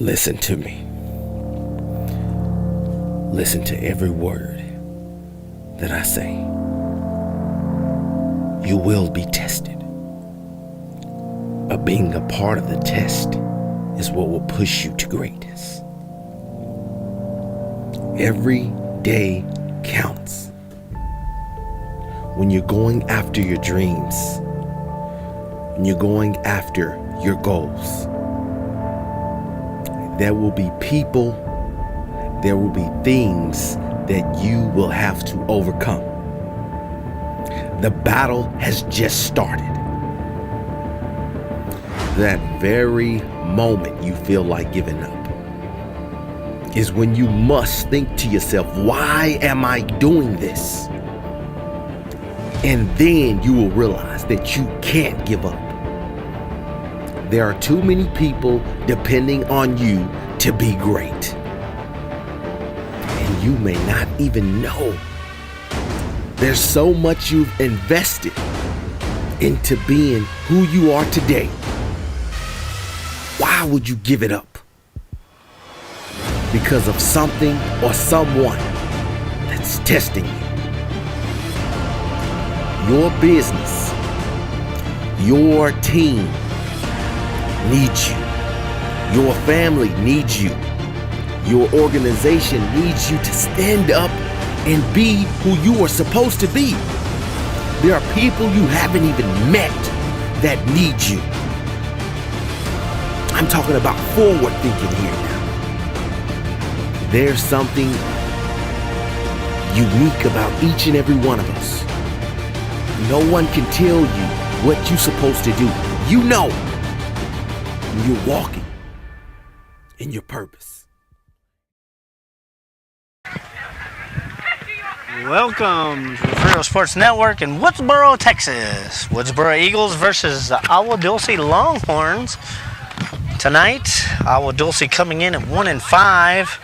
Listen to me. Listen to every word that I say. You will be tested. But being a part of the test is what will push you to greatness. Every day counts. When you're going after your dreams, when you're going after your goals, there will be people, there will be things that you will have to overcome. The battle has just started. That very moment you feel like giving up is when you must think to yourself, why am I doing this? And then you will realize that you can't give up. There are too many people depending on you to be great. And you may not even know. There's so much you've invested into being who you are today. Why would you give it up? Because of something or someone that's testing you. Your business, your team needs you. Your family needs you. Your organization needs you to stand up and be who you are supposed to be. There are people you haven't even met that need you. I'm talking about forward thinking here now. There's something unique about each and every one of us. No one can tell you what you're supposed to do. You know. You're walking in your purpose. Welcome to the Freedom Sports Network in Woodsboro, Texas. Woodsboro Eagles versus the Agua Dulce Longhorns. Tonight, Agua Dulce coming in at 1-5,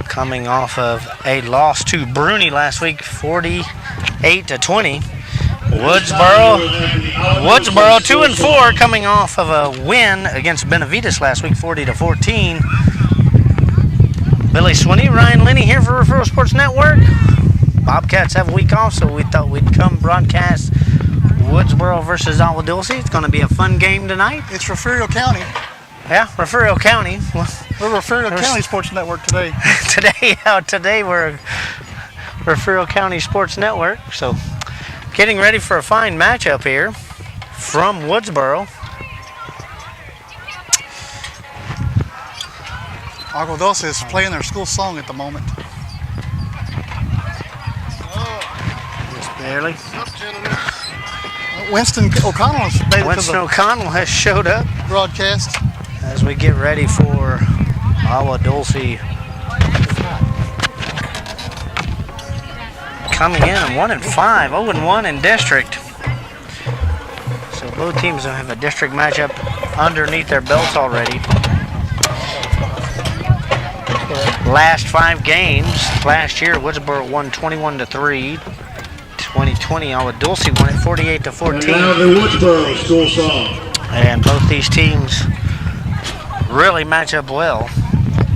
coming off of a loss to Bruni last week, 48-20. Woodsboro 2-4, coming off of a win against Benavides last week, 40-14. Billy Swinney, Ryan Linney here for Referral Sports Network. Bobcats have a week off, so we thought we'd come broadcast Woodsboro versus Agua Dulce. It's going to be a fun game tonight. It's Referral County. Yeah, Referral County. We're Referral County Sports Network today. Today we're Referral County Sports Network. So, getting ready for a fine matchup here from Woodsboro. Agua Dulce is playing their school song at the moment. Just barely. Winston O'Connell has made Winston O'Connell has showed up broadcast as we get ready for Agua Dulce coming in at 1-5, 0-1 in district. So both teams have a district matchup underneath their belts already. Last 5 games, last year Woodsboro won 21-3. 2020, Agua Dulce won it 48-14. Now the Woodsboro school song. And both these teams really match up well.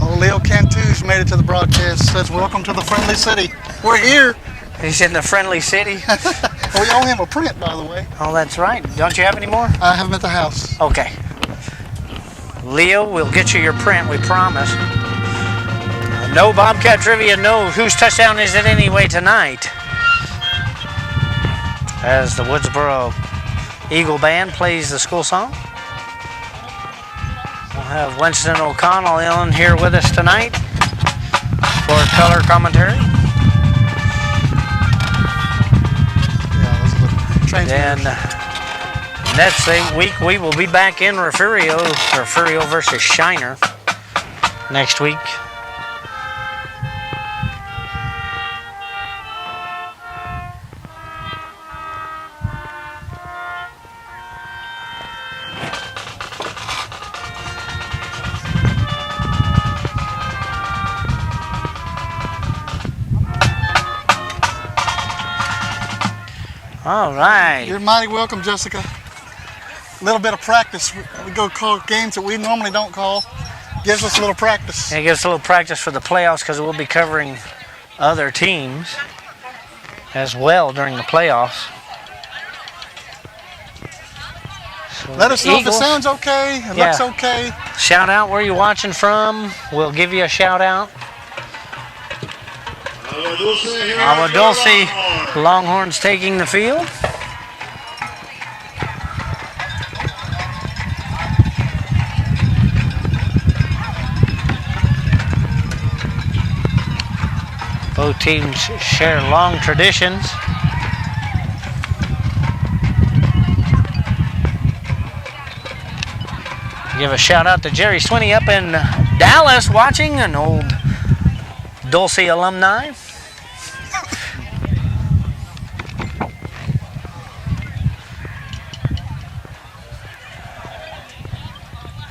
Oh, Leo Cantus made it to the broadcast. Says, "Welcome to the friendly city. We're here." He's in the friendly city. We owe him a print, by the way. Oh, that's right. Don't you have any more? I have them at the house. Okay. Leo, we'll get you your print, we promise. No Bobcat trivia, no whose touchdown is it anyway tonight. As the Woodsboro Eagle Band plays the school song. We'll have Winston O'Connell in here with us tonight for color commentary. Then next week we will be back in Refugio versus Shiner next week. All right. You're mighty welcome, Jessica. A little bit of practice. We go call games that we normally don't call. Gives us a little practice. And it gives us a little practice for the playoffs because we'll be covering other teams as well during the playoffs. So Let us know if it Eagles, sounds okay, it looks okay. shout out where you're watching from. We'll give you a shout out. Agua Dulce Longhorns taking the field. Both teams share long traditions. Give a shout out to Jerry Swinney up in Dallas watching, an old Dulce alumni.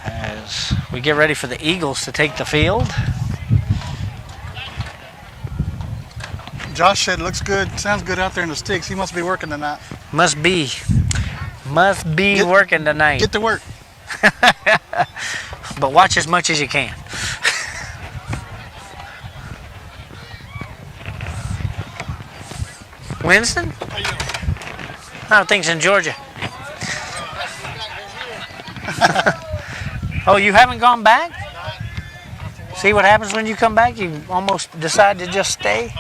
As we get ready for the Eagles to take the field. Josh said looks good, sounds good out there in the sticks. He must be working tonight. Must be working tonight. Get to work. But watch as much as you can. Winston? How are things in Georgia? Oh, you haven't gone back? See what happens when you come back? You almost decide to just stay.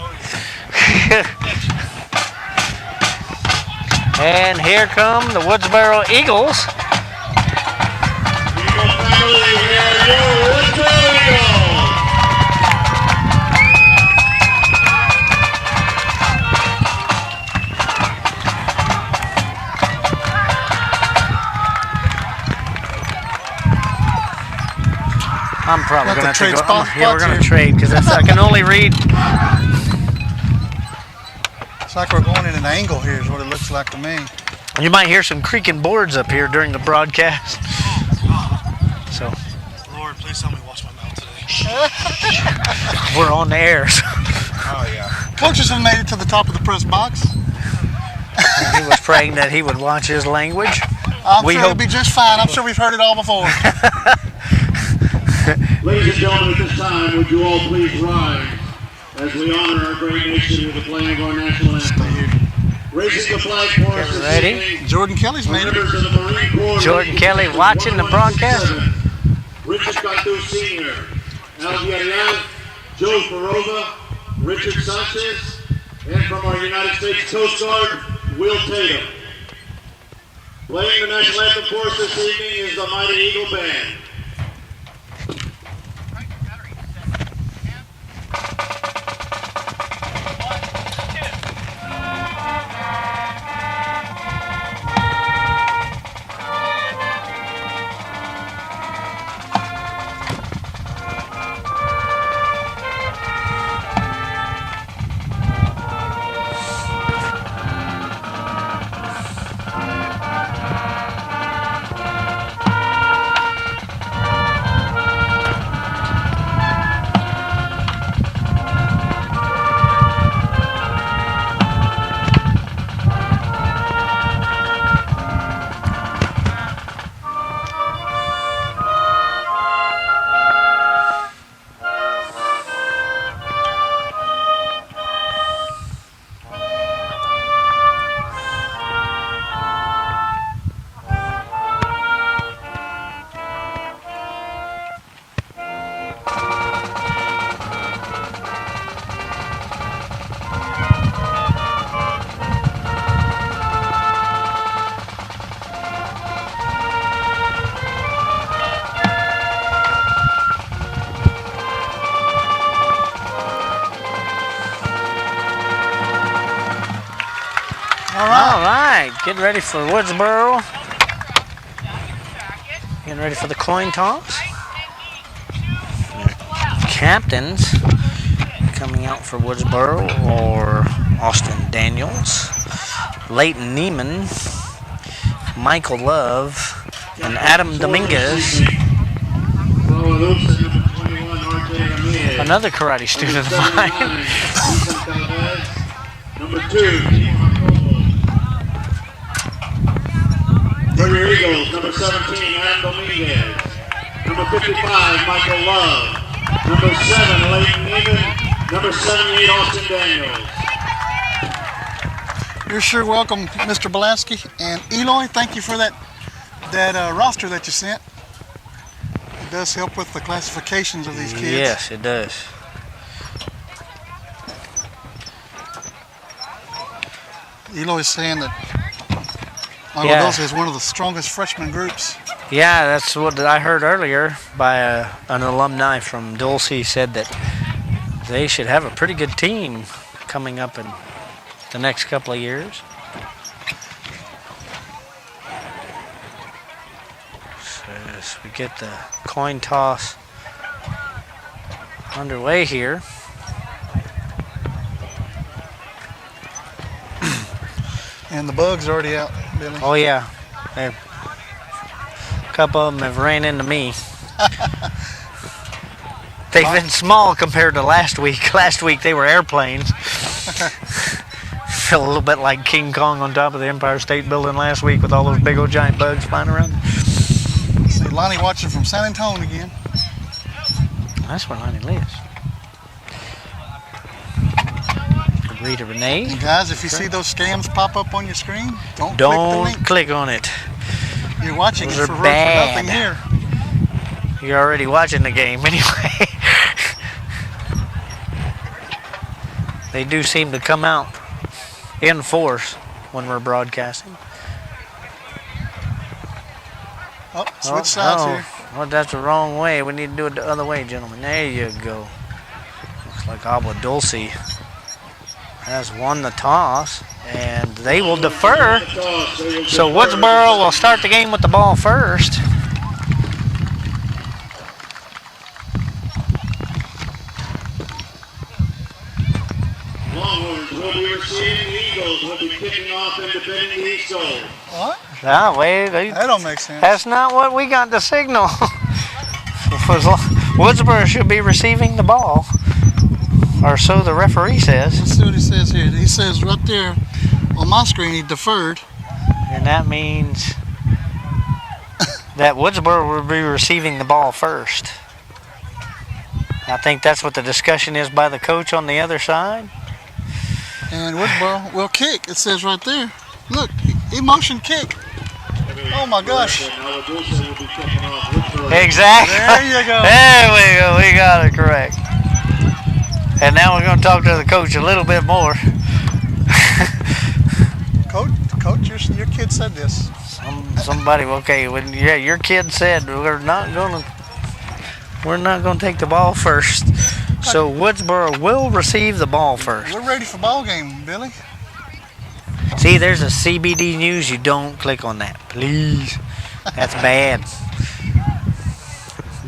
And here come the Woodsboro Eagles. I'm probably going to have to go. Yeah, we're going to trade because I can only read. It's like we're going in an angle here is what it looks like to me. You might hear some creaking boards up here during the broadcast. So, Lord, please help me wash my mouth today. we're on the air. So. Oh, yeah. Coaches have made it to the top of the press box. He was praying that he would watch his language. I'm sure it'll be just fine. I'm sure we've heard it all before. Ladies and gentlemen, at this time, would you all please rise as we honor our great nation with the playing of our national anthem. Raising the flag for us this Ready? evening, Jordan Kelly's made it. members of the Marine Corps. Jordan Kelly watching the broadcast. Richard Cantu Sr., Al Villarreal, Joe Farova, Richard Sanchez, and from our United States Coast Guard, Will Tatum. Playing the national anthem for us this evening is the Mighty Eagle Band. All right, getting ready for Woodsboro. Getting ready for the coin toss. Captains coming out for Woodsboro or Austin Daniels, Leighton Neiman, Michael Love, and Adam Dominguez. Another karate student of mine. Number 2. For your Eagles, number 17, Adam Dominguez. Number 55, Michael Love. Number 7, Leighton Neiman. Number 78, Austin Daniels. You're sure welcome, Mr. Belansky. And Eloy, thank you for that roster that you sent. It does help with the classifications of these kids. Yes, it does. Eloy's saying that Agua Dulce is one of the strongest freshman groups. Yeah, that's what I heard earlier by an alumni from Dulce. He said that they should have a pretty good team coming up in the next couple of years. So as we get the coin toss underway here. And the bug's already out, Billy. Oh yeah, a couple of them have ran into me. They've been small compared to last week. Last week they were airplanes. Felt a little bit like King Kong on top of the Empire State Building last week with all those big old giant bugs flying around. See Lonnie watching from San Antonio again. That's where Lonnie lives. Rita Renee. And guys, if you see those scams pop up on your screen, don't click on it. You're watching Those it are for bad. nothing here. You're already watching the game anyway. They do seem to come out in force when we're broadcasting. Oh, switch sides here. Well, that's the wrong way. We need to do it the other way, gentlemen. There you go. Looks like Agua Dulce has won the toss, and they will defer. So Woodsboro will start the game with the ball first. Longhorns will be receiving. Eagles will be kicking off and defending the East Goal. What? Ah, wait, That don't make sense. that's not what we got the signal. Woodsboro should be receiving the ball, or so the referee says. Let's see what he says here. He says right there on my screen he deferred. And that means that Woodsboro will be receiving the ball first. I think that's what the discussion is by the coach on the other side. And Woodsboro will kick. It says right there. Look, he motion kick. Oh my gosh. Exactly. There you go. There we go. We got it correct. And now we're going to talk to the coach a little bit more. Coach, your kid said this. Somebody, okay, your kid said we're not going to take the ball first. So Woodsboro will receive the ball first. We're ready for ball game, Billy. See, there's a CBD news. You don't click on that, please. That's bad.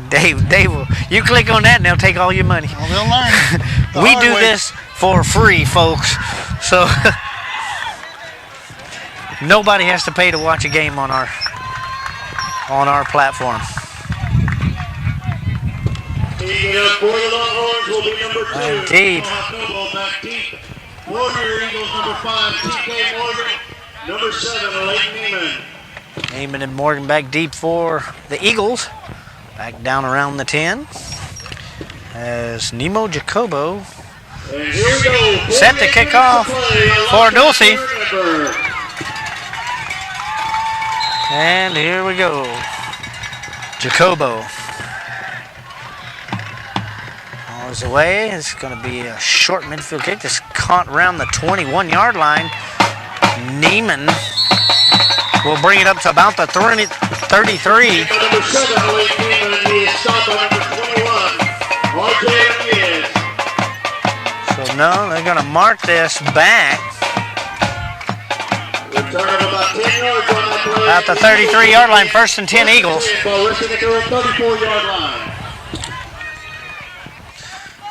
They will. You click on that and they'll take all your money. Well, they'll learn. We do this for free, folks. So nobody has to pay to watch a game on our platform. Taking up for the Longhorns will be number 2. Indeed. Back deep. Warrior Eagles number 5, TK Morgan. Number 7, Leighton Neiman. Neiman and Morgan back deep for the Eagles. Back down around the 10. As Nemo Jacobo And here we go. set to kick off for Dulce. And here we go. Jacobo. All his way. It's going to be a short midfield kick. This caught around the 21-yard line. Neiman will bring it up to about the 33. Number 7, Leighton Neiman, and he is stopped by number 21, RJ Ramirez. So no, they're going to mark this back. Return of about 10 yards on that play. About the 33-yard line, first and 10 Eagles. Ball resting at their 34-yard line.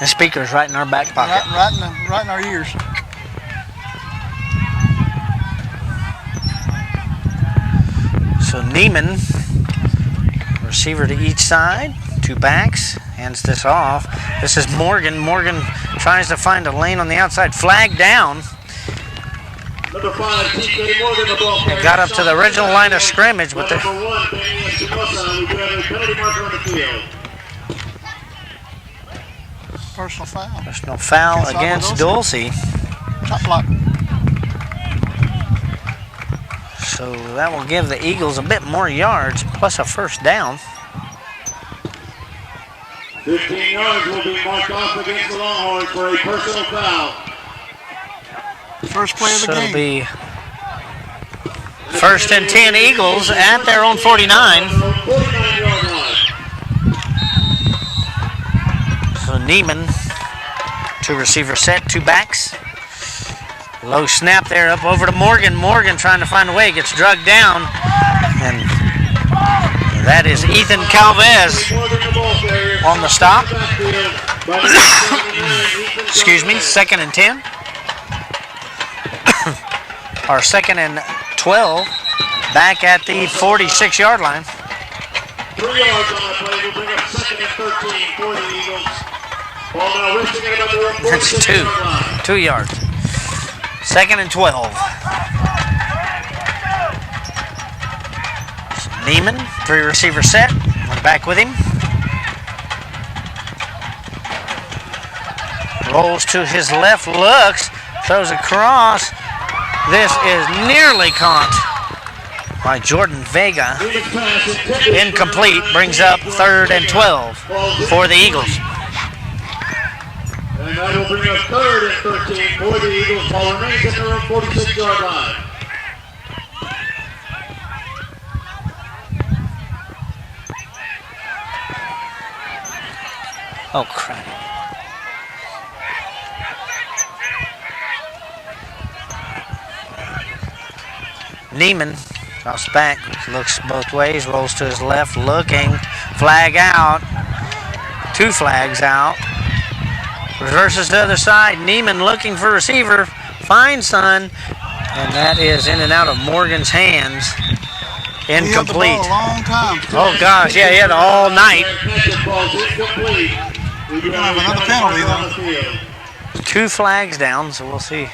The speaker's right in our back pocket. Right in our ears. So Neiman, receiver to each side, 2 backs, hands this off. This is Morgan. Morgan tries to find a lane on the outside. Flag down. Number 5, TK Morgan, the ball carrier. Got up to the original line of scrimmage, but Number 1, Benny Espinosa. We do have a penalty marker on the field. field. Personal foul. Personal foul against Dulce. Top block. So that will give the Eagles a bit more yards plus a first down. 15 yards will be marked off against the Longhorns for a personal foul. First play of the So it'll game. be first and 10 Eagles at their own 49. 49-yard line. So Neiman, two receiver set, two backs. Low snap there up over to Morgan. Morgan trying to find a way, gets drugged down. And that is Ethan Calvez on the stop. Excuse me, second and 10. Our second and 12 back at the 46-yard line. 3 yards on the play will bring up second and 13 for the Eagles. Ball now resting at about the That's 46-yard line. 2 yards. Second and 12. So Neiman, three receiver set. One back with him. Rolls to his left, looks, throws across. This is nearly caught by Jordan Vega. Incomplete, brings up third and 12 for the Eagles. And that will bring up third and 13 for the Eagles. Ball remains at their own 46-yard line. Oh, crap. Neiman drops back, looks both ways, rolls to his left, looking, flag out, 2 flags out, reverses to the other side, Neiman looking for receiver, finds Son, and that is in and out of Morgan's hands, incomplete. He had the ball a long time. Oh gosh, yeah, he had it all night. We're going to have another penalty though. 2 flags down, so we'll see.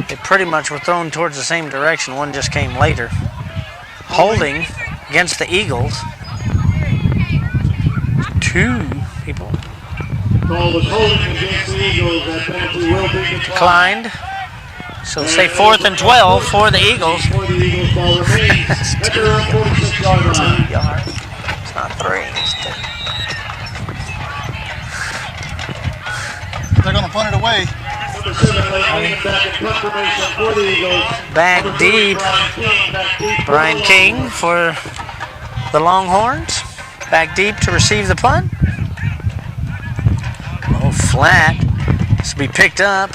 They pretty much were thrown towards the same direction. One just came later. Holding against the Eagles. 2 people. Ball was holding against the Eagles. That penalty will be declined. So say 4th and 12 for the Eagles. For the Eagles, ball remains at their own 46-yard line. 2 yards. It's not 3. It's 2. They're going to punt it away. Number 7, back in punt formation for the Eagles. Back deep. Brian King for the Longhorns. Back deep to receive the punt. Low flat. This will be picked up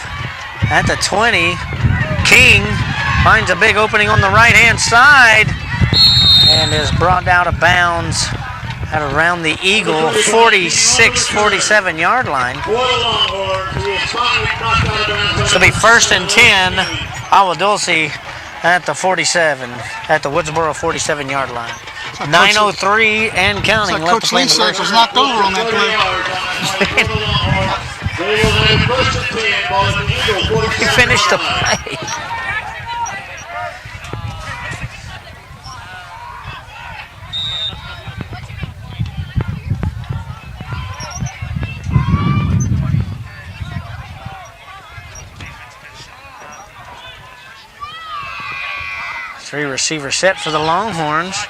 at the 20. King finds a big opening on the right-hand side and is brought out of bounds at around the Eagle 46, 47-yard line. This will be first and 10, Agua Dulce at the 47, at the Woodsboro 47-yard line. 9:03 and counting left to play. Coach Lee was knocked over on that play. He finished the play. Three receiver set for the Longhorns.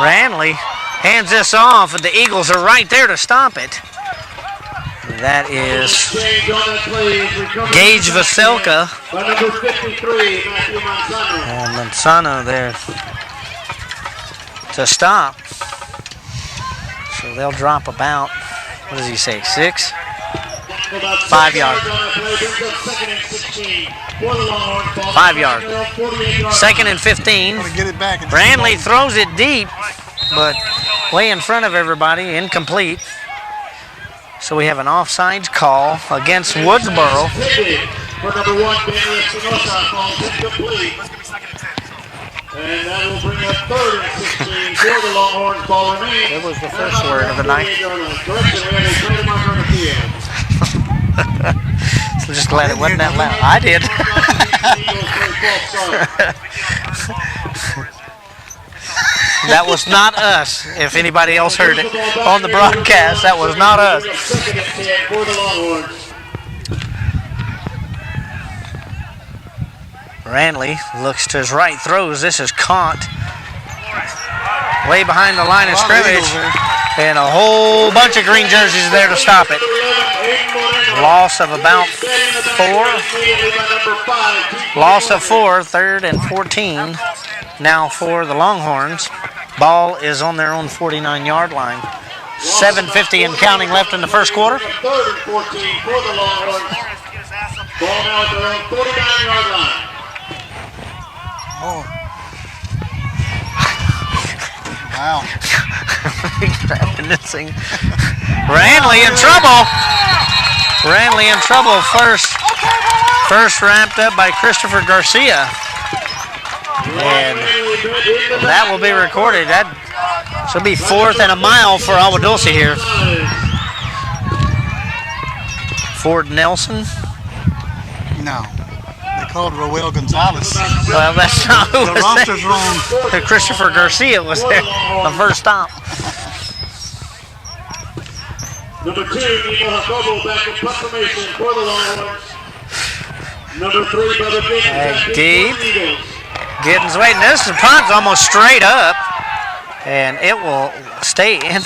Ranley hands this off, and the Eagles are right there to stop it. That is Gage Vasilka. And Manzano there to stop. So they'll drop about, what does he say, 6? 5 yards. 5 yards. Second and 15. Ranley throws it deep, but way in front of everybody, incomplete. So we have an offsides call against Woodsboro. And that will bring up third and 16 for the Longhorns. Ball remains. That was the first word of the night. So just glad it wasn't that loud. I did. That was not us. If anybody else heard it on the broadcast, that was not us. Second and 10 for the Longhorns. Ranley looks to his right, throws. This is caught way behind the line of scrimmage, and a whole bunch of green jerseys there to stop it. Loss of about 4. Loss of 4, 3rd and 14. Now for the Longhorns. Ball is on their own 49-yard line. 7:50 and counting left in the first quarter. 3rd and 14 for the Longhorns. Ball now at their own 49-yard line. Oh. Wow. Grabbing this thing. Ranley in trouble. Ranley in trouble. First wrapped up by Christopher Garcia. And that will be recorded. That should be 4th and a mile for Agua Dulce here. Ford Nelson. No. They called Roel Gonzalez. Well, that's not who The was roster's there. wrong. Christopher Garcia was there. The first stop. Number 2, Nemo Jacobo back in punt formation for the Longhorns. Number 3, Brother Giddens. Deep. Giddens waiting. This punt's almost straight up. And it will stay in.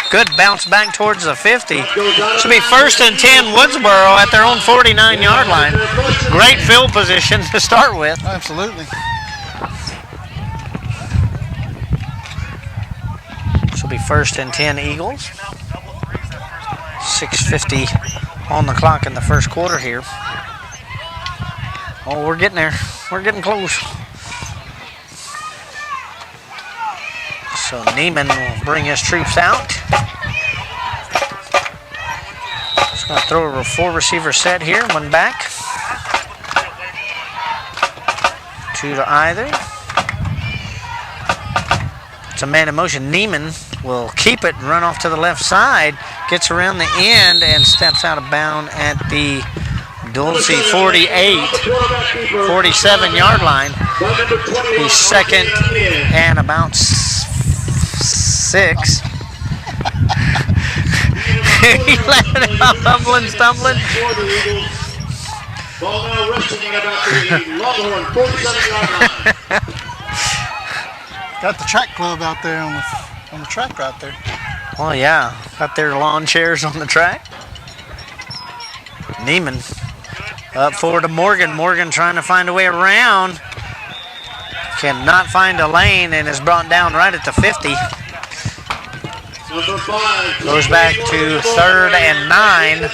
Good bounce back towards the 50. Should be 1st and 10 Woodsboro at their own 49-yard line. Great field position to start with. Absolutely. Should be 1st and 10 Eagles. 6:50 on the clock in the first quarter here. Oh, we're getting there. We're getting close. So Neiman will bring his troops out. Just going to throw a 4-receiver set here. One back. 2 to either. It's a man in motion. Neiman will keep it and run off to the left side. Gets around the end and steps out of bound at the Dulce 48, 47-yard line. He's 2nd and about 6. He let it out, stumbling. Ball now resting at about the Longhorn 47-yard line. Got the track club out there on the track right there. Oh yeah, got their lawn chairs on the track. Neiman up forward to Morgan. Morgan trying to find a way around. Cannot find a lane and is brought down right at the 50. Number 5. Goes back to 3rd and 9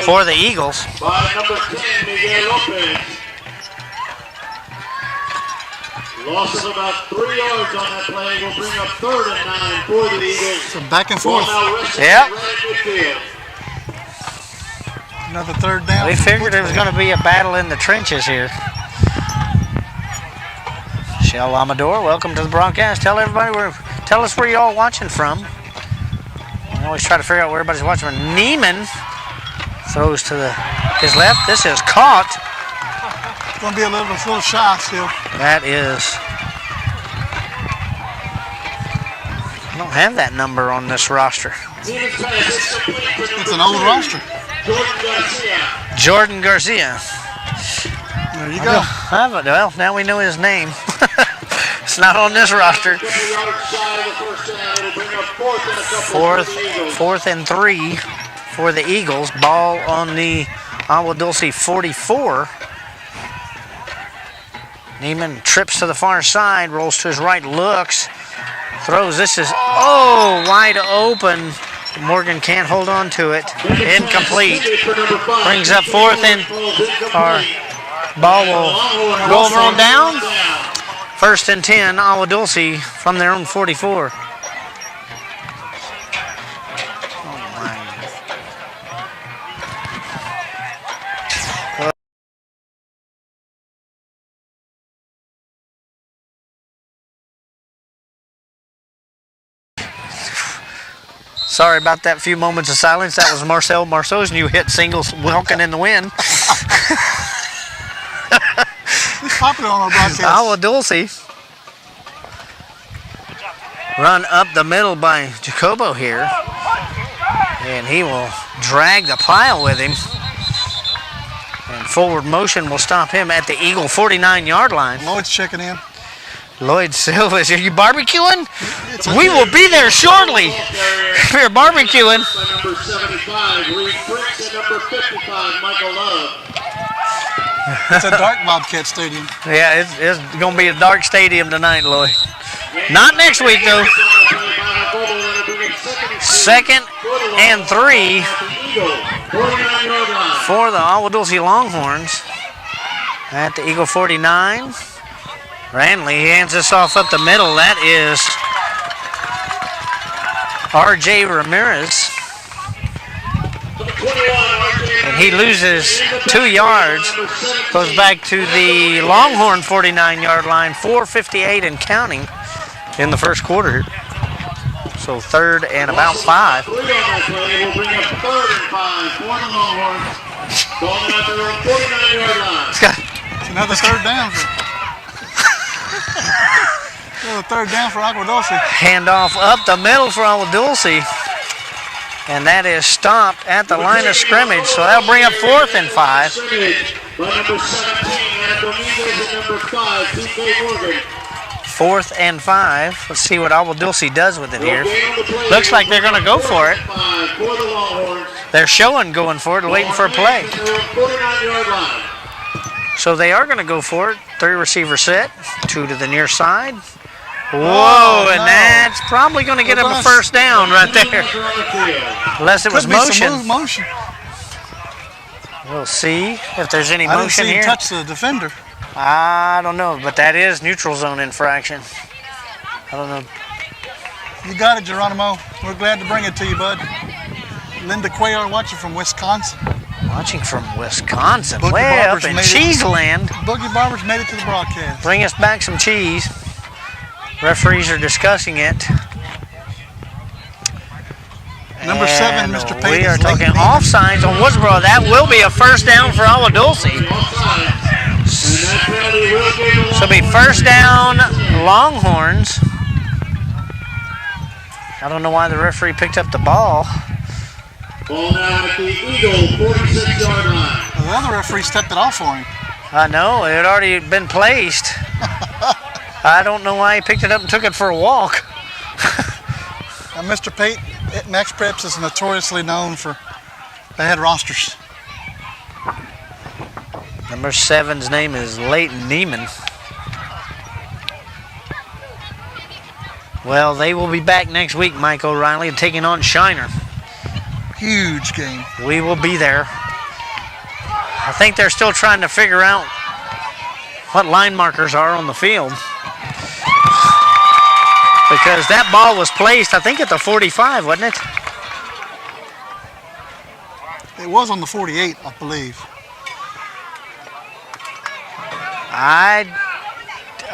for the Eagles. By number 10, Miguel Lopez. Loss of about 3 yards on that play will bring up 3rd and 9 for the Eagles. So back and forth. Yep. Another 3rd down. We figured there was going to be a battle in the trenches here. Shell Amador, welcome to the broadcast. Tell us where you all watching from. We always try to figure out where everybody's watching from. Neiman throws to his left. This is caught. It's going to be a little shy still. That is. I don't have that number on this roster. It's an old roster. Jordan Garcia. There you go. Well, now we know his name. It's not on this roster. 4th and 3 for the Eagles. Ball on the Agua Dulce 44. Neiman trips to the far side, rolls to his right, looks, throws. This is, wide open. Morgan can't hold on to it. Incomplete. Brings up 4th and, ball will go over on down. 1st and 10, Agua Dulce from their own 44. Sorry about that few moments of silence. That was Marcel Marceau's new hit single, Welcome in the Wind. He's popular on our broadcast. Agua Dulce. Run up the middle by Jacobo here. And he will drag the pile with him. And forward motion will stop him at the Eagle 49-yard line. Lloyd's checking in. Lloyd Silva, are you barbecuing? We will be there shortly. We're barbecuing. Number 75, Reed Briggs, and number 55, Michael Love. It's a dark Bobcat Stadium. Yeah, it's going to be a dark stadium tonight, Lloyd. Not next week, though. 2nd and 3 for the Agua Dulce Longhorns at the Eagle 49. Ranley hands this off up the middle. That is R.J. Ramirez. And he loses 2 yards. Goes back to the Longhorn 49-yard line. 4:58 and counting in the first quarter. So 3rd and about 5. Will bring up 3rd and 5 for the Longhorns. Going out to the 49-yard line. It's another third down. Another third down for Agua Dulce. Handoff up the middle for Agua Dulce. And that is stopped at the line of scrimmage. So that'll bring up 4th and 5. By number 17, and Dominguez at number 5, T.K. Morgan. 4th and 5. Let's see what Agua Dulce does with it here. Looks like they're going to go for it. They're showing going for it, waiting for a play. So they are going to go for it. 3 receiver set. 2 to the near side. Whoa, and that's probably going to get him a first down right there. Unless it was motion. We'll see if there's any motion I didn't see him here. touch the defender. I don't know, but that is neutral zone infraction. I don't know. You got it, Geronimo. We're glad to bring it to you, bud. Linda Cuellar watching from Wisconsin. Watching from Wisconsin, Boogie way Barber's up in made it. Cheeseland. Boogie Barber's made it to the broadcast. Bring us back some cheese. Referees are discussing it. Number 7, And Mr. Payton. we are talking offsides on Woodsboro. That will be a first down for Agua Dulce. So it'll be first down Longhorns. I don't know why the referee picked up the ball. Ball now at the Eagle 46-yard line. The other referee stepped it off for him. I know, it had already been placed. I don't know why he picked it up and took it for a walk. Now, Mr. Pate, Max Preps is notoriously known for bad rosters. Number 7's name is Leighton Neiman. Well, they will be back next week, Mike O'Reilly, taking on Shiner. Huge game. We will be there. I think they're still trying to figure out what line markers are on the field. Because that ball was placed, I think, at the 45, wasn't it? It was on the 48, I believe.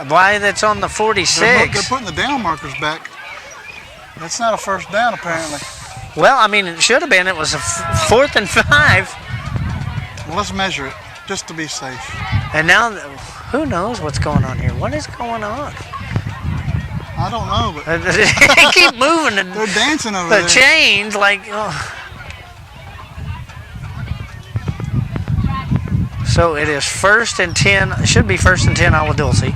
Why that's on the 46? They're putting the down markers back. That's not a first down, apparently. Well, I mean, it should have been. It was a 4th and 5. Well, let's measure it, just to be safe. And now, who knows what's going on here? What is going on? I don't know, but They keep moving they're dancing over the there. chains like. Oh. So it is 1st and 10. It should be 1st and 10 Agua Dulce.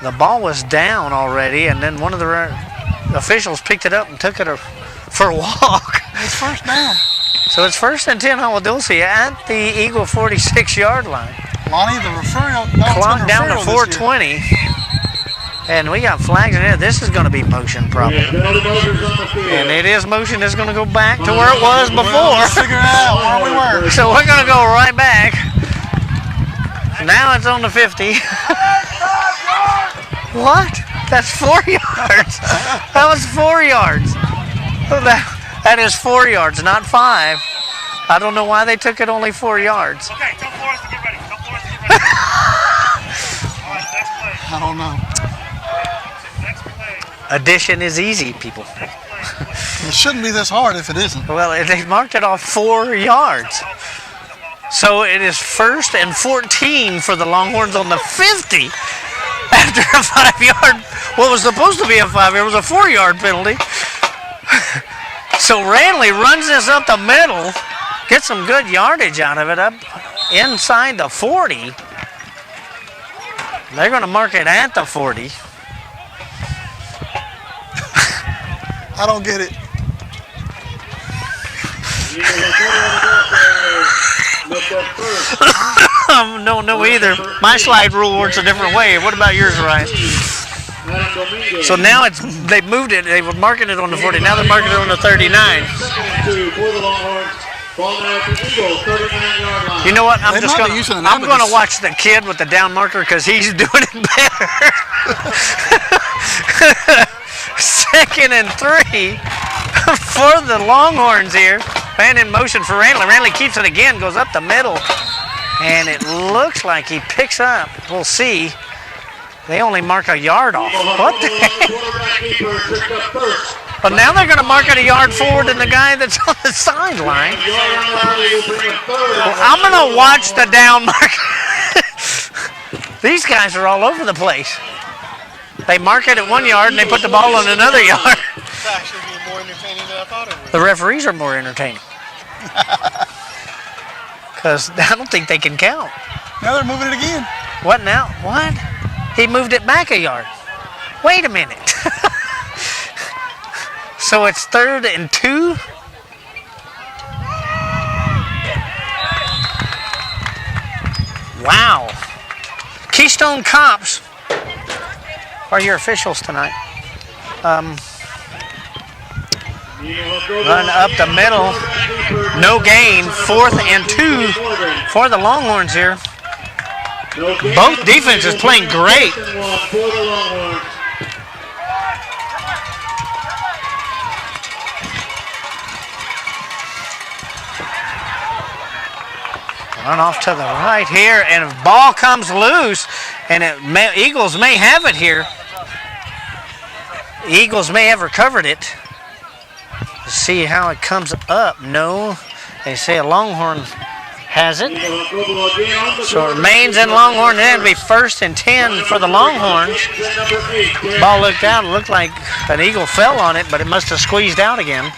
The ball was down already, and then one of the officials picked it up and took it for a walk. It's first down. So it's 1st and 10 Agua Dulce at the Eagle 46-yard line. Lonnie, the referral. Clock down to 4:20. And we got flags in there. This is going to be motion probably. And it is motion. It's going to go back to where it was before. Well, let's figure out where we were. So we're going to go right back. Now it's on the 50. What? That's 4 yards. That was 4 yards. That is 4 yards, not 5. I don't know why they took it only 4 yards. Okay, tell Forrest to get ready. Tell Forrest to get ready. All right, next play. I don't know. Next play. Addition is easy, people. It shouldn't be this hard if it isn't. Well, they marked it off 4 yards. So it is 1st and 14 for the Longhorns on the 50. after a 5-yard, what was supposed to be a 5-yard, was a 4-yard penalty. So Ranley runs this up the middle, gets some good yardage out of it, up inside the 40. They're going to mark it at the 40. I don't get it. Don't know either. My slide rule works a different way. What about yours, Ryan? So now they've moved it. They were marking it on the 40. Now they're marking it on the 39. You know what? I'm going to watch the kid with the down marker because he's doing it better. 2nd and 3 for the Longhorns here. Man in motion for Ranley. Ranley keeps it again, goes up the middle, and it looks like he picks up. We'll see. They only mark a yard off. What the heck? But now they're going to mark it a yard forward than the guy that's on the sideline. Well, I'm going to watch the down marker. These guys are all over the place. They mark it at 1 yard and they put the ball on another yard. It's actually more entertaining than I thought it would. The referees are more entertaining. Because I don't think they can count. Now they're moving it again. What now? What? He moved it back a yard. Wait a minute. So it's 3rd and 2. Wow. Keystone Cops are your officials tonight. Run up the middle. No gain. 4th and 2 for the Longhorns here. Both defenses playing great. Run off to the right here, and if ball comes loose, and Eagles may have it here. Eagles may have recovered it. Let's see how it comes up. No, they say a Longhorn has it. So it remains in Longhorn. It'll be 1st and 10 for the Longhorns. Ball looked out. It looked like an Eagle fell on it, but it must have squeezed out again.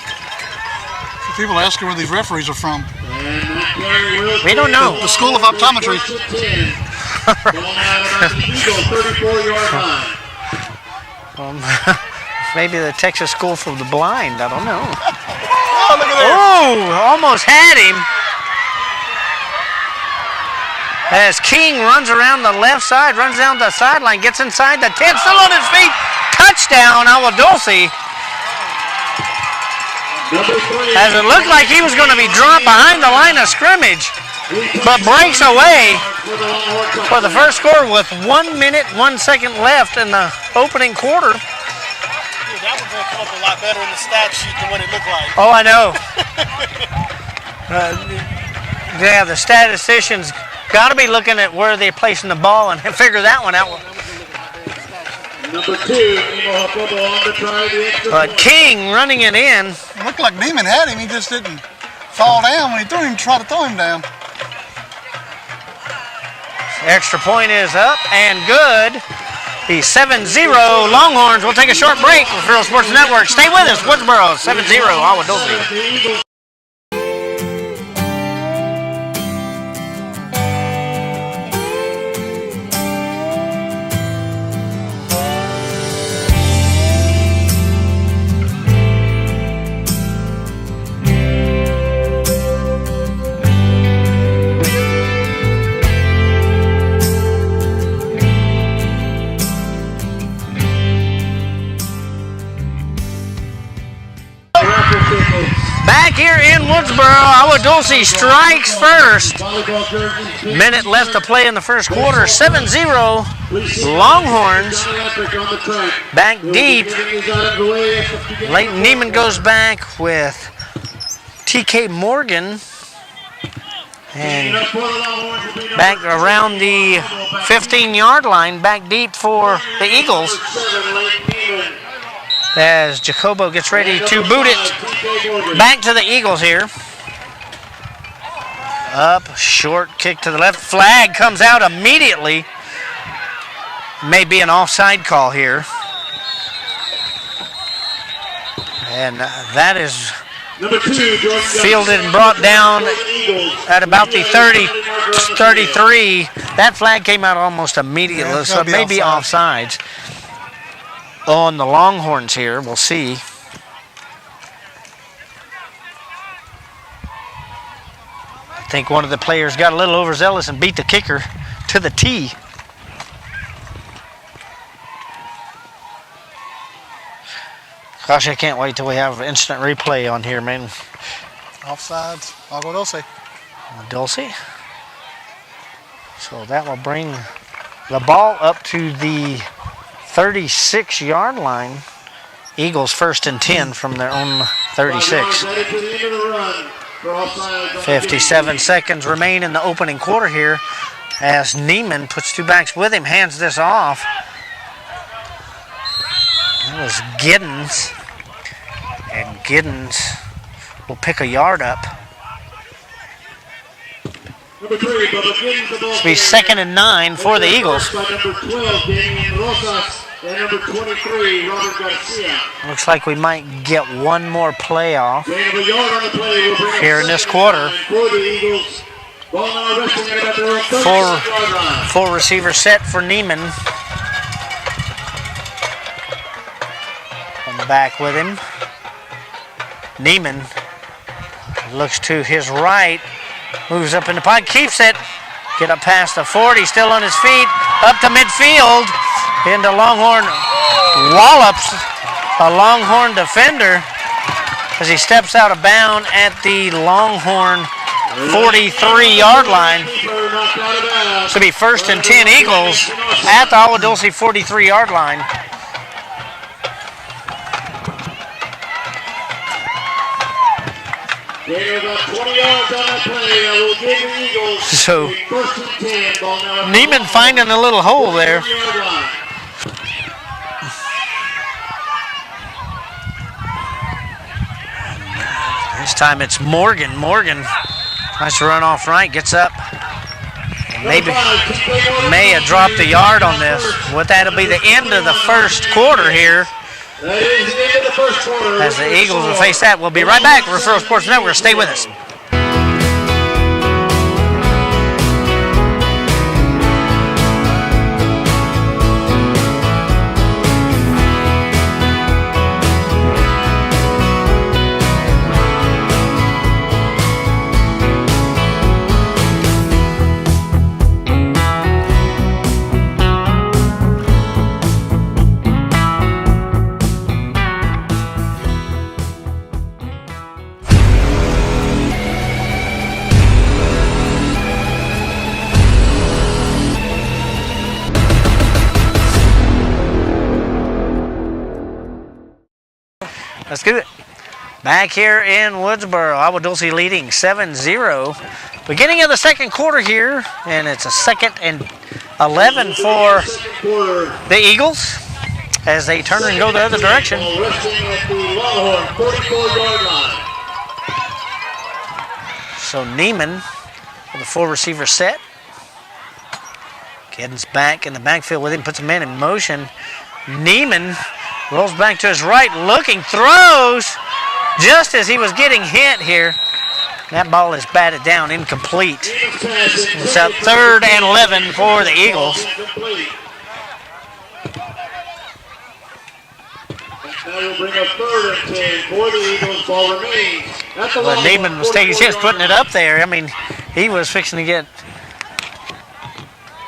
People are asking where these referees are from. We don't know. The School of Optometry. Maybe the Texas School for the Blind. I don't know. Oh, look at that. Oh, almost had him. As King runs around the left side, runs down the sideline, gets inside the 10, still on his feet. Touchdown, Agua Dulce. As it looked like he was going to be dropped behind the line of scrimmage, but breaks away for the first score with 1 minute, 1 second left in the opening quarter. That one's going to come up a lot better in the stat sheet than what it looked like. Oh, I know. Yeah, the statisticians got to be looking at where they're placing the ball and figure that one out. Number 2, on to try the extra But King running it in. It looked like Neiman had him. He just didn't fall down when he threw him, tried to throw him down. Extra point is up and good. The 7-0 Longhorns will take a short break with Real Sports Network. Stay with us. Woodsboro 7-0 Agua Dulce. Back here in Woodsboro, Agua Dulce strikes first. Minute left to play in the first quarter. 7-0 Longhorns. Back deep. Leighton Neiman goes back with TK Morgan. And back around the 15-yard line, back deep for the Eagles. As Jacobo gets ready to boot it back to the Eagles here. Up, short kick to the left. Flag comes out immediately. May be an offside call here. And that is Number 2, Jordan fielded and brought down at about the 33. That flag came out almost immediately, Yeah, so it may be offsides on the Longhorns here. We'll see. I think one of the players got a little overzealous and beat the kicker to the tee. Gosh, I can't wait till we have instant replay on here, man. Offsides. Agua Dulce. Dulce. So that will bring the ball up to the 36-yard line. Eagles 1st and 10 from their own 36. 57 seconds remain in the opening quarter here as Neiman puts 2 backs with him, hands this off. That was Giddens. And Giddens will pick a yard up. Number 3, Bubba Giddens, the ball. This will be 2nd and 9 for the Eagles. By number 12, Damian Rosas, and number 23, Robert Garcia. Looks like we might get one more playoff Gain of a yard on the play will bring up here in this quarter. for the Eagles. Ball now resting at about their own 36-yard line. Full receiver set for Neiman. Come back with him. Neiman looks to his right, moves up in the pocket, keeps it. Get up past the 40, still on his feet, up to midfield. Into Longhorn, wallops a Longhorn defender as he steps out of bounds at the Longhorn 43-yard line. This will be 1st and 10 Eagles at the Agua Dulce 43-yard line. About 20 yards on that play. That will give the Eagles So, a 1st and 10. Ball now at Neiman finding a little hole there. 40-yard line. This time it's Morgan. Morgan tries to run off right, gets up. And maybe may have dropped a yard on this. With that, it'll be the end of the first quarter here. That is the end of the first quarter. As the Eagles will face that, we'll be right back. Referral Sports Network. Stay with us. Let's get it. Back here in Woodsboro, Agua Dulce leading 7-0. Beginning of the second quarter here, and it's a 2nd and 11 for the Eagles as they turn and go the other direction. Resting at the Longhorn 44-yard line. So Neiman with a full receiver set. Giddens back in the backfield with him, puts a man in motion. Neiman rolls back to his right, looking, throws just as he was getting hit here. That ball is batted down, incomplete. It's a 3rd and 11 for the Eagles. That will bring up 3rd and 10 for the Eagles. Ball remains at the But Longhorn Neiman was taking his chance putting it up there. I mean, he was fixing to get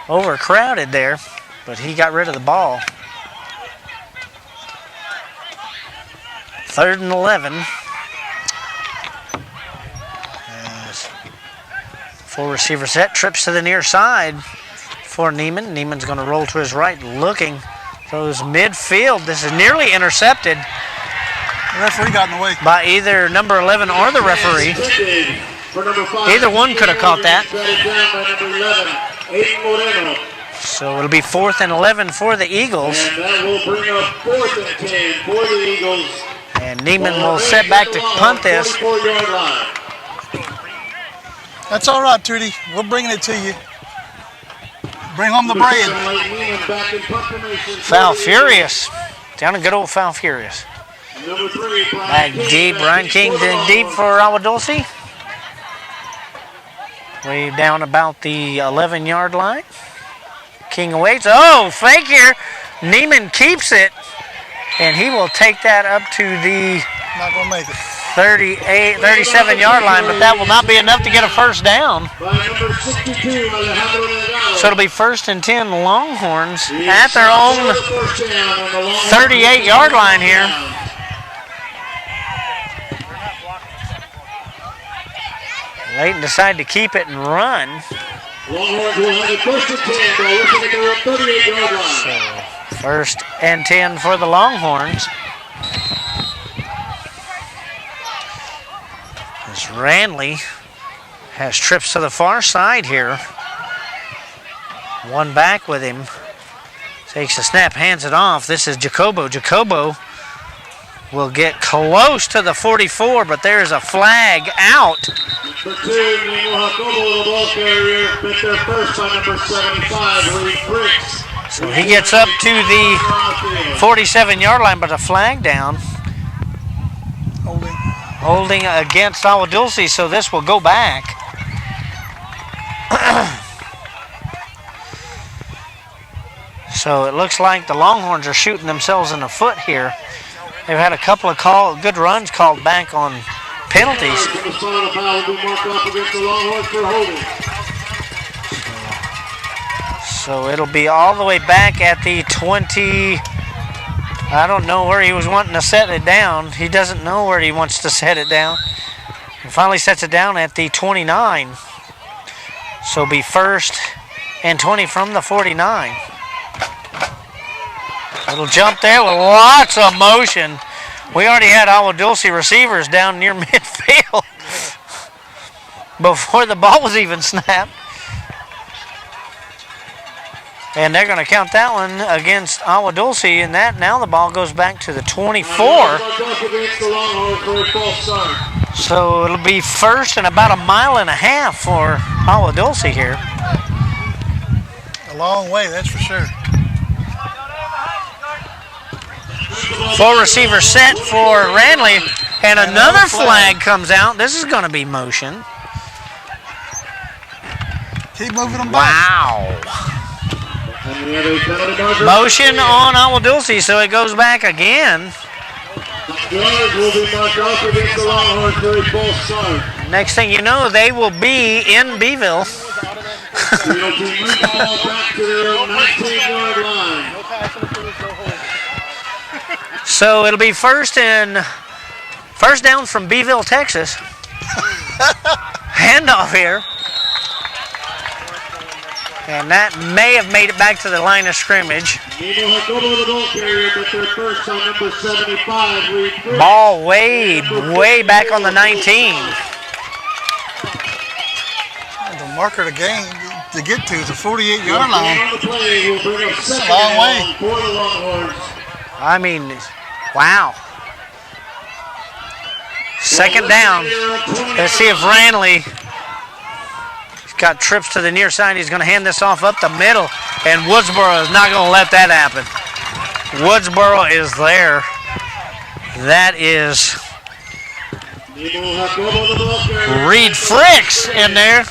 overcrowded there, but he got rid of the ball. 3rd and 11. As full receiver set, trips to the near side for Neiman. Neiman's going to roll to his right, looking, throws midfield. This is nearly intercepted The referee got in the way. by either number 11 or the referee. Either one could have caught that. So it'll be 4th and 11 for the Eagles. And that will bring up 4th and 10 for the Eagles. And Neiman will set back to punt this. 44-yard line. That's all right, Tootie. We're bringing it to you. Bring home the bread. Foul Furious. Down in good old Foul Furious. Number 3, Back deep. Brian King dig deep for Agua Dulce. Way down about the 11-yard line. King awaits. Oh, fake here. Neiman keeps it. And he will take that up to the Not going to make it. 37-yard line, but that will not be enough to get a first down. So it'll be 1st and 10 Longhorns at their own 38-yard line here. Leighton decide to keep it and run. Longhorns will have it 1st and 10, though. Looking at their 38-yard line. So 1st and 10 for the Longhorns. As Ranley has trips to the far side here. One back with him. Takes the snap, hands it off. This is Jacobo. Jacobo will get close to the 44, but there is a flag out. Number 2, Nino Jacobo, the ball carrier, bit there first by number 75, Lee Briggs. So he gets up to the 47-yard line, but a flag down. Holding against Agua Dulce, so this will go back. So it looks like the Longhorns are shooting themselves in the foot here. They've had a couple of good runs called back on penalties. So it'll be all the way back at the 20. I don't know where he was wanting to set it down. He doesn't know where he wants to set it down. He finally sets it down at the 29. So be 1st and 20 from the 49. Little jump there with lots of motion. We already had Agua Dulce receivers down near midfield before the ball was even snapped. And they're going to count that one against Agua Dulce, and that now the ball goes back to the 24. So it'll be 1st and about 1.5 miles for Agua Dulce here. A long way, that's for sure. 4 receivers set for Ranley, and another flag comes out. This is going to be motion. Keep moving them back. Wow. Motion on Agua Dulce, so it goes back again. Will be marked off against the Longhorns for a false start. Next thing you know, they will be in Beeville. They'll be moving the ball back to their 19-yard line. So it'll be first down from Beeville, Texas. Handoff here. And that may have made it back to the line of scrimmage. Ball way back on the 19. The marker of the game to get to is the 48-yard line. It's a long way. I mean, wow. 2nd down. Let's see if Ranley got trips to the near side. He's going to hand this off up the middle, and Woodsboro is not going to let that happen. Woodsboro is there. That is Reed Fricks in there,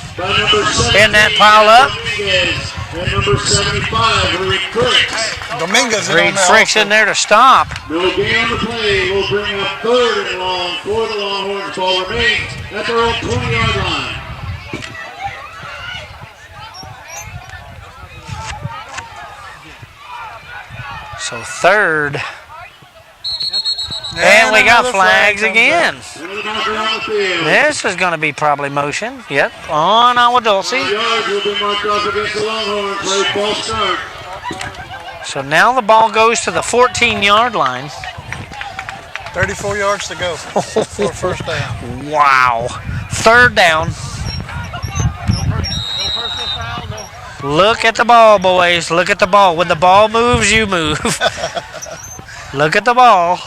in that pile up. Dominguez Reed Fricks in there to stop. No gain on the play. Will bring up 3rd and long for the Longhorns. Ball remains at their own 20-yard line. So 3rd. And we got flags again. This is going to be probably motion. Yep, on Agua Dulce. So now the ball goes to the 14-yard line. 34 yards to go for 1st down. Wow. 3rd down. Look at the ball, boys. Look at the ball. When the ball moves, you move. Look at the ball.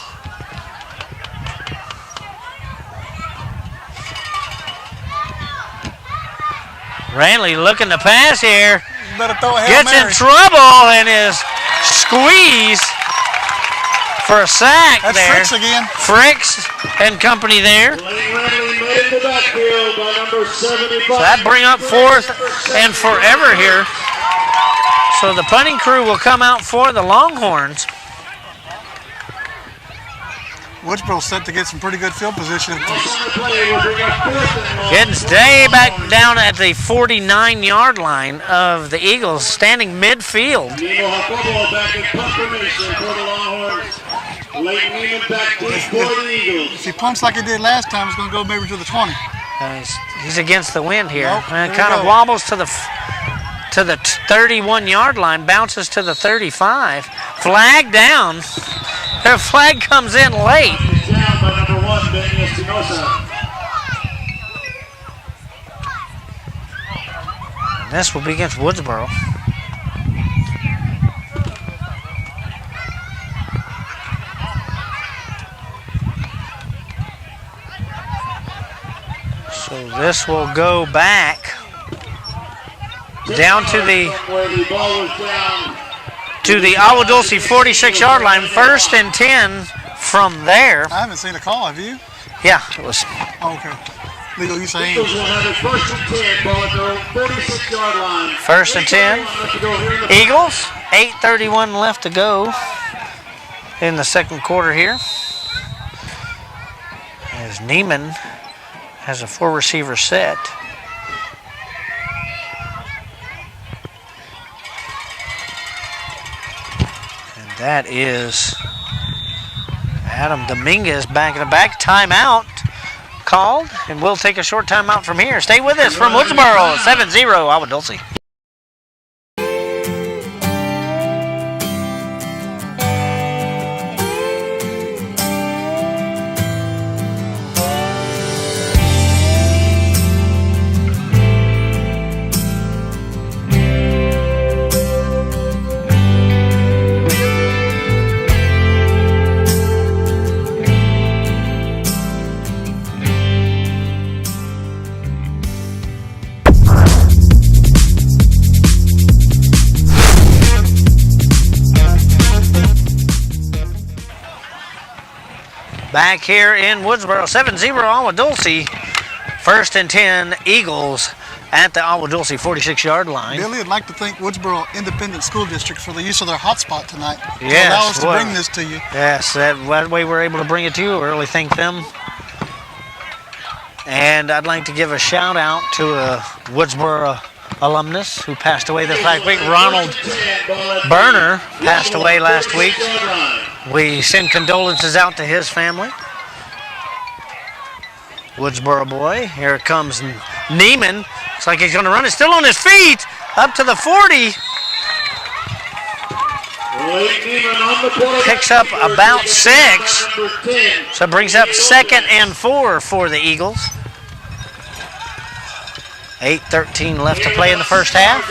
Ranley looking to pass here. Better throw a Hail Gets in Mary. trouble and is squeezed for a sack That's there. Fricks again. Fricks and company there. Lane Radley made it to backfield by number 75. So that bring up 4th and forever here. So the punting crew will come out for the Longhorns. Woodsboro set to get some pretty good field position. On the play will bring up 4th and long. Getting stay back down at the 49-yard line of the Eagles, standing midfield. Nemo Jacobo back in punt formation for the Longhorns. Late Neiman back deep for the Eagles. If he punts like he did last time, it's going to go maybe to the 20. He's against the wind here. Nope, And there kind we of go. wobbles to the 31-yard line, bounces to the 35. Flag down. Their flag comes in late. Down by number 1, Benny Espinosa. And this will be against Woodsboro. So this will go back down to the Where the ball was down. Agua Dulce 46-yard line. 1st and 10 from there. I haven't seen a call, have you? Yeah, it was Oh, okay. Legal use of Eagles hands. will have it 1st and 10, ball at their 46-yard line. 1st and 10. Left to go here in the Eagles, 8:31 left to go in the second quarter here. As Neiman has a 4-receiver set. And that is Adam Dominguez back in the back. Timeout called, and we'll take a short timeout from here. Stay with us from Woodsboro, 7-0, Agua Dulce. Back here in Woodsboro, 7-0 Agua Dulce. 1st and 10 Eagles at the Agua Dulce 46-yard line. Billy would like to thank Woodsboro Independent School District for the use of their hotspot tonight to Yes, allow us to well, bring this to you. Yes, that way we're able to bring it to you. We really thank them. And I'd like to give a shout out to a Woodsboro alumnus who passed away this last week. Ronald Berner passed away last week. We send condolences out to his family. Woodsboro boy. Here comes Neiman. Looks like he's going to run it. Still on his feet. Up to the 40. Picks up about 6. So brings up 2nd and 4 for the Eagles. 8:13 left to play in the first half.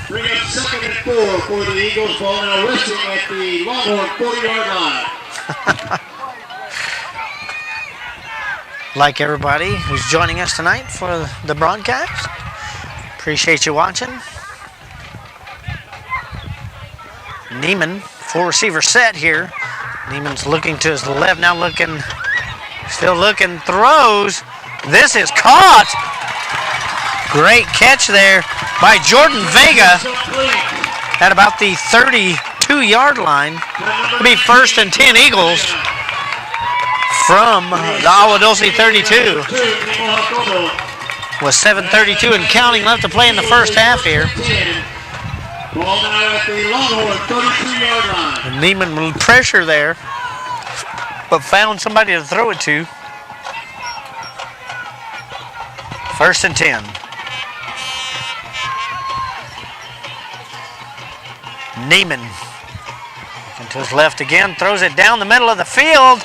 Bring up 2nd and 4 for the Eagles. Ball now resting at the Longhorn 40-yard line. Like everybody who's joining us tonight for the broadcast. Appreciate you watching. Neiman, 4-receiver set here. Neiman's looking to his left, now looking, still looking, throws. This is caught. Great catch there by Jordan Vega at about the 32-yard line. It'll be 1st and 10 Eagles from the Agua Dulce 32. With 7:32 and counting left to play in the first half here. Ball now at the Longhorn 32-yard line. And Neiman will pressure there, but found somebody to throw it to. 1st and 10. Neiman looking to his left again, throws it down the middle of the field.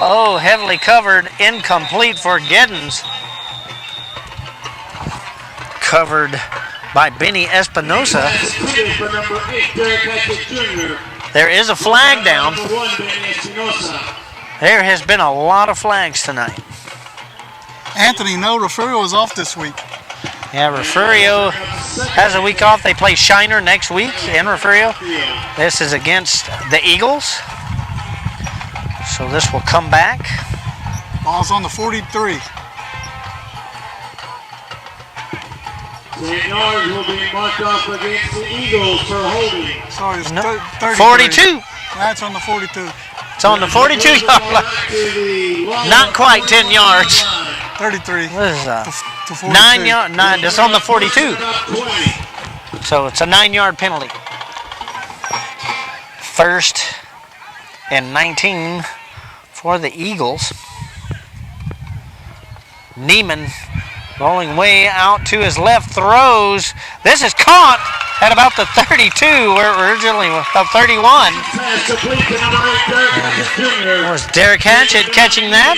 Oh, heavily covered, incomplete for Giddens. Covered by Benny Espinosa. For number 8, Derek Hackett Jr. There is a flag down. Number 1, Benny Espinosa. There has been a lot of flags tonight. Anthony, no referral is off this week. Yeah, Refugio has a week off. They play Shiner next week in Refugio. This is against the Eagles. So this will come back. Ball's on the 43. St. Yards will be marked off against the Eagles for holding. Sorry, it's No, 33. 42. That's on the 42. It's on the 42-yard line. Not quite 10 yards. 33. What is that? To 42. 9 yard. 9. It's on the 42. So it's a 9-yard penalty. 1st and 19 for the Eagles. Neiman rolling way out to his left, throws. This is caught at about the 32, where originally was about 31. It was Derek Hatchett catching that.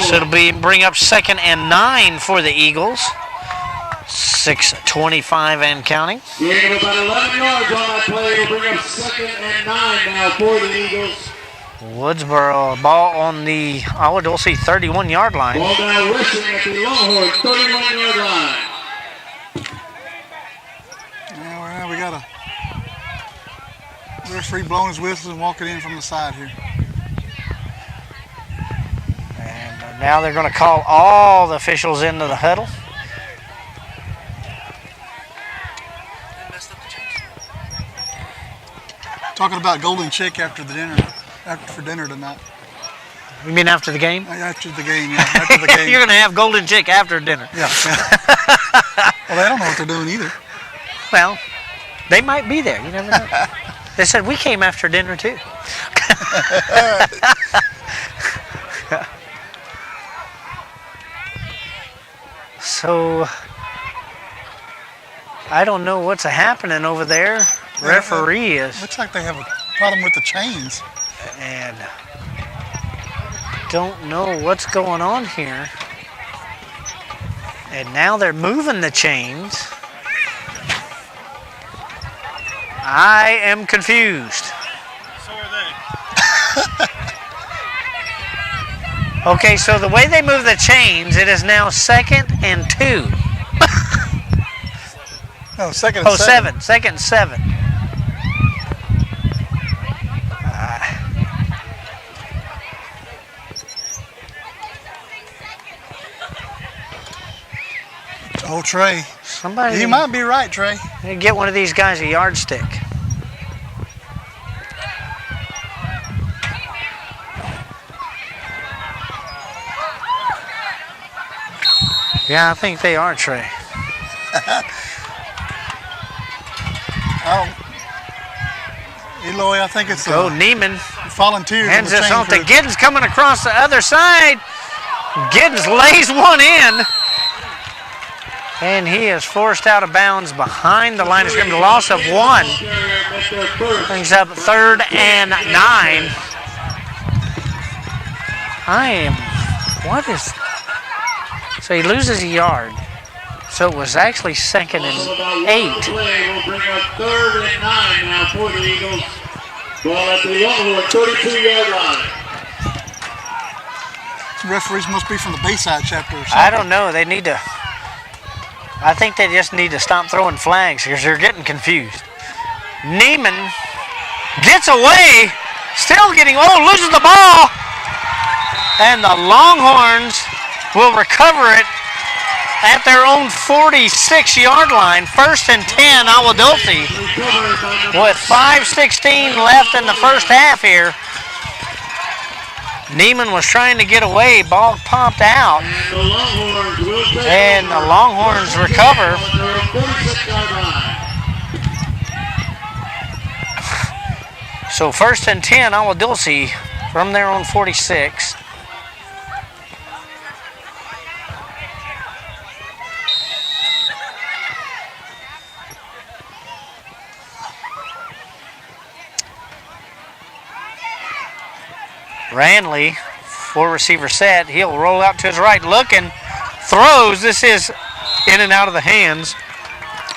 So it'll bring up 2nd and 9 for the Eagles. 6:25 and counting. Gain of about 11 yards on that play. It'll bring up 2nd and 9 now for the Eagles. Woodsboro, ball on the Agua Dulce 31-yard line. Ball now rushing at the Longhorn 31-yard line. Now we got a referee blowing his whistle and walking in from the side here. And now they're going to call all the officials into the huddle. Talking about golden chick after dinner tonight. You mean after the game? After the game, yeah. After the game. You're going to have golden chick after dinner. Yeah. Well, they don't know what they're doing either. Well, they might be there. You never know. They said we came after dinner too. So I don't know what's happening over there. Referee is. Looks like they have a problem with the chains. And don't know what's going on here. And now they're moving the chains. I am confused. So are they. Okay, so the way they move the chains, it is now 2nd and 2. No, 2nd and 7. 2nd and 7. Oh, Trey. Somebody. You might be right, Trey. Get one of these guys a yardstick. Yeah, I think they are, Trey. Eloy, I think it's Go Neiman. volunteers. Hands this on to Giddens coming across the other side. Giddens lays one in. And he is forced out of bounds behind the line of scrimmage. Loss of 1. Brings up 3rd and 9. What is... So he loses a yard. So it was actually 2nd and 8. Will bring up 3rd and 9 now for the Eagles. Ball at the Longhorn 32-yard line. Referees must be from the Bayside chapter or something. I don't know. They need to... I think they just need to stop throwing flags because they're getting confused. Neiman gets away. Still getting... loses the ball. And the Longhorns will recover it at their own 46-yard line. 1st and 10, Agua Dulce. With 5:16 left in the first half here. Neiman was trying to get away. Ball popped out. And the Longhorns recover. So 1st and 10, Agua Dulce from their own 46. Ranley, 4-receiver set. He'll roll out to his right, looking, throws. This is in and out of the hands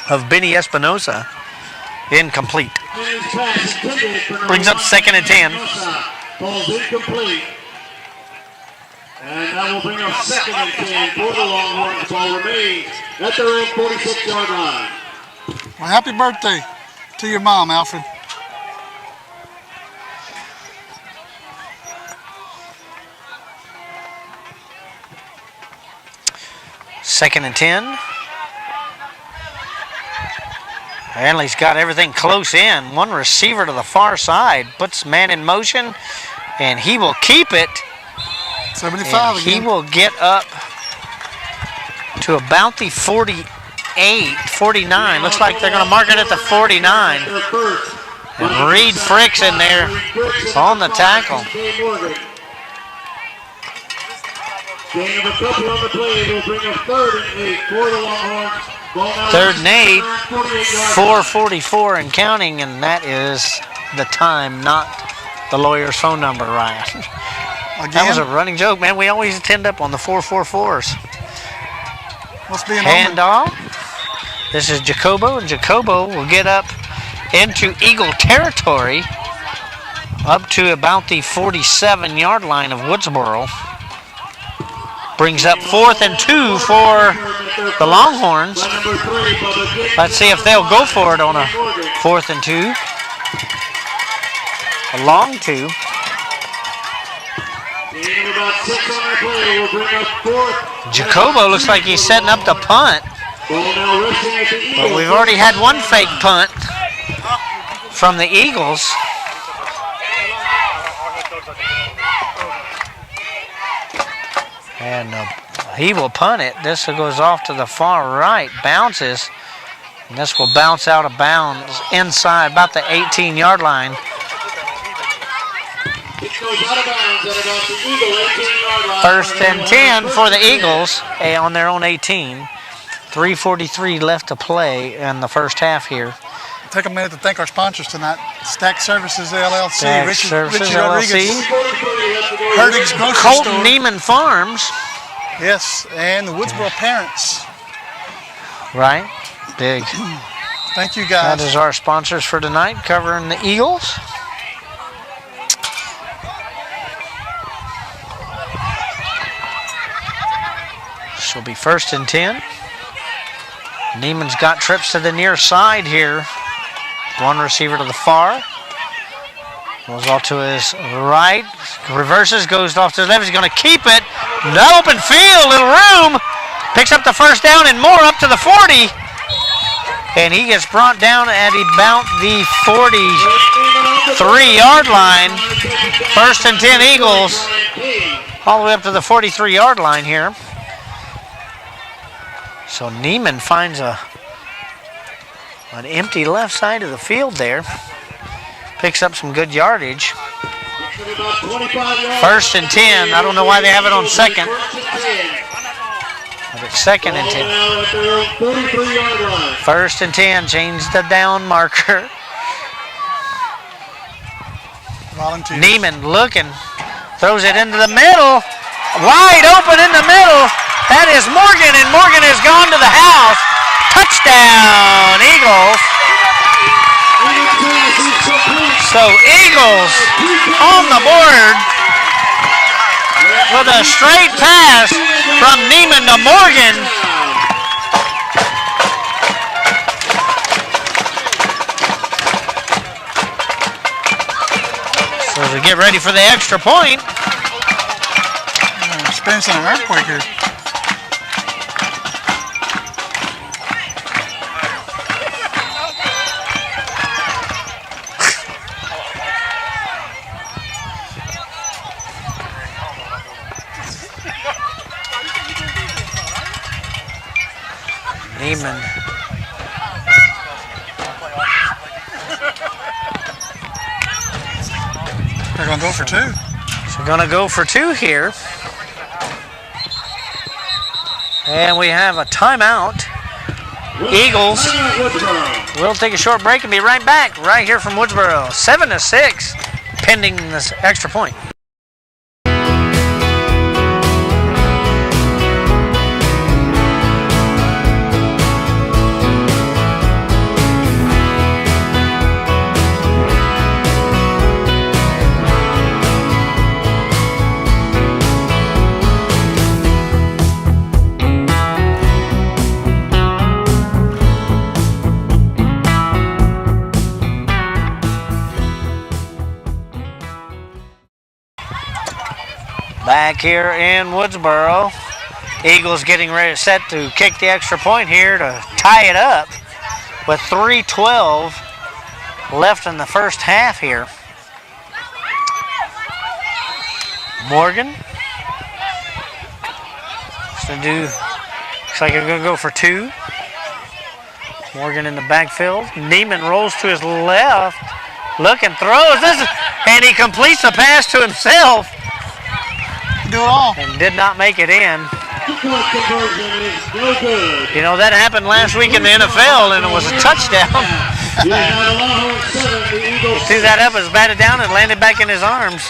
of Benny Espinosa. Incomplete. Brings up 2nd and 10. Ball's incomplete. And that will bring up 2nd and 10 for the Longhorns. Ball remains at their own 46-yard line. Well, happy birthday to your mom, Alfred. Second and 10. Hanley's got everything close in. One receiver to the far side. Puts man in motion, and he will keep it. 75 and again. He will get up to about the 48, 49. Looks like they're going to mark it at the 49. And Reed Fricks in there on the tackle. Gain of a couple on the play will bring up 3rd and 8 for the Longhorns. 3rd and 8, 4:44 and counting, and that is the time, not the lawyer's phone number, Ryan. Again? That was a running joke, man. We always end up on the 444s. Must be an Hand off. This is Jacobo, and Jacobo will get up into Eagle territory up to about the 47-yard line of Woodsboro. Brings up 4th and 2 for the Longhorns. Let's see if they'll go for it on a 4th and 2. A long 2. Jacobo looks like he's setting up the punt. But we've already had one fake punt from the Eagles. And he will punt it. This goes off to the far right, bounces. And this will bounce out of bounds inside about the 18-yard line. It goes out of bounds at about the Eagle 18-yard line. 1st and 10 for the Eagles on their own 18. 3:43 left to play in the first half here. Take a minute to thank our sponsors tonight. Stack Services LLC, Stack Richard Services Rodriguez, LLC. Herdig's Grocery Colton Store. Neiman Farms. Yes, and the Woodsboro Parents. Right, big. Thank you That guys. is our sponsors for tonight, covering the Eagles. This will be 1st and 10. Neiman's got trips to the near side here. One receiver to the far. Goes off to his right. Reverses, goes off to his left. He's going to keep it. No open field, little room. Picks up the 1st down and more up to the 40. And he gets brought down at about the 43-yard line. 1st and 10 Eagles. All the way up to the 43-yard line here. So Neiman finds an empty left side of the field there. Picks up some good yardage. 1st and 10. I don't know why they have it on 2nd. But it's 2nd and 10. 1st and 10. Change the down marker. Volunteers. Neiman looking. Throws it into the middle. Wide open in the middle. That is Morgan, and Morgan has gone to the house. Touchdown, Eagles. So Eagles on the board with a straight pass from Neiman to Morgan. So we get ready for the extra point. We're experiencing an earthquake here. Neiman. They're going to go for 2. So we're going to go for 2 here. And we have a timeout. Eagles. We'll take a short break and be right back right here from Woodsboro. 7-6 pending this extra point. Back here in Woodsboro. Eagles getting ready, set to kick the extra point here to tie it up with 3:12 left in the first half here. Morgan. Looks like they're going to go for two. Morgan in the backfield. Neiman rolls to his left. Look and throws. And he completes the pass to himself. Do it all. And did not make it in. Two-point conversion is no good. You know, that happened last week in the NFL, and it was a touchdown. You have a Longhorn 7, the Eagles. Threw that up, it was batted down, and landed back in his arms.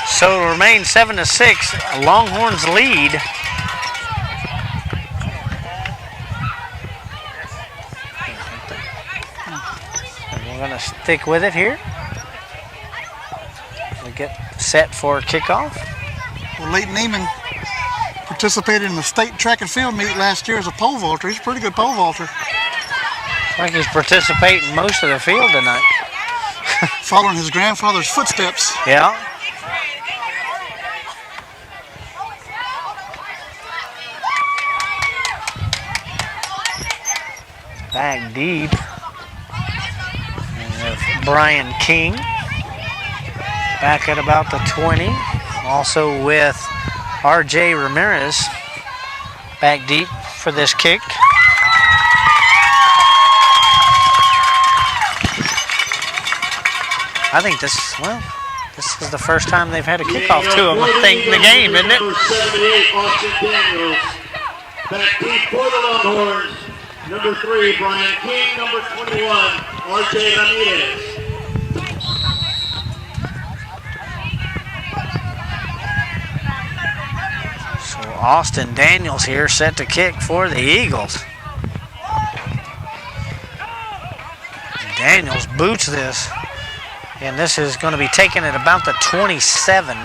So it remains 7-6. Longhorns lead. We're going to stick with it here. We get set for kickoff. Well, Leighton Neiman participated in the state track and field meet last year as a pole vaulter. He's a pretty good pole vaulter. I think he's participating most of the field tonight. Following his grandfather's footsteps. Yeah. Back deep. Brian King back at about the 20. Also with R.J. Ramirez back deep for this kick. I think this is the first time they've had a kickoff to them, I think, in the game, isn't it? Number 78, Austin Daniels. Back deep for the Longhorns. Number 3, Brian King. Number 21, R.J. Ramirez. So Austin Daniels here set to kick for the Eagles. Daniels boots this. And this is going to be taken at about the 27.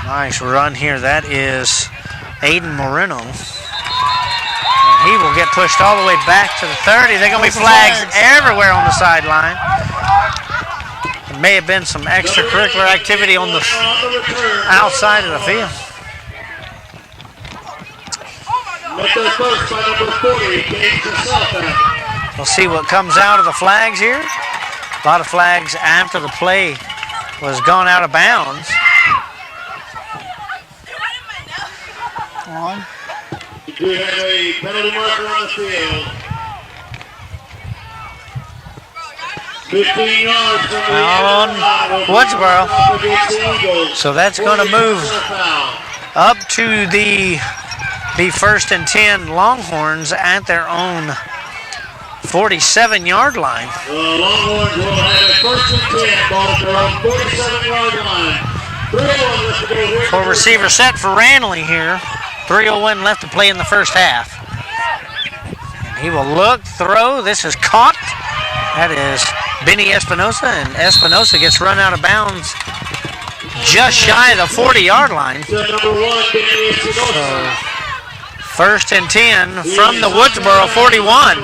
Nice run here. That is Aiden Moreno. And he will get pushed all the way back to the 30. There are going to be flags everywhere on the sideline. There may have been some extracurricular activity on the outside of the field. Met there first by number 40, James Southern. We'll see what comes out of the flags here. A lot of flags after the play was gone out of bounds. On. We have a penalty marker on the field. 15 yards from the On Woodsboro. So that's going to move up to the first and 10 Longhorns at their own 47-yard line. The Longhorns will have a first and 10 ball at their own 47-yard line. 3-1 left to go here. For receiver set for Ranley here. 3:01 left to play in the first half. And he will look, throw. This is caught. That is Benny Espinosa, and Espinosa gets run out of bounds just shy of the 40-yard line. To number 1, Benny Espinosa. First and 10 from the Woodsboro 41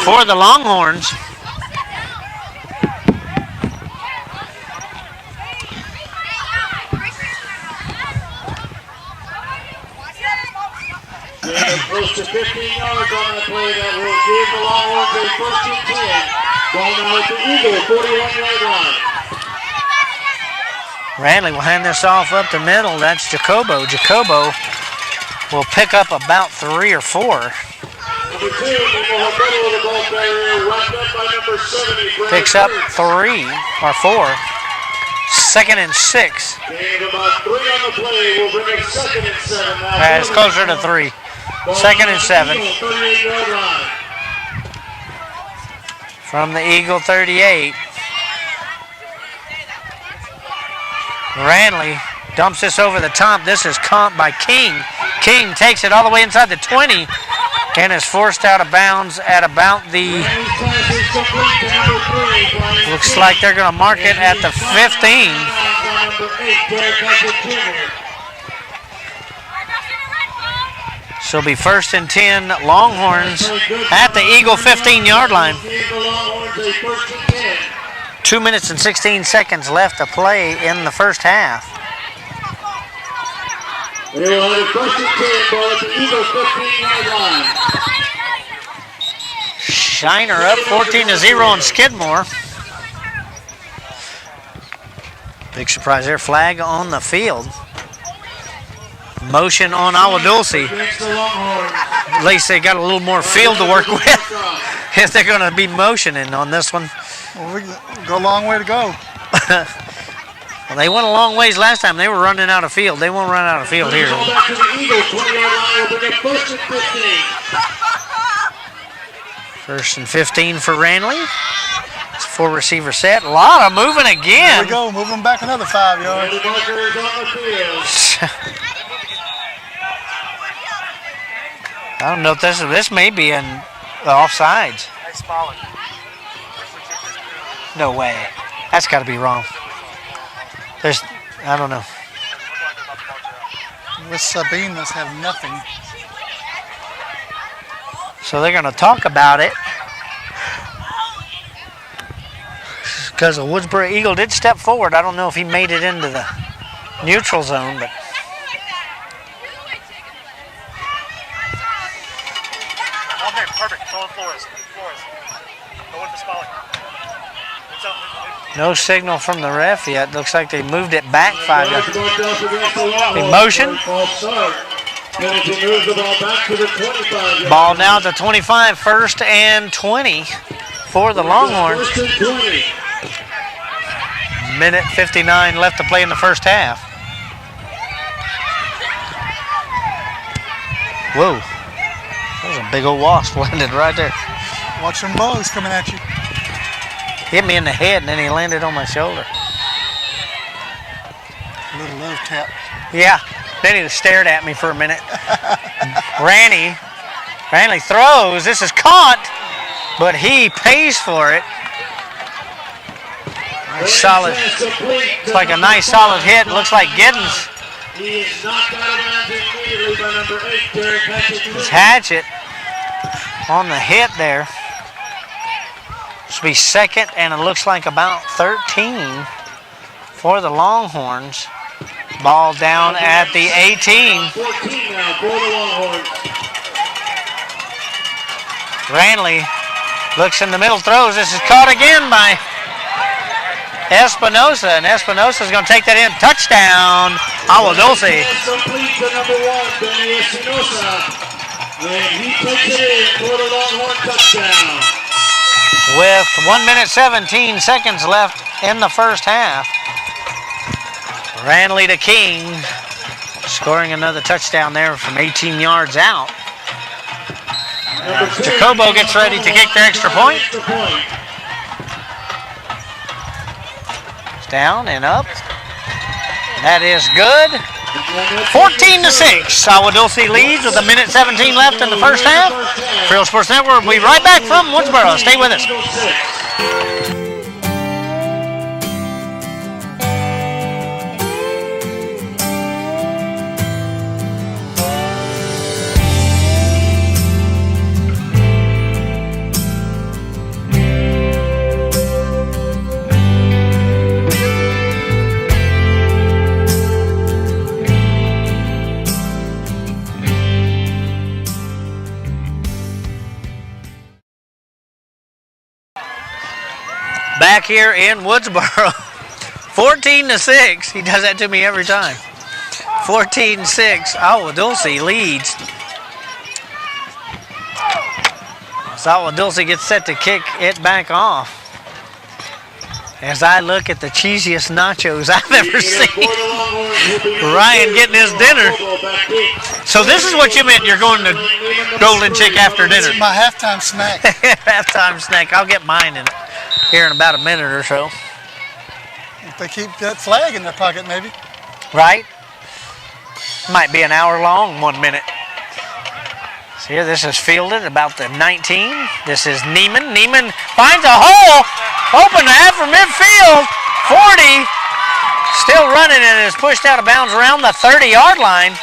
for the Longhorns. And close to 15 yards on that play. That will give the Longhorns a first and 10. Going out at the Eagle 41-yard line. Ranley will hand this off up the middle. That's Jacobo. Jacobo will pick up about 3 or 4. Number 2, we will have middle of the ball carrier, wrapped up by number 70. Picks up 3 or 4. Second and 6. Gain of about 3 on the play will bring up second and 7. It's closer to 3. Second and 7. 38-yard line. From the Eagle 38. Ranley dumps this over the top. This is caught by King. King takes it all the way inside the 20 and is forced out of bounds at about the, looks like they're going to mark it at the 15. So it'll be first and 10 Longhorns at the Eagle 15-yard line. 2 minutes and 16 seconds left to play in the first half. They will have a first and 10 ball at the Eagles 15-yard line. Shiner up 14-0 on Skidmore. Big surprise there. Flag on the field. Motion on Agua Dulce. At least they got a little more field to work with if they're going to be motioning on this one. Well, we go a long way to go. Well, they went a long ways last time. They were running out of field. They won't run out of field here. Ball back to the Eagles 20-yard line. Will bring up first and 15. First and 15 for Ranley. It's a 4-receiver set. A lot of moving There again. we go. Move them back another 5 yards. The marker is on the field. I don't know if this may be in offsides. No way. That's got to be wrong. I don't know. This Sabine must have nothing. So they're going to talk about it. Because the Woodsboro Eagle did step forward. I don't know if he made it into the neutral zone, but Okay, perfect. Go on Flores. Go with the spelling. no signal from the ref yet. Looks like they moved it back 5 yards. In motion. Kennedy moves the ball back to the 25-yard Ball now at the 25, first and 20 for the Longhorns. First and 20. Minute 59 left to play in the first half. Whoa. That was a big old wasp landed right there. Watch them bugs coming at you. Hit me in the head and then he landed on my shoulder. A little love tap. Yeah. Then he stared at me for a minute. Ranley throws. This is caught, but he pays for it. Nice solid. It's like a nice solid hit. Looks like Giddens. He is knocked out of bounds immediately by number 8, Derek Hatchett. Hatchet on the hit there. This will be second, and it looks like about 13 for the Longhorns. Ball down at the 18. 14 now for the Longhorns. Ranley looks in the middle, throws. This is caught again by Espinosa, and Espinosa is going to take that in. Touchdown, Agua Dulce. Complete to number 1, Benny Espinosa. And he takes it in for the Longhorn touchdown. With 1 minute 17 seconds left in the first half. Ranley to King, scoring another touchdown there from 18 yards out. Jacobo gets ready to kick the extra point. It's down and up. That is good. 14-6. Agua Dulce leads with 1 minute 17 left in the first half. Real Sports Network will be right back from Woodsboro. Stay with us. Back here in Woodsboro, 14-6. He does that to me every time. 14-6. Agua Dulce leads. So Agua Dulce gets set to kick it back off. As I look at the cheesiest nachos I've ever seen. Ryan getting his dinner. So this is what you meant. You're going to Golden Chick after dinner. It's my halftime snack. Halftime snack. I'll get mine in here in about a minute or so. If they keep that flag in their pocket, maybe. Right? Might be an hour long, 1 minute. So here, this is fielded about the 19. This is Neiman. Neiman finds a hole. Open to half from midfield. 40. Still running and is pushed out of bounds around the 30-yard line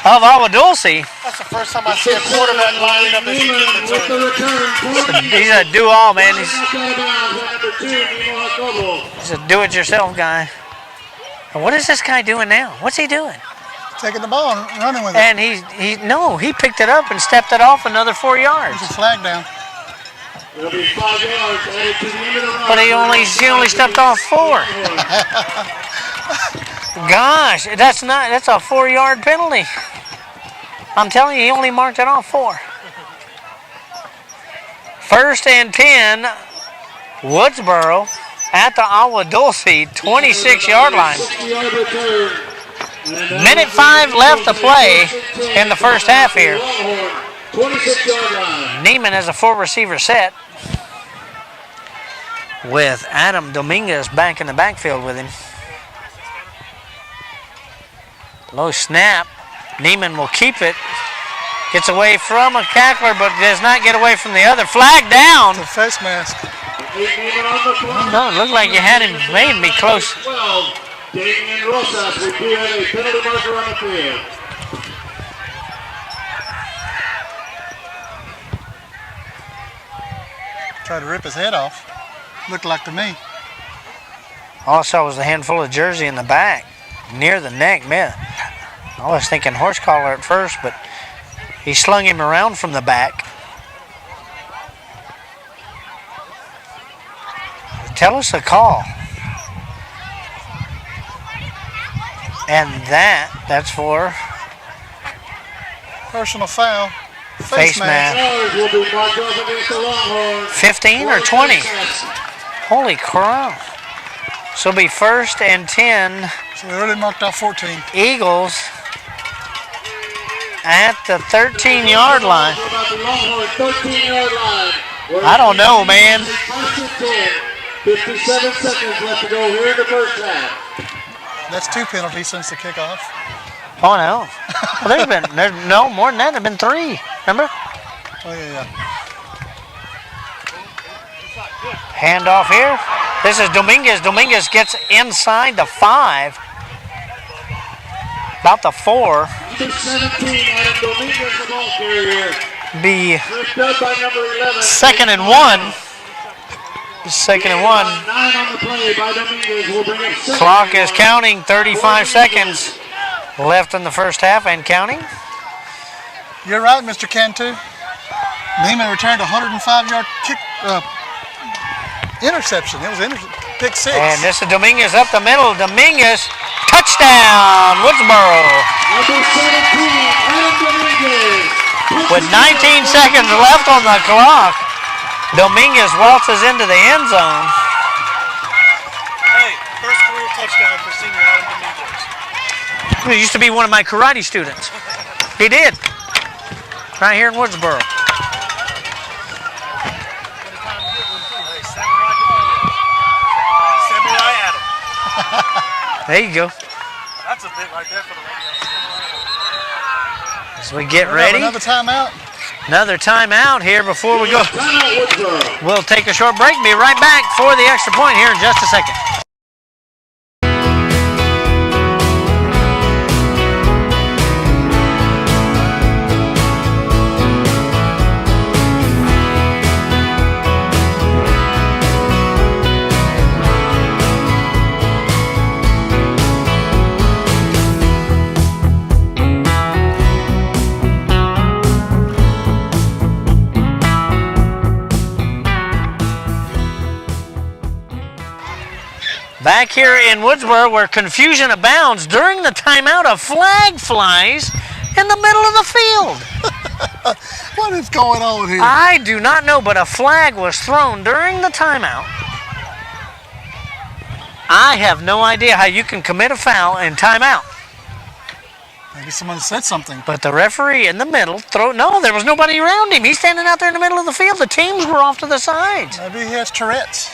of Agua Dulce. That's a first time I see a quarterback lining up as a kick With the return. return, He's a do-all, man. Back out of bounds at number 2, Nemo Jacobo. He's a do-it-yourself guy. And what is this guy doing now? What's he doing? Taking the ball and running with it. And he picked it up and stepped it off another 4 yards. There's a flag down. There'll be 5 yards added to the end of the run. But he only stepped off 4. Gosh, that's a 4-yard penalty. I'm telling you, he only marked it off 4. 1st and 10, Woodsboro at the Agua Dulce 26-yard line. 60-yard return. Minute 5 left to play in the first half here. 26-yard line. Neiman has a 4-receiver set with Adam Dominguez back in the backfield with him. Low snap. Neiman will keep it. Gets away from a tackler, but does not get away from the other. Flag down. The face mask. No, it looked like you had him. Made me close. 12, Damian Rosas. We do have a penalty marker on the field. Tried to rip his head off. Looked like to me. All I saw was a handful of jersey in the back, near the neck. Man, I was thinking horse collar at first, but he slung him around from the back. Tell us the call. And that's for Personal foul. face mask. Charge will be marked off against the Longhorns. 15 or 20? Holy crap. So it'll be 1st and 10. So they already marked off 14. Eagles at the 13-yard line. About the Longhorns 13-yard line. I don't know, man. 1st and 10. 57 seconds left to go here in the first half. That's 2 penalties since the kickoff. Oh, no. Well, there's no more than that. There have been 3. Remember? Oh, yeah. Handoff here. This is Dominguez. Dominguez gets inside the 5. About the 4. Number 17, Adam Dominguez, the ball carrier. Be Tripped up by number 11. 2nd and 1. 2nd and 1. 9 on the play by Dominguez will bring up 2nd. Clock is counting. 35 seconds left in the first half and counting. You're right, Mr. Cantu. Neiman returned a 105-yard kick interception. It was pick 6. And this is Dominguez up the middle. Dominguez, touchdown, Woodsboro. Number 17, Adam Dominguez. With 19 seconds left on the clock, Dominguez waltzes into the end zone. Hey, first career touchdown for senior Adam Dominguez. He used to be one of my karate students. He did. Right here in Woodsboro. Samurai Adam. There you go. That's a bit right there for the radio. As we get ready, Another timeout. another timeout here before we go. Timeout Woodsboro. We'll take a short break. Be right back for the extra point here in just a second. Back here in Woodsboro, where confusion abounds during the timeout, a flag flies in the middle of the field. What is going on here? I do not know, but a flag was thrown during the timeout. I have no idea how you can commit a foul in timeout. Maybe someone said something. But the referee in the middle no, there was nobody around him. He's standing out there in the middle of the field. The teams were off to the sides. Maybe he has Tourette's.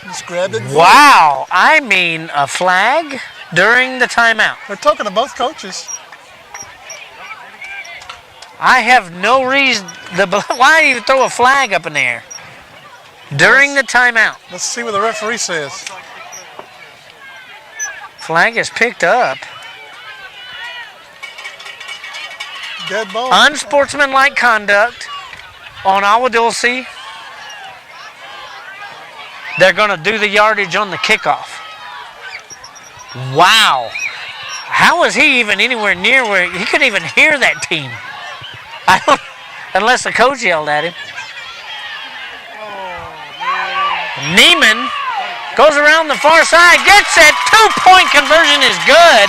Just grabbed it. Wow, I mean a flag during the timeout. We're talking to both coaches. I have no reason. Why do you throw a flag up in the air during the timeout? Let's see what the referee says. Flag is picked up. Good ball. Unsportsmanlike conduct on Agua Dulce. They're going to do the yardage on the kickoff. Wow. How was he even anywhere near where he couldn't even hear that team? I don't, unless the coach yelled at him. Neiman goes around the far side, gets it. 2-point conversion is good.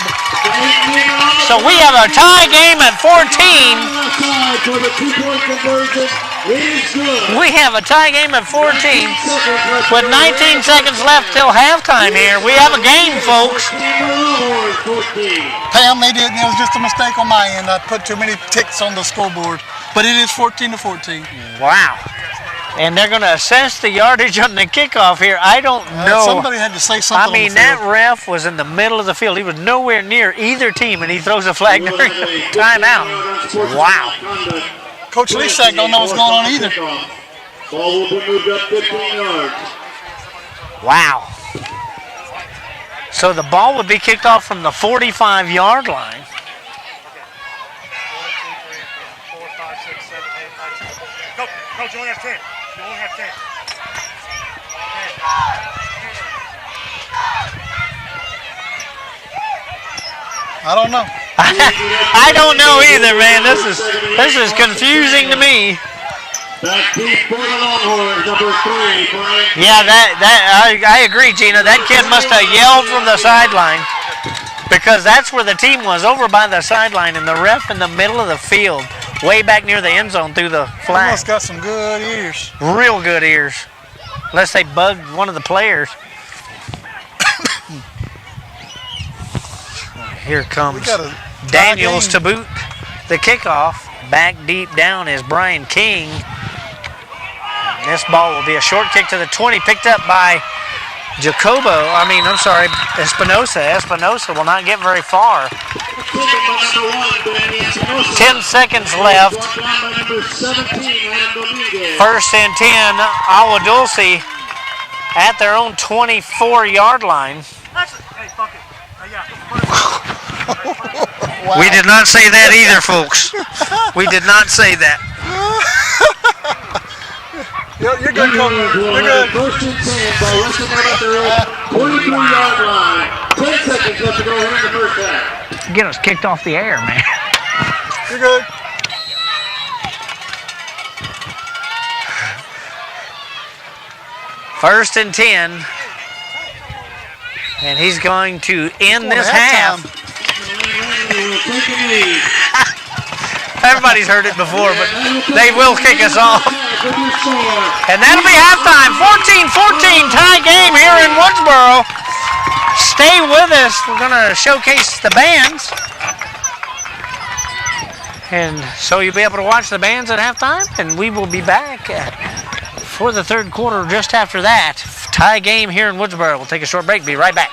So we have a tie game at 14. We have a tie game at 14 with 19 seconds left till halftime here. We have a game, folks. Pam, they did. It was just a mistake on my end. I put too many ticks on the scoreboard. But it is 14-14. Wow. And they're going to assess the yardage on the kickoff here. I don't know. Somebody had to say something. I mean, that ref was in the middle of the field. He was nowhere near either team, and he throws a flag during timeout. Wow. Coach Leasack don't know what's going on either. Ball will be moved up 15 yards. Wow. So the ball would be kicked off from the 45-yard line. Coach, you only have 10. You only have 10. I don't know. I don't know either, man. This is confusing to me. Back deep for the Longhorns, number 3, Brian. Yeah, I agree, Gina. That kid must have yelled from the sideline because that's where the team was, over by the sideline, and the ref in the middle of the field, way back near the end zone, threw the flag. He must got some good ears. Real good ears, unless they bugged one of the players. Here comes Daniels to boot the kickoff. Back deep down is Brian King. This ball will be a short kick to the 20, picked up by Espinosa. Espinosa will not get very far. 10 seconds left. First and 10, Agua Dulce at their own 24-yard line. Wow. We did not say that either, folks. We did not say that. You're good, Coach. You're good. First and 10 by Western at their own 23-yard line. 10 seconds left to go here in the first half. Get us kicked off the air, man. You're good. First and 10. And he's going to end this half. Everybody's heard it before, but they will kick us off. And that'll be halftime. 14-14 tie game here in Woodsboro. Stay with us. We're going to showcase the bands. And so you'll be able to watch the bands at halftime, and we will be back for the third quarter just after that. Tie game here in Woodsboro. We'll take a short break. Be right back.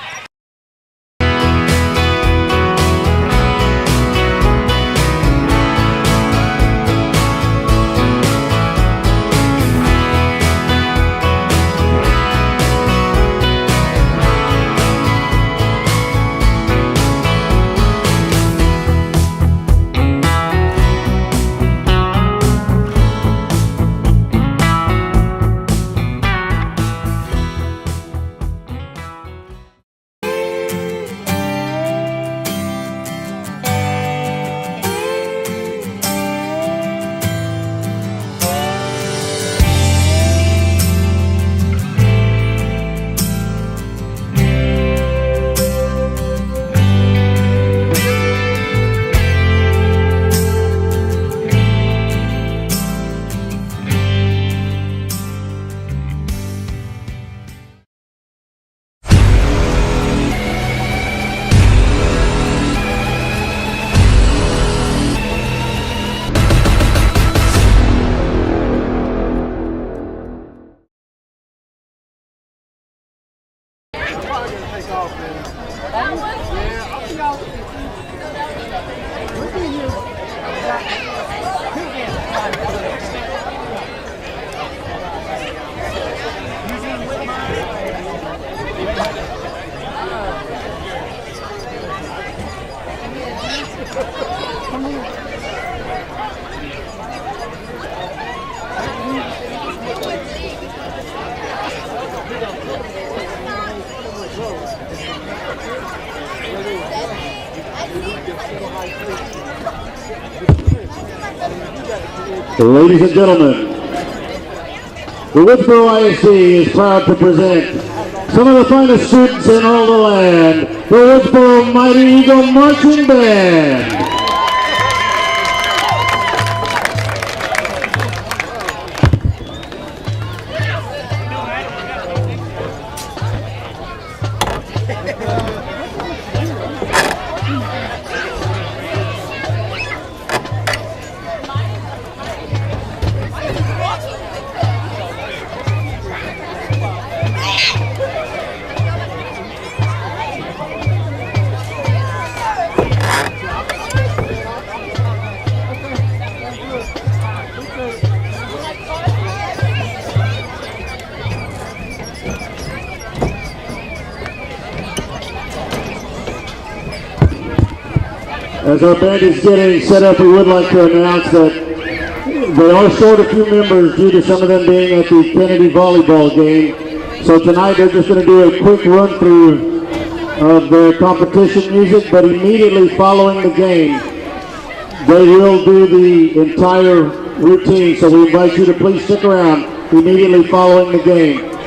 Ladies and gentlemen, the Woodsboro ISD is proud to present some of the finest students in all the land, the Woodsboro Mighty Eagle Marching Band. As our band is getting set up, we would like to announce that they are short a few members due to some of them being at the Kennedy volleyball game. So tonight they're just going to do a quick run through of the competition music, but immediately following the game, they will do the entire routine. So we invite you to please stick around immediately following the game.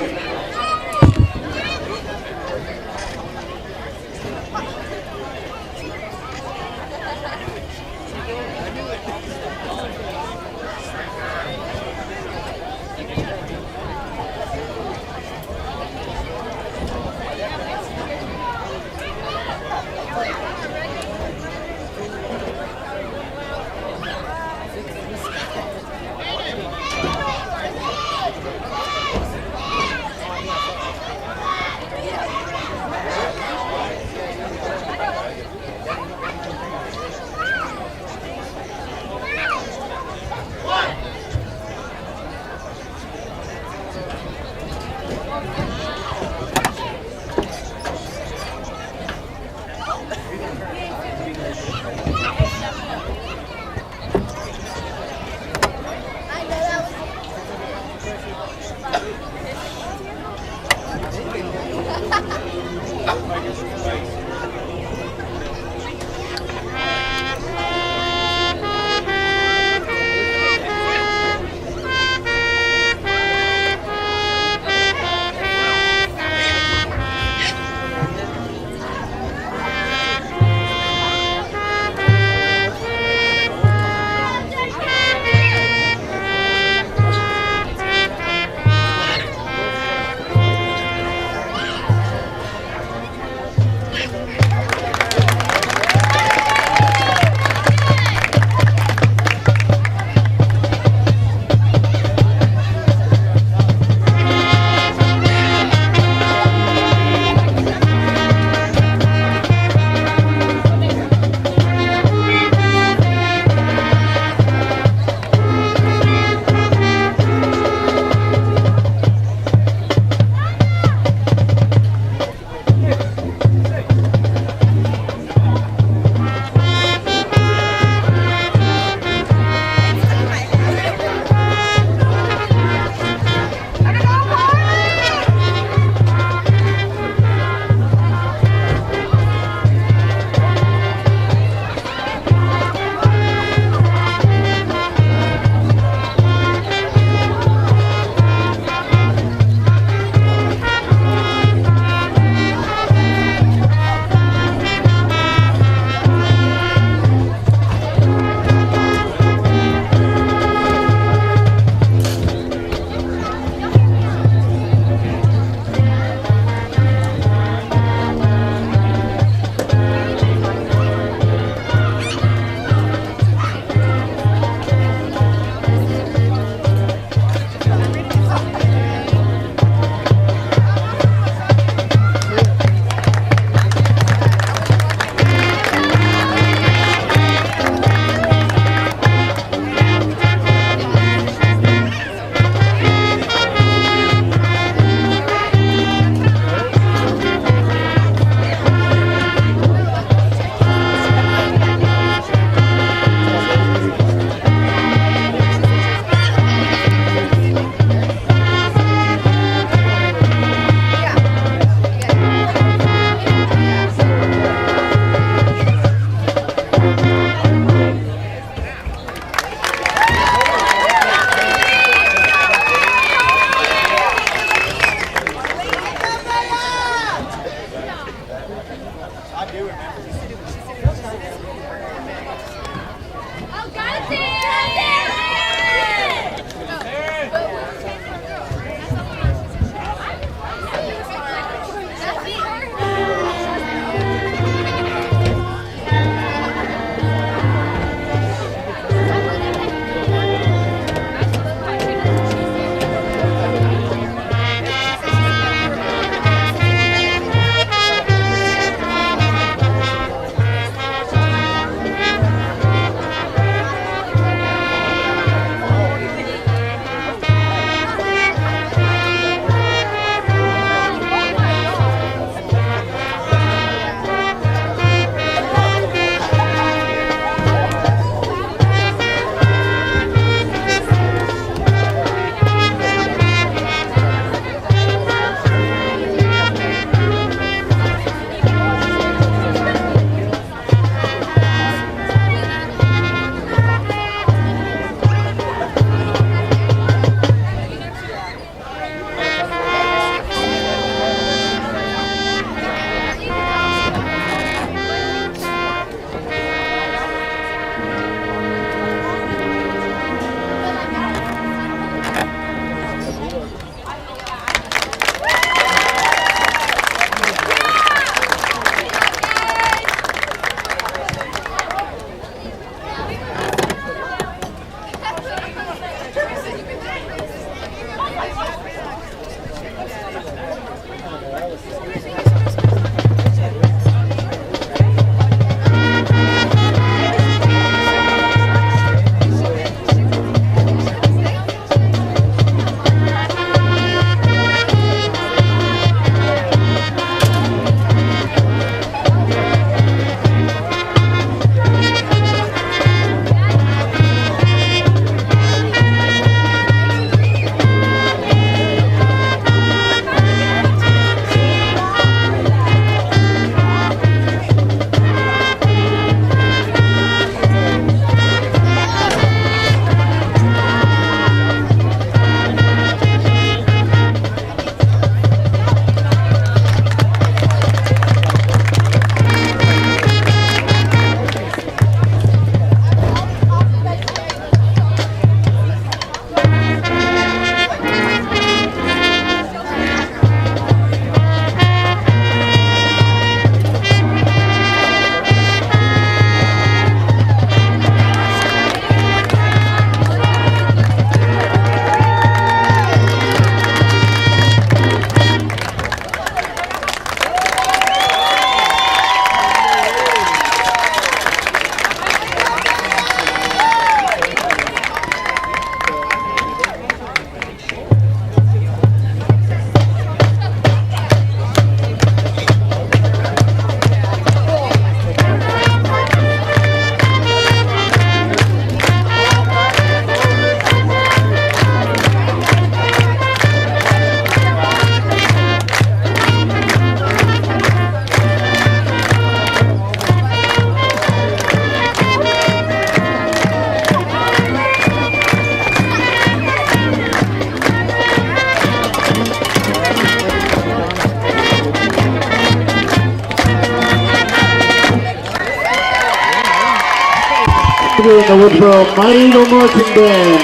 featuring the Woodsboro Mighty Eagle Marching Band.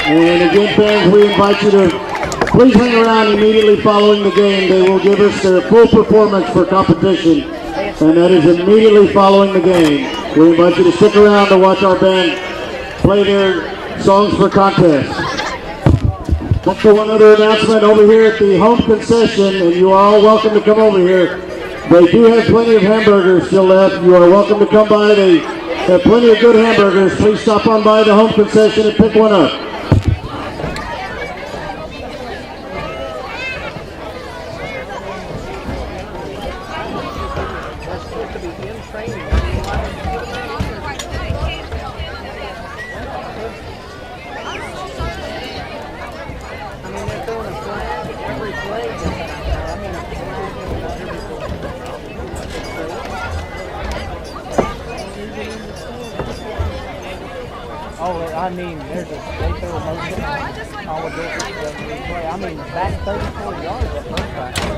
And again, fans, we invite you to please hang around immediately following the game. They will give us their full performance for competition, and that is immediately following the game. We invite you to stick around to watch our band play their songs for contest. Also, one other announcement over here at the home concession, and you are all welcome to come over here. They do have plenty of hamburgers still left. You are welcome to come by. They have plenty of good hamburgers. Please stop on by the home concession and pick one up. I mean, there's a they throw a motion all of this play. I mean, back 34 yards at first back.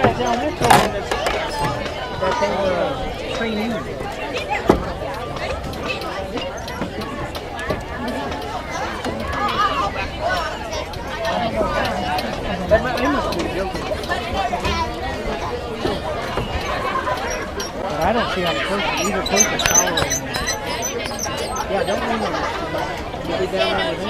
that down there told me that they were trainees. They must be joking. But I don't see how the coach, either coach is following. Yeah, don't lean on it. You'll be down there with him.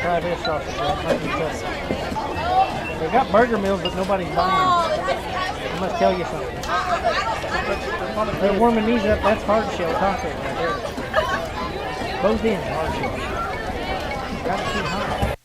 Try this sausage, like you said. They got burger meals, but nobody's buying them. I must tell you something. They're warming these up. That's hard shell taco right there. Both ends hard shell. Got it too high.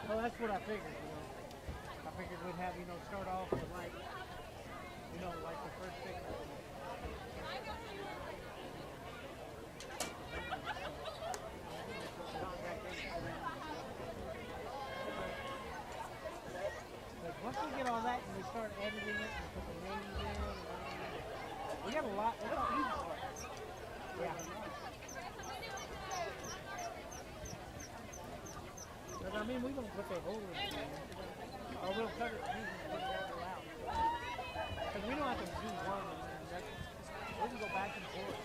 Well, that's what I figured, I figured we'd have, start off with like the first pick. But once we get all that and we start editing it and put the names in, we got a lot. It's not easy for us. Yeah. But I mean, we don't put the whole in, or we'll cut it and put it all out. Because we don't have to do one, and we can go back and forth.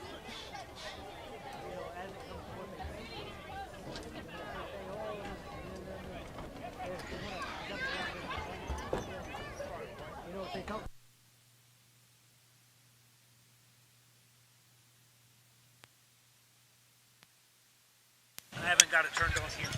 As it comes forth, they say, if they talk. I haven't got it turned on here.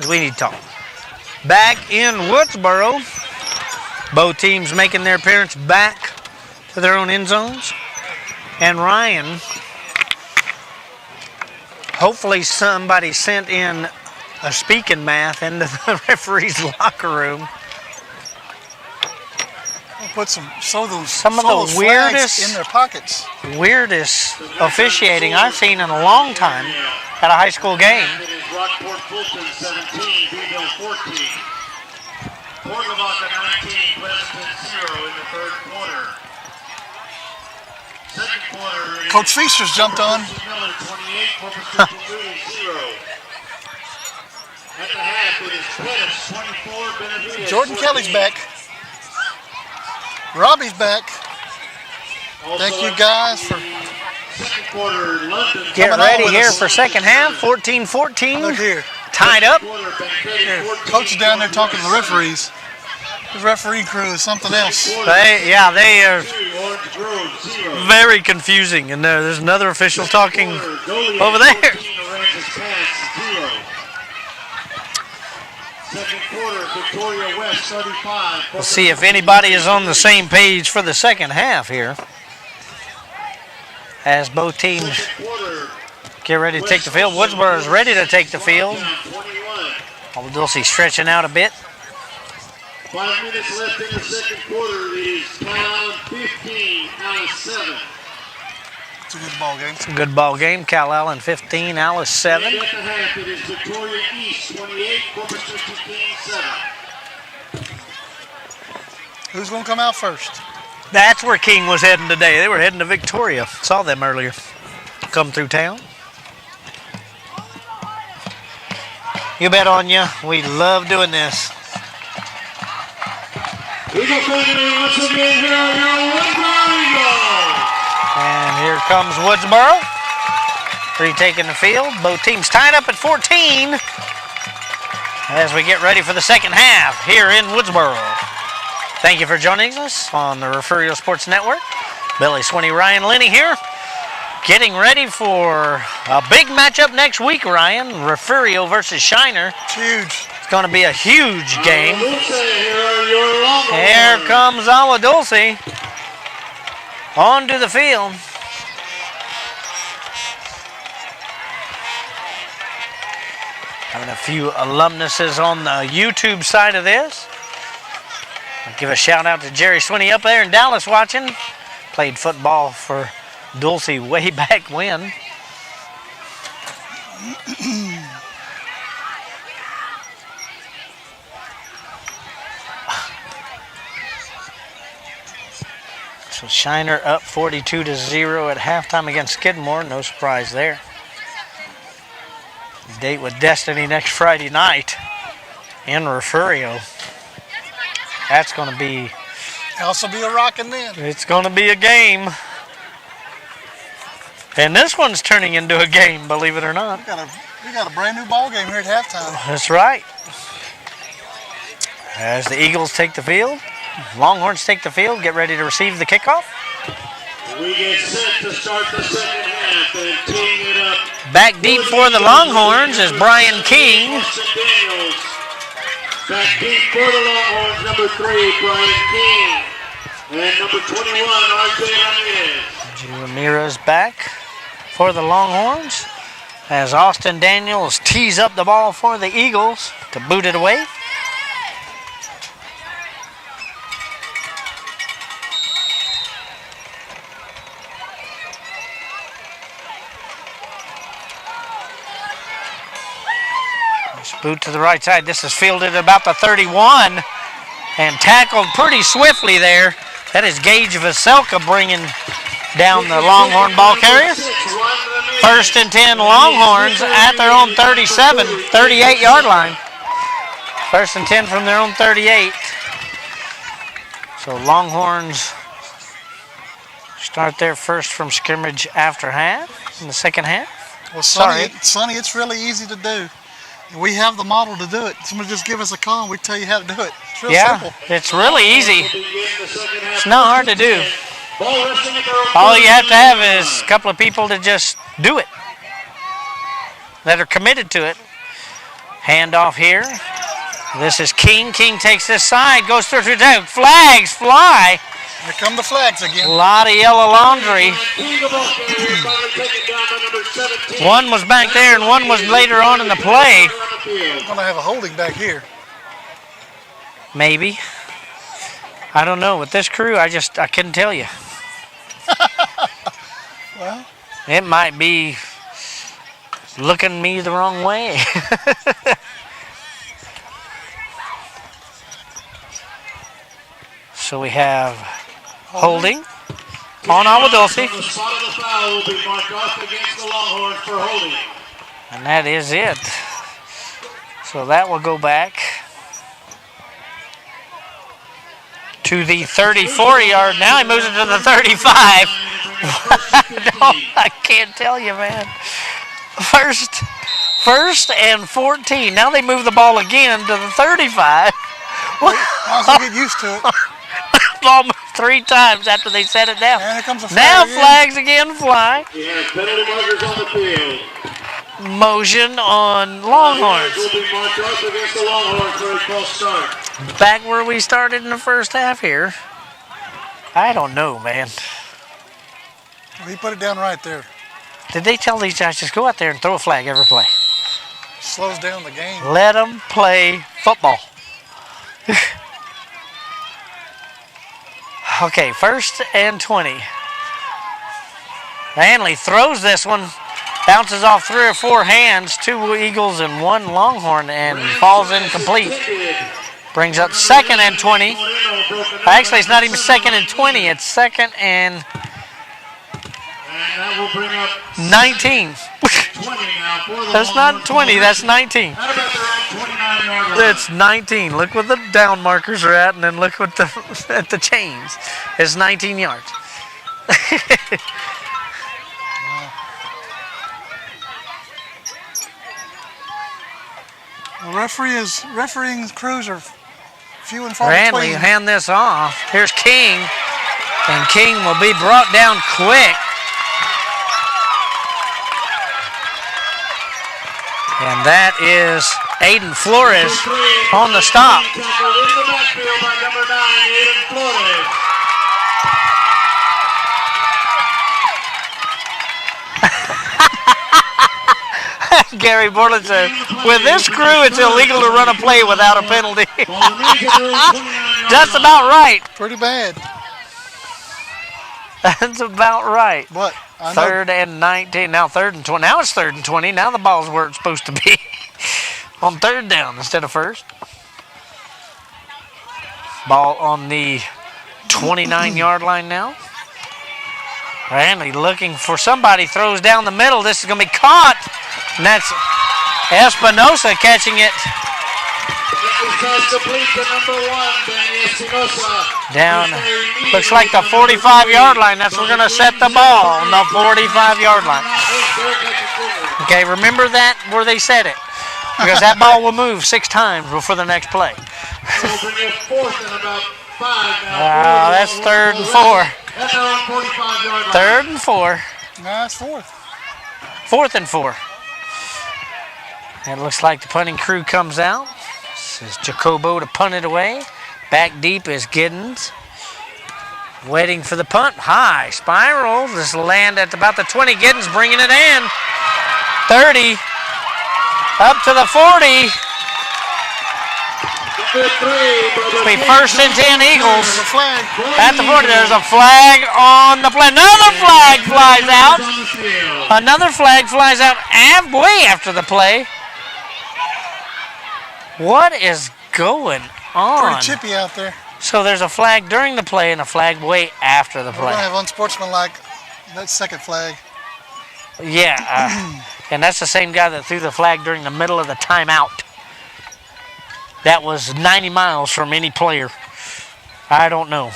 Because we need to talk. Back in Woodsboro. Both teams making their appearance back to their own end zones. And Ryan, hopefully somebody sent in a speaking math into the referee's locker room. We'll put some of those weirdest flags in their pockets. Weirdest officiating I've seen in a long time at a high school game. Rockport Fulton 17, Beeville 14. Port Lavaca 19, Pleasanton 0 in the third quarter. Second quarter. Coach Feaster's jumped on. Miller 28, Corpus Christi Moody 0. At the half, it is Pettis 24, Benavides Jordan 14. Kelly's back. Robbie's back. Thank you guys for second quarter. London. Get ready here for second half. 14-14. Look here. Tied up. Here. Coach is down there talking to the referees. The referee crew is something else. They are very confusing. And there's another official talking over there. Second quarter, Victoria West 35. We'll see if anybody is on the same page for the second half here. As both teams get ready to take the field. Woodsboro is ready to take the field. Agua Dulce stretching out a bit. 5 minutes left in the second quarter. It is Cal 15, Alice 7. It's a good ball game. It's a good ball game. Cal Allen 15, Alice 7. And at the half, it is Victoria East 28, Corpus Christi King 7. Who's going to come out first? That's where King was heading today. They were heading to Victoria. Saw them earlier. Come through town. You bet on you. We love doing this. Eagle family once again here on your Woodsboro Eagles. And here comes Woodsboro. Retaking the field. Both teams tied up at 14 as we get ready for the second half here in Woodsboro. Thank you for joining us on the Refugio Sports Network. Billy Swinney, Ryan Linney here. Getting ready for a big matchup next week, Ryan. Refugio versus Shiner. It's huge. It's going to be a huge game. Here Here comes Agua Dulce onto the field. Having a few alumnuses on the YouTube side of this. I'll give a shout out to Jerry Swinney up there in Dallas watching. Played football for Dulce way back when. So Shiner up 42-0 at halftime against Skidmore. No surprise there. Date with Destiny next Friday night in Refugio. That's going to be... Also be a rockin' then. It's going to be a game. And this one's turning into a game, believe it or not. We got a brand new ball game here at halftime. That's right. As the Eagles take the field, Longhorns take the field, get ready to receive the kickoff. We get set to start the second half and teeing it up. Back deep for the Longhorns is Brian King. Back deep for the Longhorns, number 3, Brian King. And number 21, R.J. Ramirez. Ramirez back for the Longhorns as Austin Daniels tees up the ball for the Eagles to boot it away. Boot to the right side. This is fielded at about the 31 and tackled pretty swiftly there. That is Gage Vaselka bringing down the Longhorn ball carrier. First and 10 Longhorns at their own 38-yard line. First and 10 from their own 38. So Longhorns start their first from scrimmage after half, in the second half. Well, Sonny, it's really easy to do. We have the model to do it. Somebody just give us a call and we tell you how to do it. It's real simple. It's really easy. It's not hard to do. All you have to have is a couple of people to just do it, that are committed to it. Handoff here. This is King. King takes this side, goes through. Flags fly. Here come the flags again. A lot of yellow laundry. One was back there and one was later on in the play. I'm going to have a holding back here. Maybe. I don't know. With this crew, I couldn't tell you. Well, it might be looking me the wrong way. So we have holding on Agua Dulce. The spot of the foul will be marked off against the Longhorns for holding. And that is it. So that will go back to the 34-yard. Now he moves it to the 35. No, I can't tell you, man. First and 14. Now they move the ball again to the 35. might as well get used to it. Ball moved 3 times after they set it down. And here comes a flag Now again. flags again fly. He has penalty markers on the field. Motion on Longhorns. Will be marked off against the Longhorns for a false start. Back where we started in the first half here. I don't know, man. Well, he put it down right there. Did they tell these guys just go out there and throw a flag every play? Slows down the game. Let them play football. Okay, 1st and 20. Hanley throws this one. Bounces off 3 or 4 hands. 2 Eagles and 1 Longhorn and falls incomplete. Brings up 2nd and 20. Actually, it's not even 2nd and 20. It's 2nd and that will bring up 19. 20 now for the That's not 20. That's 19. How about their own 29-yard line? It's 19. Look what the down markers are at, and then look what at the chains. It's 19 yards. The refereeing crews are few and far Ranley between. hand this off. Here's King, and King will be brought down quick. And that is Aiden Flores on the stop. Tackled in the backfield by number 9, Aiden Flores. Gary Borland said, with this crew, it's illegal to run a play without a penalty. That's about right. Pretty bad. That's about right. What? I know. 3rd and 19. Now 3rd and 20. Now it's 3rd and 20. Now the ball's where it's supposed to be. On 3rd down instead of 1st. Ball on the 29-yard line now. Randy looking for somebody. Throws down the middle. This is going to be caught. And that's Espinosa catching it. Down. Looks like the 45-yard line. That's where we're going to set the ball on the 45-yard line. Okay, remember that where they set it. Because that ball will move 6 times before the next play. That's 3rd and 4. 3rd and 4. No, it's 4th. 4th and 4. It looks like the punting crew comes out. This is Jacobo to punt it away. Back deep is Giddens. Waiting for the punt. High spiral. This will land at about the 20. Giddens bringing it in. 30. Up to the 40. It'll be 1st and 10 Eagles. There's a flag. At the 40, there's a flag on the play. Another flag flies out. Another flag flies out way after the play. What is going on? Pretty chippy out there. So there's a flag during the play and a flag way after the We're going to play. have unsportsmanlike that second flag. Yeah, and that's the same guy that threw the flag during the middle of the timeout. That was 90 miles from any player. I don't know.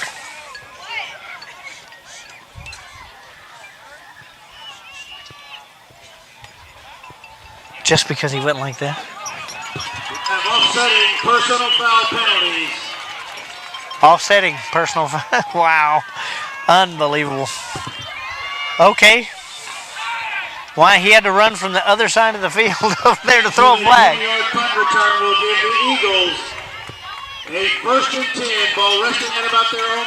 Just because he went like that. Offsetting personal foul penalties. Offsetting personal foul. Wow. Unbelievable. Okay. why he had to run from the other side of the field over there to throw a flag. The 20-yard punt return will give the Eagles a 1st and 10, ball resting at about their own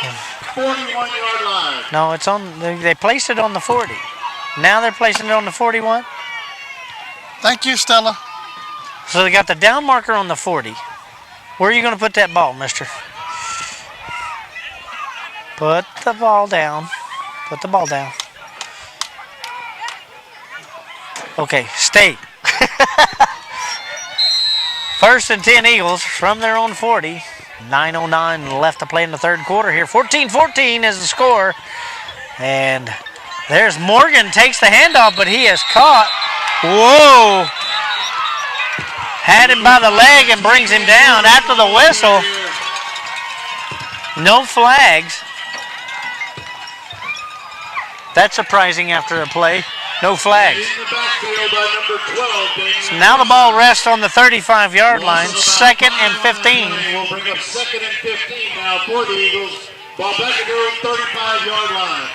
41-yard line. No, it's on. They placed it on the 40. Now they're placing it on the 41. Thank you, Stella. So they got the down marker on the 40. Where are you going to put that ball, mister? Put the ball down. Put the ball down. Okay, stay. 1st and 10 Eagles from their own 40. 9:09 left to play in the 3rd quarter here. 14-14 is the score. And there's Morgan, takes the handoff, but he is caught. Whoa! Had him by the leg and brings him down after the whistle. No flags. That's surprising after a play. No flags. In the backfield by number 12, So now the ball rests on the 35-yard line. 2nd and 15. We'll bring up 2nd and 15 now for the Eagles. Ball back at their own 35-yard line.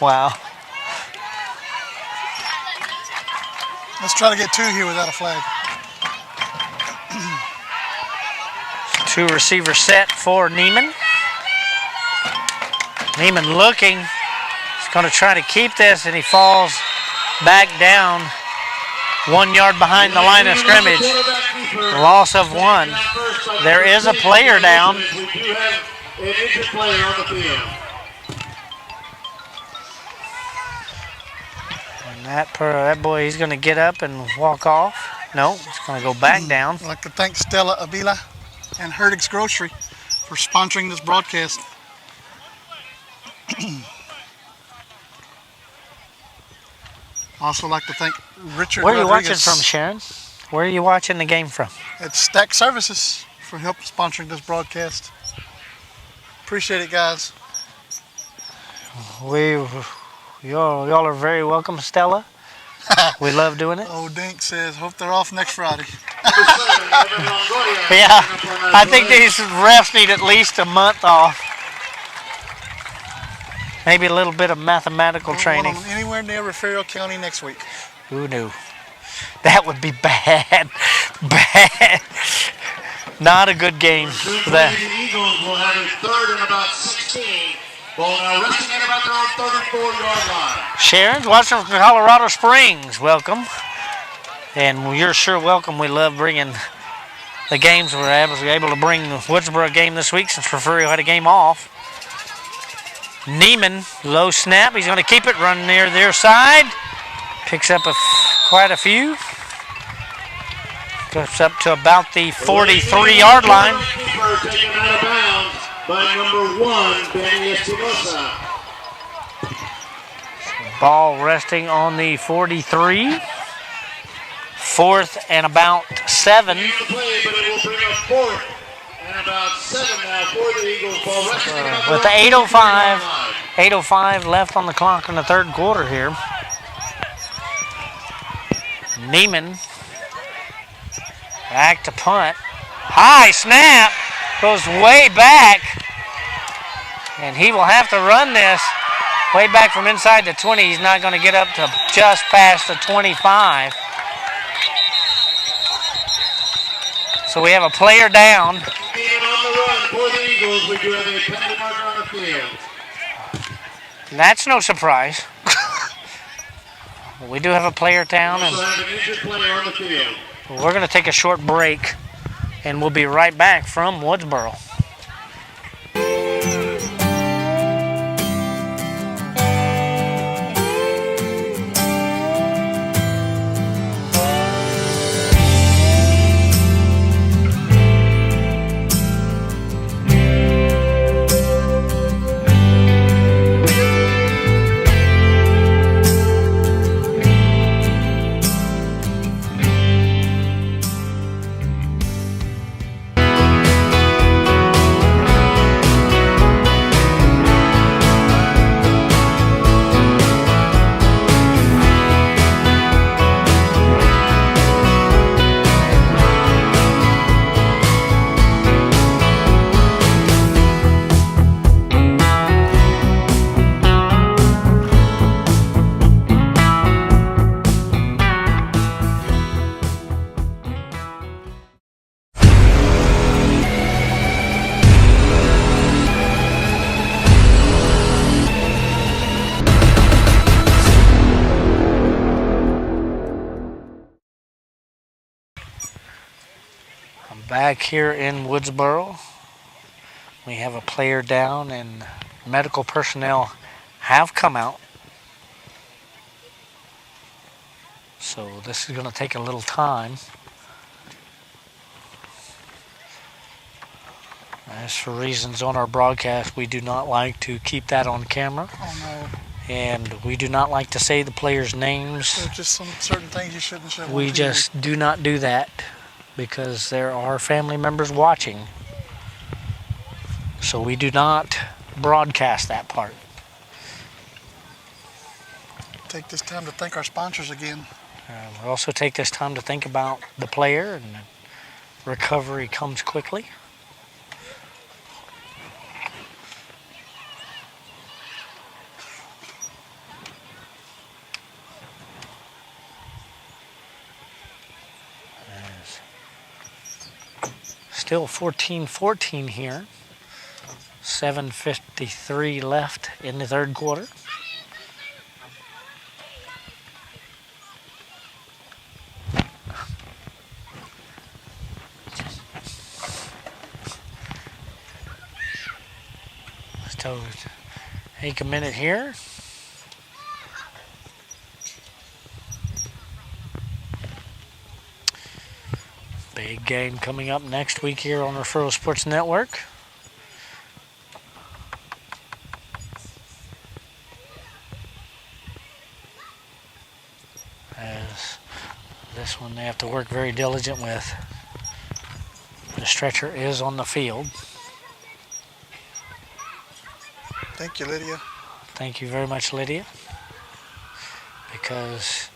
Wow. Let's try to get 2 here without a flag. 2 receiver set for Neiman. Neiman looking. He's going to try to keep this, and he falls back down 1 yard behind the line of scrimmage. Loss of 1. There is a player down. We do have an injured player on the field. And that boy, he's going to get up and walk off. No, he's going to go back down. I'd like to thank Stella Avila and Herdig's Grocery for sponsoring this broadcast. Also like to thank Richard Where are you watching Rodriguez from, Sharon? Where are you watching the game from? at Stack Services for help sponsoring this broadcast. Appreciate it, guys. Y'all are very welcome, Stella. We love doing it. Old Dink says, hope they're off next Friday. Yeah, I think these refs need at least a month off. Maybe a little bit of mathematical Don't training. want them anywhere near Refugio County next week. Who knew? That would be bad. Bad. Not a good game for that. The Eagles will have a 3rd and about 16. Ball now resting at about their own 34-yard line. Sharon's watching from Colorado Springs. Welcome. And you're sure welcome. We love bringing the games. We're able to bring the Woodsboro game this week since Refugio had a game off. Neiman, low snap. He's going to keep it, run near their side. Picks up quite a few. Goes up to about the 43-yard line. Keeper taken out of bounds by number 1, Benny Espinosa. Ball resting on the 43. 4th and about 7. The play, but it will bring up 4th and about 7 now for the Eagles. Ball resting at about With the 8:05 left on the clock in the 3rd quarter here. Neiman back to punt. High snap. Goes way back. And he will have to run this way back from inside the 20. He's not going to get up to just past the 25. So we have a player down. Being on the run for the Eagles, we do have a penalty marker on the field. And that's no surprise. We do have a player down, and Also have an injured player on the field. we're going to take a short break, and we'll be right back from Woodsboro. Back here in Woodsboro, we have a player down and medical personnel have come out. So this is going to take a little time. As for reasons on our broadcast, we do not like to keep that on camera. Oh, no. And we do not like to say the players' names. There's just some certain things you shouldn't say. We just do not do that because there are family members watching. So we do not broadcast that part. Take this time to thank our sponsors again. We also take this time to think about the player, and recovery comes quickly. Still 14-14 here. 7:53 left in the third quarter. So take a minute here. Big game coming up next week here on Referral Sports Network. As this one they have to work very diligent with. The stretcher is on the field. Thank you, Lydia. Thank you very much, Lydia. Because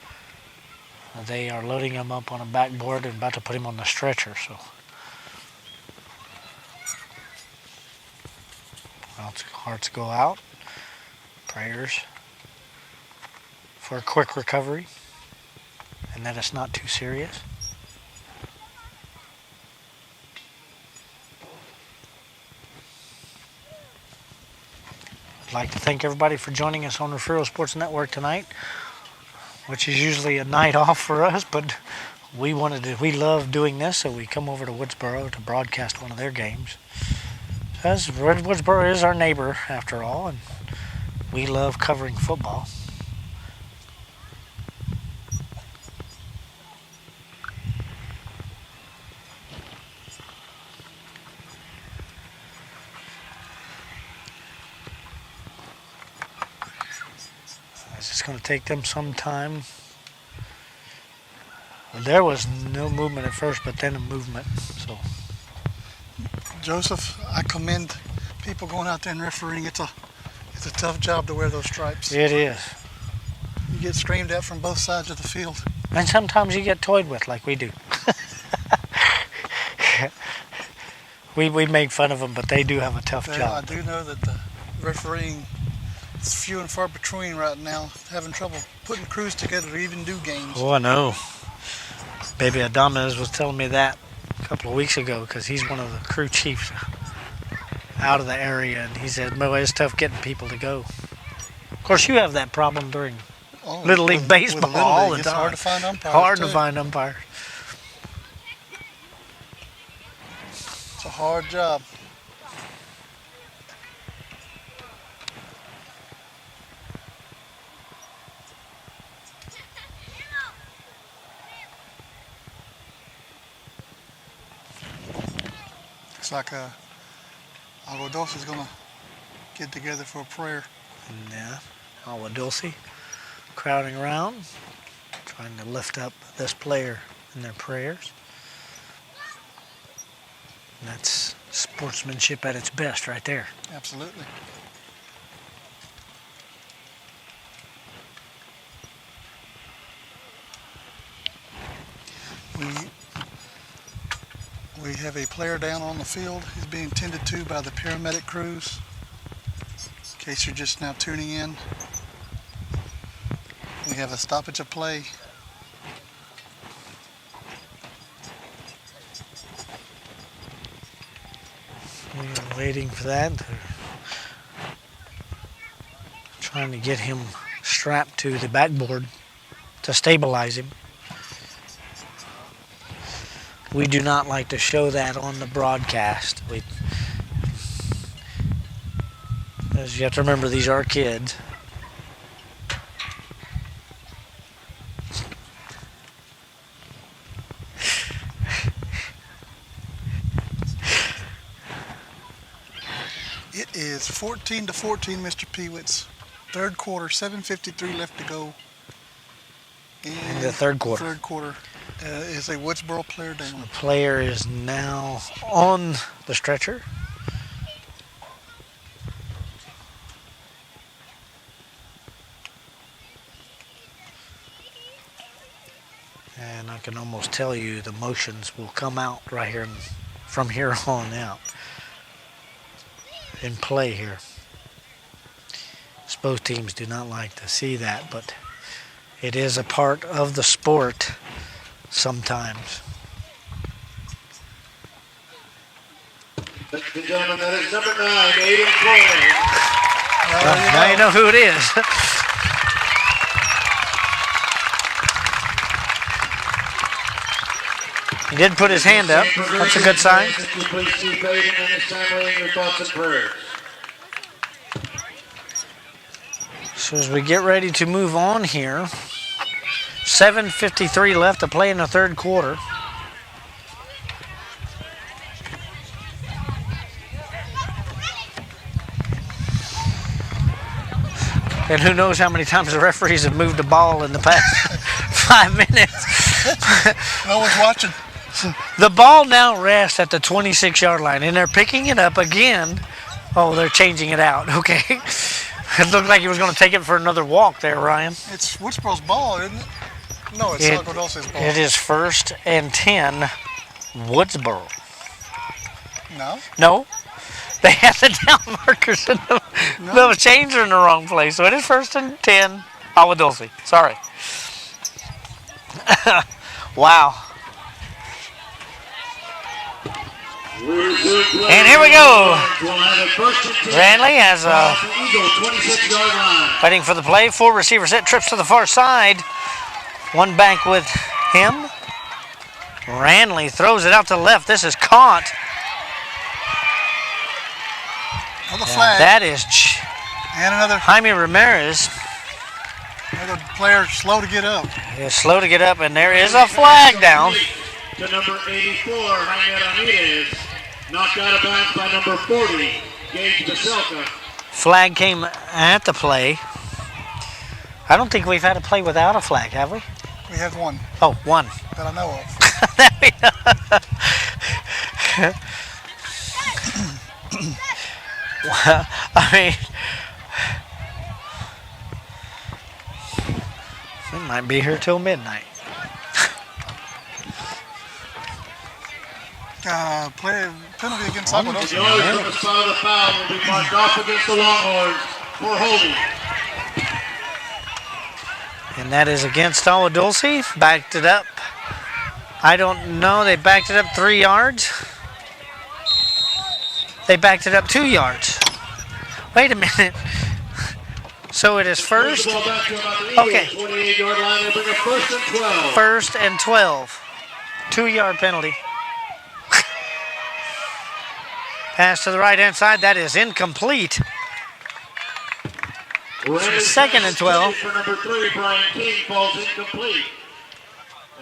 they are loading him up on a backboard and about to put him on the stretcher. So hearts go out. Prayers for a quick recovery and that it's not too serious. I'd like to thank everybody for joining us on Referral Sports Network tonight, which is usually a night off for us, but we love doing this, so we come over to Woodsboro to broadcast one of their games. As Woodsboro is our neighbor, after all, and we love covering football. It's going to take them some time. There was no movement at first, but then a movement. So, Joseph, I commend people going out there and refereeing. It's a tough job to wear those stripes. it is. You get screamed at from both sides of the field. And sometimes you get toyed with like we do. we make fun of them, but they do have a tough job. I do know that the refereeing is few and far between right now. Having trouble putting crews together to even do games. Oh, I know. Baby Adames was telling me that a couple of weeks ago because he's one of the crew chiefs out of the area, and he said, "Boy, it's tough getting people to go." Of course, you have that problem during Little League baseball with Little all League, the time. It's hard to find umpires. Hard to find umpires. It's a hard job. Looks like Agua Dulce is going to get together for a prayer. Yeah, Agua Dulce crowding around, trying to lift up this player in their prayers. And that's sportsmanship at its best right there. Absolutely. We have a player down on the field. He's being tended to by the paramedic crews. In case you're just now tuning in, we have a stoppage of play. We're waiting for that. They're trying to get him strapped to the backboard to stabilize him. We do not like to show that on the broadcast. As you have to remember, these are kids. It is 14-14, Mr. Peewits. Third quarter, 7:53 left to go. In the third quarter. Third quarter is a Woodsboro player down. The player is now on the stretcher. And I can almost tell you the motions will come out right here from here on out in play here. Both teams do not like to see that, but it is a part of the sport sometimes. Ladies and gentlemen, that is number 9, Aiden Flores. Now you know who it is. He did put his hand up. That's a good sign. Please keep Aiden and his family in your thoughts and prayers. So as we get ready to move on here, 7:53 left to play in the third quarter. And who knows how many times the referees have moved the ball in the past 5 minutes. No one's watching. The ball now rests at the 26-yard line, and they're picking it up again. Oh, they're changing it out. Okay. It looked like he was going to take it for another walk there, Ryan. It's Woodsboro's ball, isn't it? No, it's Agua Dulce's ball. It is 1st and 10, Woodsboro. No? No. They have the down markers in the chains are in the wrong place. So it is 1st and 10, Agua Dulce. Sorry. Wow. And here we go. Ranley has waiting for the play. 4 receiver set, trips to the far side. One back with him. Ranley throws it out to the left. This is caught. Another flag. That is and another Jaime Ramirez. Another player slow to get up. Is slow to get up, and there is a flag down. To number 84, Jaime Ramirez. Knocked out of bounds by number 40, Gage Baselka. Flag came at the play. I don't think we've had a play without a flag, have we? We have one. Oh, one. That I know of. Well, I mean, we might be here till midnight. Penalty against Agua Dulce. The only from the spot of the foul will be marked off against the Longhorns for holding. And that is against Agua Dulce. Backed it up. I don't know. They backed it up 3 yards. They backed it up 2 yards. Wait a minute. So it is first. Okay. 28-yard line. They bring up 1st and 12. 1st and 12. 2-yard penalty. Pass to the right-hand side. That is incomplete. 2nd and 12. For number 3, Brian King, falls incomplete.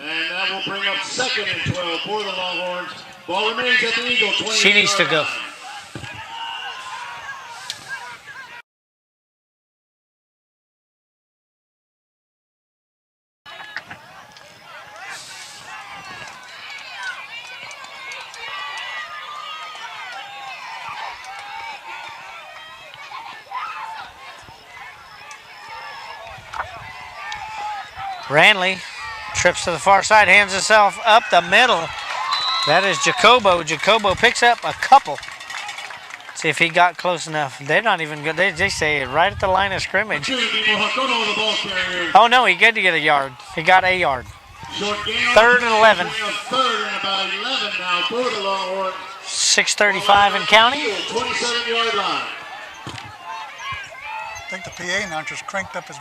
And that will bring up 2nd and 12 for the Longhorns. Ball remains at the Eagle. She needs to go. Ranley trips to the far side, hands himself up the middle. That is Jacobo. Jacobo picks up a couple. See if he got close enough. They're not even good. They say it right at the line of scrimmage. Oh, no, he got to get a yard. He got a yard. 3rd and 11. 3rd and about 11 now for the Longhorns. 6:35 and counting. 27-yard line. I think the PA announcer's cranked up his...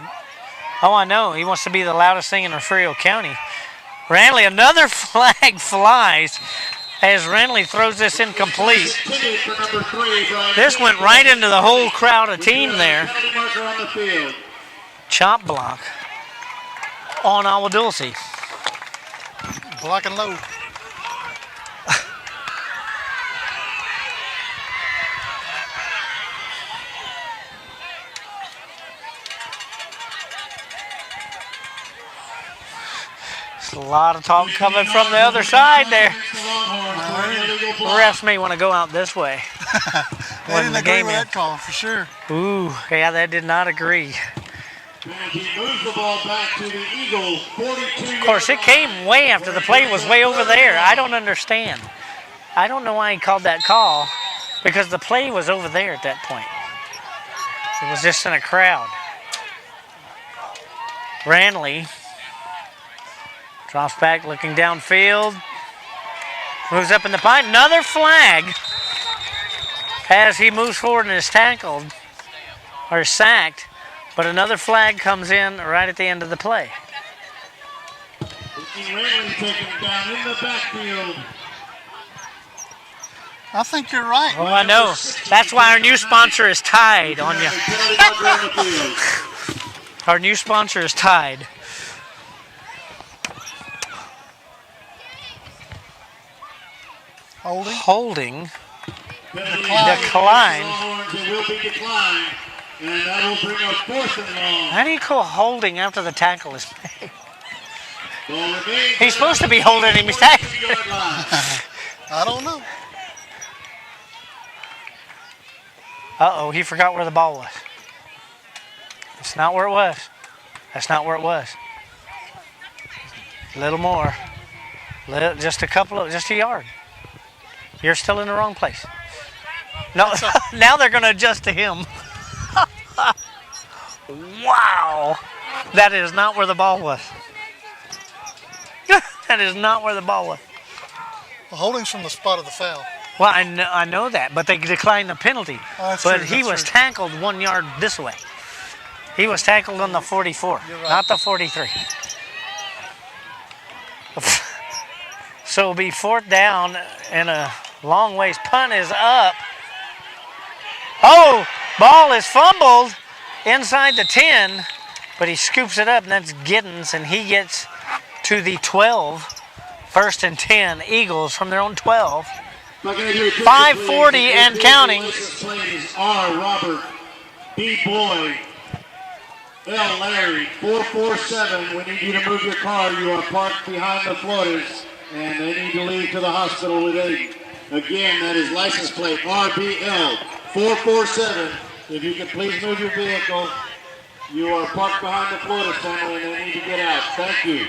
Oh, I know. He wants to be the loudest thing in Refugio County. Ranley, another flag flies as Ranley throws this incomplete. Ticket for number 3, Brian. This went right into the whole crowd of team there. Penalty marker on the field. Chop block on Agua Dulce. Blocking low. A lot of talk coming from the other side there. Refs may want to go out this way. They didn't agree with that call for sure. Ooh, yeah, they did not agree. He moves the ball back to the Eagles. 42. Of course, it came way after the play was way over there. I don't understand. I don't know why he called that call because the play was over there at that point. It was just in a crowd. Ranley drops back, looking downfield. Moves up in the pine. Another flag as he moves forward and is tackled or sacked. But another flag comes in right at the end of the play. Ranley taken down in the backfield. I think you're right. Oh, I know. That's why our new sponsor is tied on you. Penalty marker on the field. Our new sponsor is tied. Holding. Decline. It will be declined. And that will bring up 4th and long. How do you call holding after the tackle is made? Ball remains. He's supposed to be holding him. He's tackling. I don't know. Uh-oh, he forgot where the ball was. That's not where it was. That's not where it was. A little more. Just a yard. You're still in the wrong place. No, now they're going to adjust to him. Wow. That is not where the ball was. That is not where the ball was. The holding's from the spot of the foul. Well, I know that, but they declined the penalty. Oh, that's but true, he that's was true. tackled 1 yard this way. He was tackled on the 44, You're right. not the 43. So it'll be 4th down and a long ways. Punt is up. Oh, ball is fumbled inside the 10, but he scoops it up, and that's Giddens, and he gets to the 12. 1st and 10, Eagles from their own 12. 5:40 and counting. Plays R. Robert, B. Boyd, L. Larry, 447. We need you to move your car. You are parked behind the floaters, and they need to leave to the hospital with aid. Again, that is license plate RBL 447. If you could please move your vehicle. You are parked behind the floaters, family, and they need to get out. Thank you.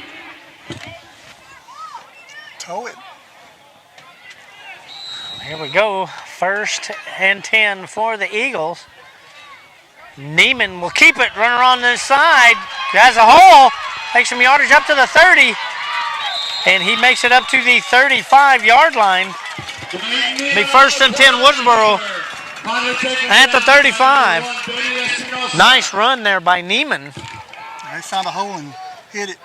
Tow it. Here we go. 1st and 10 for the Eagles. Neiman will keep it. Runner on the side. Has a hole. Takes some yardage up to the 30. And he makes it up to the 35-yard line. The 1st and 10 Woodsboro at the 35. Nice run there by Neiman. They found a hole and hit it.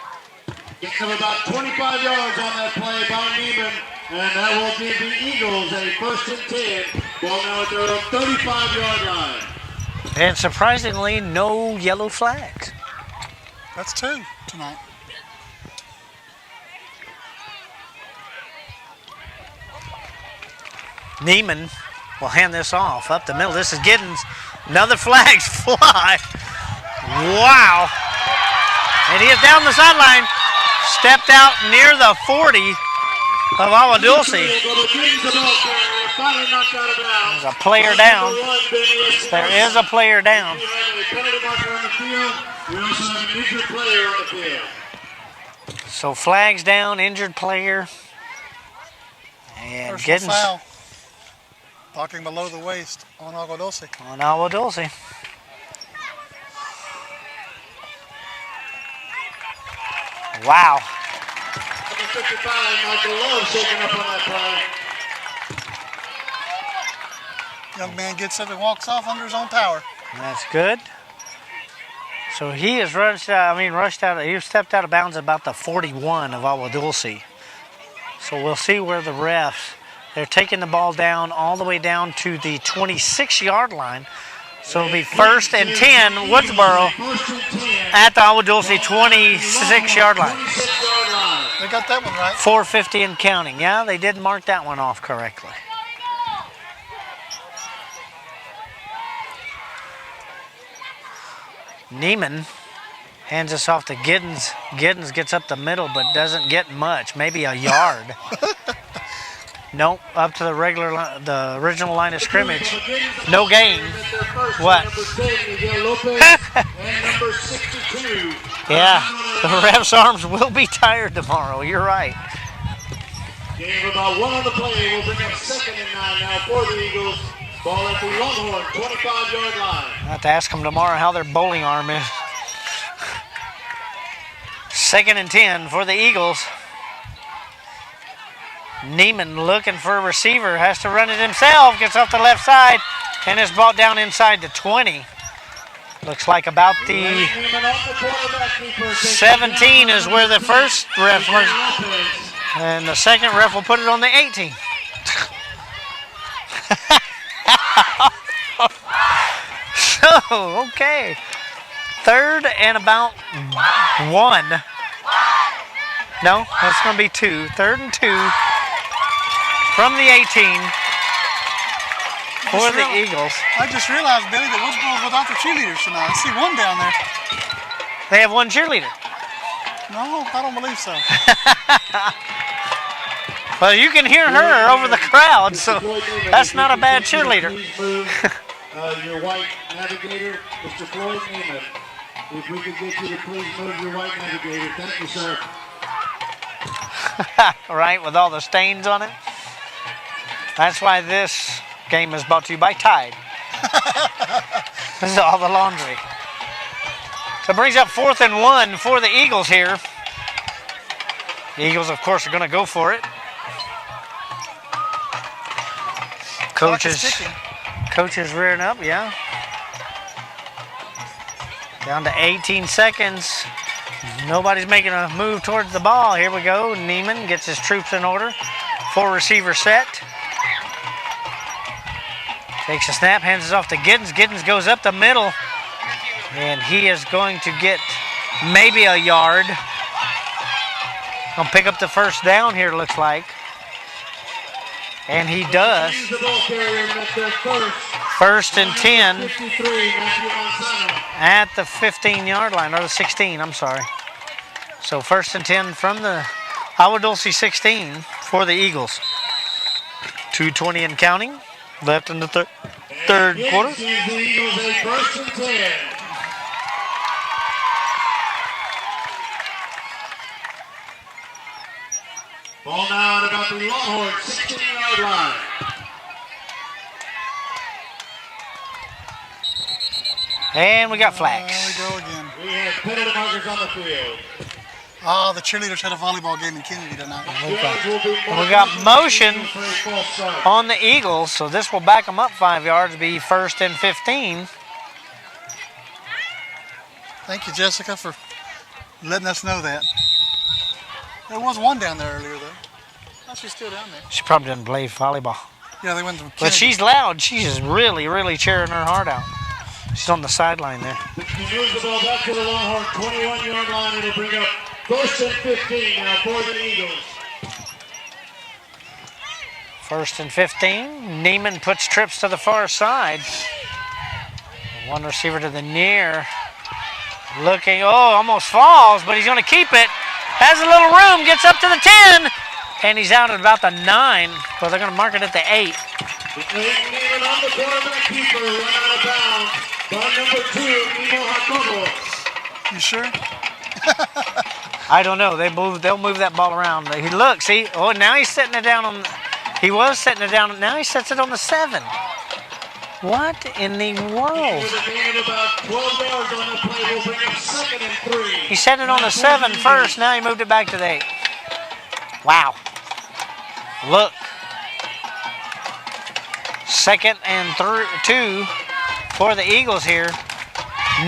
Gets him about 25 yards on that play by Neiman, and that will give the Eagles a 1st and 10. Ball now at their own 35-yard line. And surprisingly, no yellow flags. That's 2 tonight. Neiman will hand this off up the middle. This is Giddens. Another flags fly. Wow. And he is down the sideline. Stepped out near the 40 of Agua Dulce. There's a player down. There is a player down. So flags down, injured player. And Personal Giddens foul. Blocking below the waist on Agua Dulce. on Agua Dulce. Wow. 55, Michael Love shaking up on that play. Young man gets up and walks off under his own power. That's good. So he is rushed out. He stepped out of bounds at about the 41 of Agua Dulce. So we'll see where the refs. They're taking the ball down all the way down to the 26-yard line. So it'll be 1st and 10, Woodsboro at the Agua Dulce 26-yard line. They got that one right. 4:50 and counting. Yeah, they did mark that one off correctly. Neiman hands us off to Giddens. Giddens gets up the middle but doesn't get much, maybe a yard. Nope, up to the original line of scrimmage. No gain. What? Yeah, the refs' arms will be tired tomorrow. You're right. Game about 1 on the play. We'll bring up 2nd and 9 now for the Eagles. Ball at the Longhorn 25-yard line. I'll have to ask them tomorrow how their bowling arm is. 2nd and 10 for the Eagles. Neiman looking for a receiver, has to run it himself, gets off the left side, and is brought down inside the 20. Looks like about the 17 is where the first ref was, and the second ref will put it on the 18. So, okay. 3rd and about 1. No, that's going to be 2. 3rd and 2 from the 18 for the Eagles. I just realized, Billy, that Woodsboro's without their cheerleaders tonight. I see one down there. They have one cheerleader. No, I don't believe so. Well, you can hear her over the crowd, so that's not a bad cheerleader. Your white navigator, Mr. Floyd Neiman. If we could get you to please move your white navigator. Thank you, sir. Right, with all the stains on it. That's why this game is brought to you by Tide. This is all the laundry. So it brings up 4th and 1 for the Eagles here. The Eagles, of course, are going to go for it. Coach is rearing up, yeah. Down to 18 seconds. Nobody's making a move towards the ball. Here we go. Neiman gets his troops in order. 4 receiver set. Takes a snap, hands it off to Giddens. Giddens goes up the middle. And he is going to get maybe a yard. Gonna pick up the first down here, looks like. And he does. 1st and 10 at the 15-yard line, or the 16, I'm sorry. So 1st and 10 from the Agua Dulce 16 for the Eagles. 2:20 and counting, left in the third quarter. The Eagles a 1st and 10. Ball now at about the Longhorn 16-yard line. And we got flags. There we go again. We have penalty markers on the field. Oh, the cheerleaders had a volleyball game in Kennedy tonight. We got motion on the Eagles, so this will back them up 5 yards, be 1st and 15. Thank you, Jessica, for letting us know that. There was one down there earlier, though. Oh, she's still down there. She probably doesn't play volleyball. Yeah, they went to Kennedy. But she's loud. She's really, really cheering her heart out. She's on the sideline there. He moves the ball back to the Longhorn 21-yard line. It'll bring up 1st and 15 now for the Eagles. 1st and 15. Neiman puts trips to the far side. One receiver to the near. Looking, almost falls, but he's going to keep it. Has a little room, gets up to the 10, and he's out at about the 9. Well, they're going to mark it at the 8. Neiman on the quarterback keeper, run out of bounds by number 2, Nemo Jacobo. You sure? I don't know. They'll move that ball around. He looks. Now he's setting it down on. He was setting it down. Now he sets it on the 7. What in the world? With a gain of about 12 yards on the play, will bring up 2nd and 3. He set it on the 7 first. Now he moved it back to the 8. Wow. Look. 2nd and 2 for the Eagles here.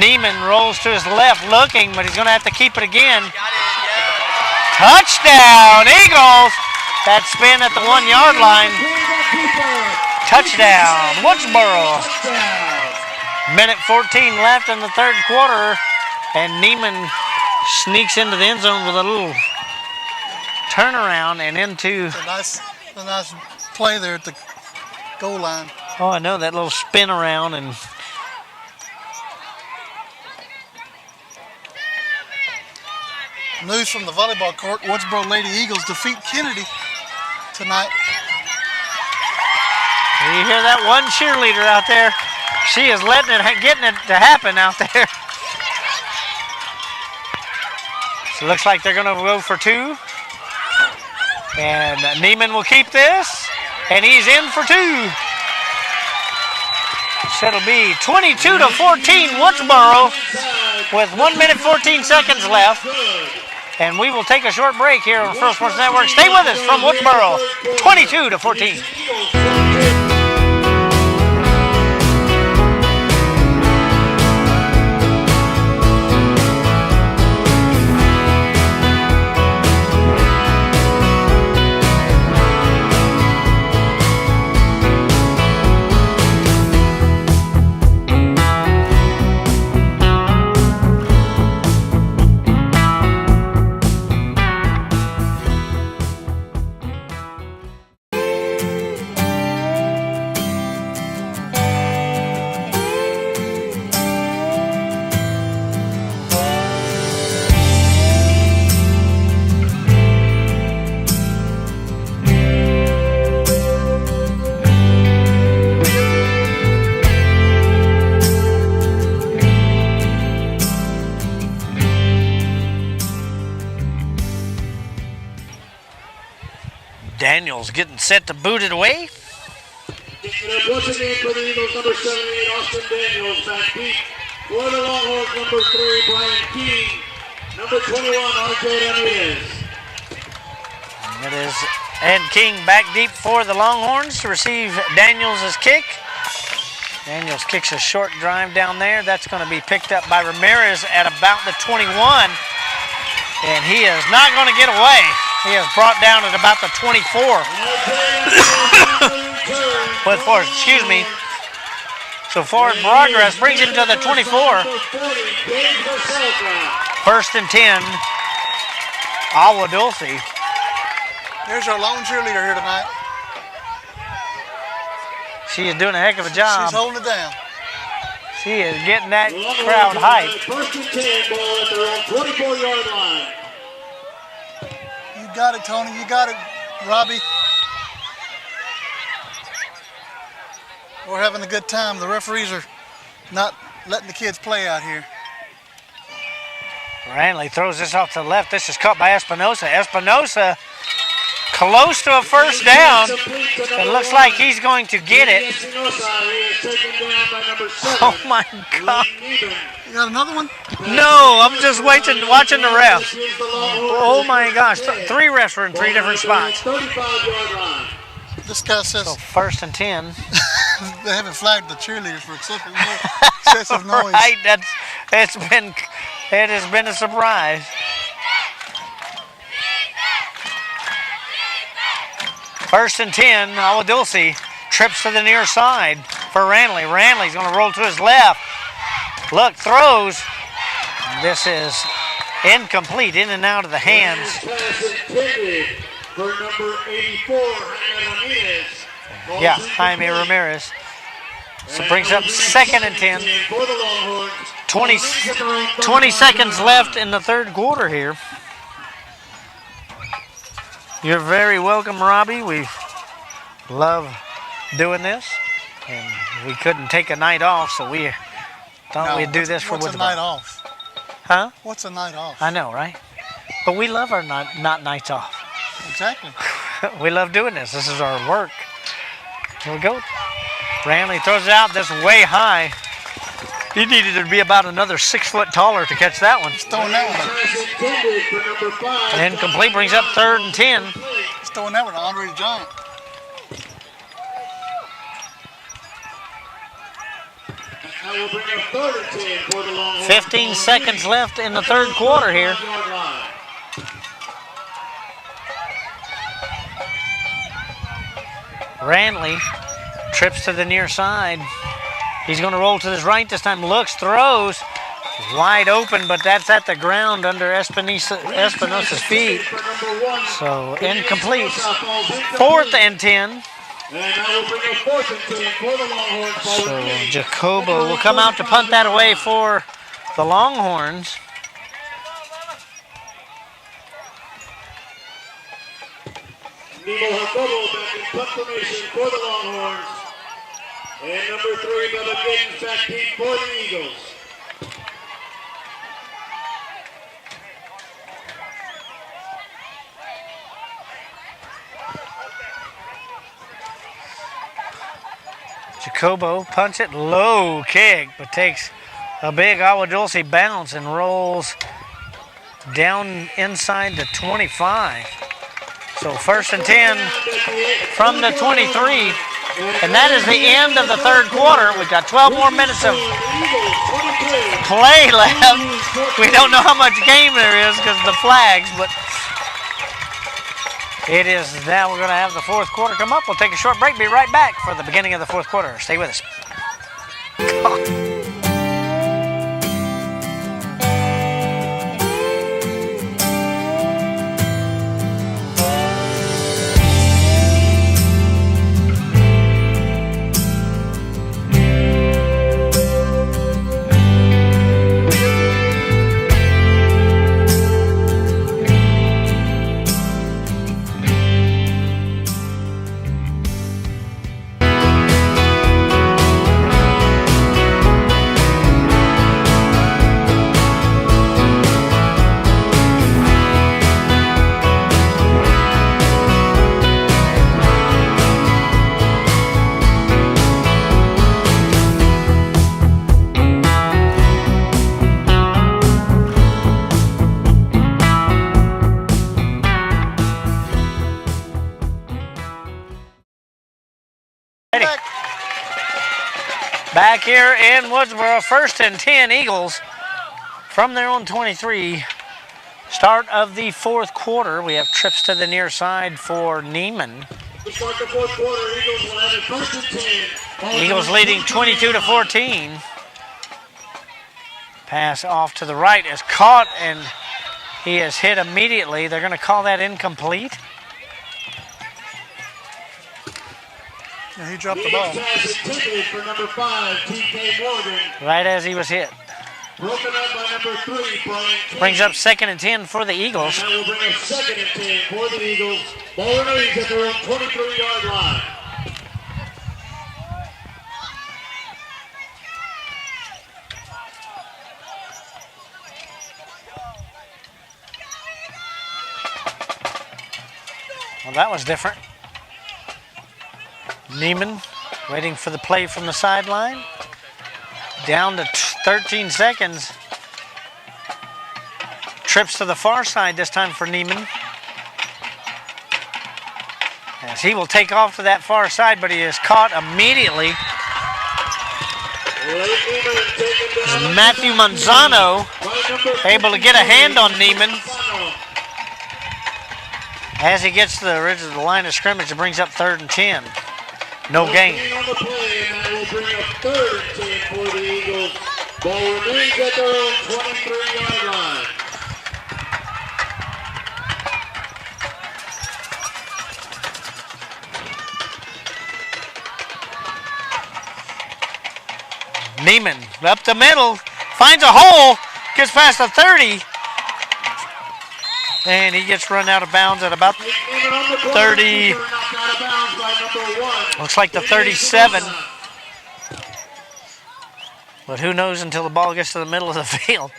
Neiman rolls to his left looking, but he's going to have to keep it again. Touchdown, Eagles! That spin at the 1 yard line. Touchdown, Woodsboro. Minute 14 left in the third quarter, and Neiman sneaks into the end zone with a little turnaround and into. It's a nice play there at the goal line. Oh, I know, that little spin around and. News from the volleyball court: Woodsboro Lady Eagles defeat Kennedy tonight. You hear that one cheerleader out there? She is getting it to happen out there. So it looks like they're going to go for 2. And Neiman will keep this, and he's in for 2. So it'll be 22-14 Woodsboro with 1 minute 14 seconds left. And we will take a short break here on First Sports Network. Stay with us from Woodsboro, 22-14. Daniels getting set to boot it away. Once again for the Eagles, number 78, Austin Daniels, back deep. For the Longhorns, number 3, Brian King. Number 21, RJ Ramirez. It is Ed King back deep for the Longhorns to receive Daniels' kick. Daniels kicks a short drive down there. That's going to be picked up by Ramirez at about the 21. And he is not going to get away. He is brought down at about the 24. With forward, excuse me. So forward progress brings him to the 24. First and 10. Agua Dulce. There's our lone cheerleader here tonight. She is doing a heck of a job. She's holding it down. She is getting that crowd hyped. First and 10, ball at their own 24-yard line. You got it, Tony. You got it, Robbie. We're having a good time. The referees are not letting the kids play out here. Ranley throws this off to the left. This is caught by Espinosa. Espinosa close to a first down. It looks like he's going to get it. Oh my God. You got another one? No, I'm just watching the refs. Oh my gosh. 3 refs were in 3 different spots. This guy says So first and 10. they haven't flagged the cheerleaders for excessive noise. Right, it has been a surprise. First and 10, Agua Dulce trips to the near side for Ranley. Ranley's going to roll to his left. Look, throws. This is incomplete, in and out of the hands. For number 84, Yeah, Jaime Ramirez. So it brings up second and 10. 20 seconds left in the third quarter here. You're very welcome, Robbie. We love doing this. And we couldn't take a night off, so we thought we'd do this for What's a night off? Huh? What's a night off? I know, right? But we love our not nights off. Exactly. We love doing this. This is our work. Here we go. Ranley throws it out. That's way high. He needed to be about another 6 foot taller to catch that one. He's throwing that one. And incomplete brings up third and 10. He's throwing that one to Andre the Giant. That will bring up 3rd and 10 for the Longhorns. 15 seconds left in the third quarter here. Rantley trips to the near side. He's going to roll to his right this time. Looks, throws. Wide open, but that's at the ground under Espinosa's feet. So incomplete. 4th and 10. And that will bring up 4th and 10 for the Longhorns. So Jacobo will come out to punt that away for the Longhorns. Nemo Jacobo back in punt formation for the Longhorns. And number 3, Bubba Giddens back deep for the Eagles. Jacobo punts it, low kick, but takes a big Agua Dulce bounce and rolls down inside the 25. So 1st and 10 from the 23. And that is the end of the third quarter. We've got 12 more minutes of play left. We don't know how much game there is because of the flags, but it is now we're going to have the fourth quarter come up. We'll take a short break, be right back for the beginning of the fourth quarter. Stay with us. Back here in Woodsboro, 1st and 10 Eagles from their own 23. Start of the fourth quarter. We have trips to the near side for Neiman. To start the fourth quarter, Eagles will have it 1st and 10. Eagles leading 22-14. Pass off to the right is caught and he is hit immediately. They're going to call that incomplete. Yeah, he dropped the ball. Pass intended for number 5, TK Morgan. Right as he was hit. Broken up by number 3, Brian King. Brings up 2nd and 10 for the Eagles. And that will bring up 2nd and 10 for the Eagles. Ball remains at their own 23-yard line. Well, that was different. Neiman waiting for the play from the sideline. Down to 13 seconds. Trips to the far side this time for Neiman. As he will take off to that far side, but he is caught immediately. Matthew Manzano able to get a hand on Neiman. As he gets to the line of scrimmage, it brings up 3rd and 10. No gain. On the play, and that will bring up 3rd and 10 for the Eagles. Ball remains at their own 23-yard line. Neiman up the middle, finds a hole, gets past the 30, and he gets run out of bounds at about 30. Looks like the 37. But who knows until the ball gets to the middle of the field.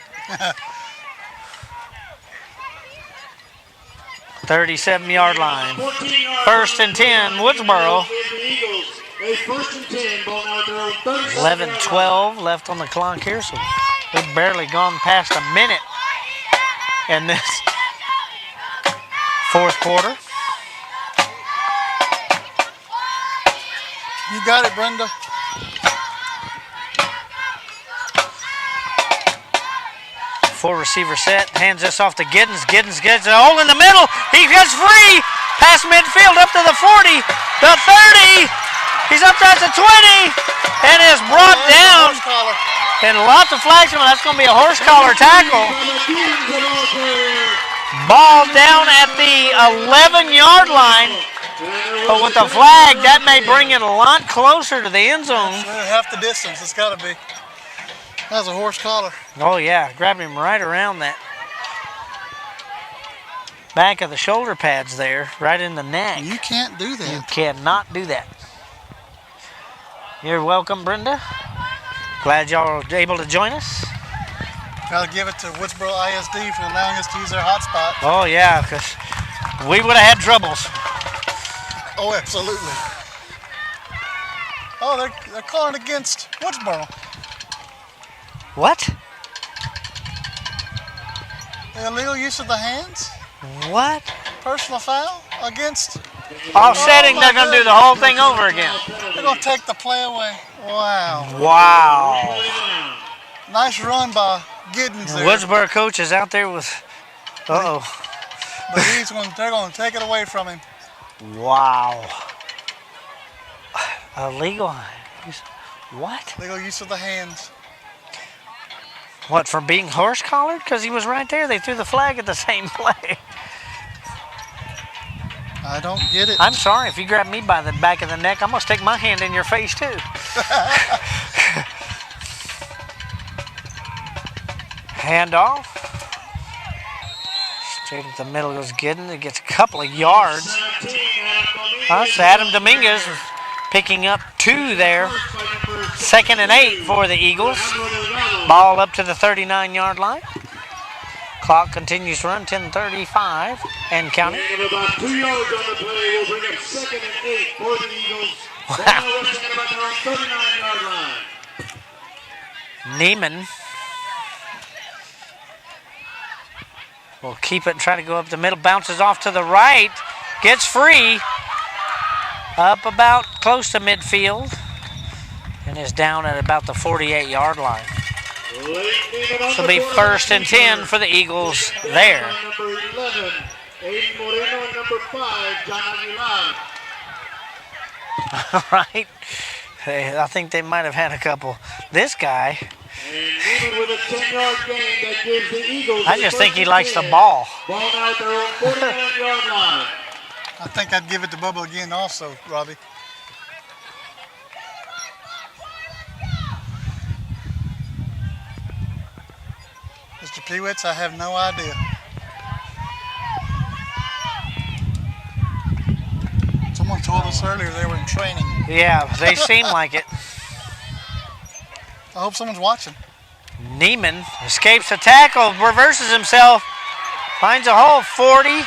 37-yard line. 1st and 10, Woodsboro. 11-12 left on the clock here, so we've barely gone past a minute in this fourth quarter. You got it, Brenda. 4-receiver set. Hands this off to Giddens. Giddens gets a hole in the middle. He gets free. Past midfield up to the 40. The 30. He's up there at the 20. And is brought down. And lots of flags. That's going to be a horse collar tackle. Ball down at the 11-yard line. But with the flag, that may bring it a lot closer to the end zone. Half the distance. It's got to be. That's a horse collar. Oh, yeah. Grabbed him right around that back of the shoulder pads there, right in the neck. You can't do that. You cannot do that. You're welcome, Brenda. Glad y'all are able to join us. Got to give it to Woodsboro ISD for allowing us to use their hotspot. Oh, yeah, because we would have had troubles. Oh, absolutely. Oh, they're calling against Woodsboro. What? The illegal use of the hands? What? Personal foul against... Offsetting, they're going to do the whole thing over again. They're going to take the play away. Wow. Wow. Nice run by Giddens there. Woodsboro coach is out there with... Uh-oh. But they're going to take it away from him. Wow. Illegal. What? Legal use of the hands. What, for being horse collared? Because he was right there. They threw the flag at the same play. I don't get it. I'm sorry. If you grab me by the back of the neck, I'm going to stick my hand in your face, too. Handoff. Straight at the middle goes Giddens. It gets a couple of yards. That's Adam Dominguez picking up 2 there. 2nd and 8 for the Eagles. Ball up to the 39-yard line. Clock continues to run, 10:35 and counting. And about 2 yards on the play will bring up 2nd and 8 for the Eagles. Wow. Ball rushing at about their own 39-yard line. Neiman will keep it and try to go up the middle. Bounces off to the right. Gets free. Up about close to midfield. And is down at about the 48-yard line. This will be 1st and 10 for the Eagles there. Number 11, Aiden Moreno, and number 5, John Aguilar. All right. I think they might have had a couple. This guy, And even with a 10-yard gain, that gives the Eagles. I just think he likes the ball. Ball now at their own 49-yard line. I think I'd give it to Bubba again also, Robbie. Mr. Pewitz, I have no idea. Someone told us earlier they were in training. Yeah, they seem like it. I hope someone's watching. Neiman escapes the tackle, reverses himself, finds a hole, 40.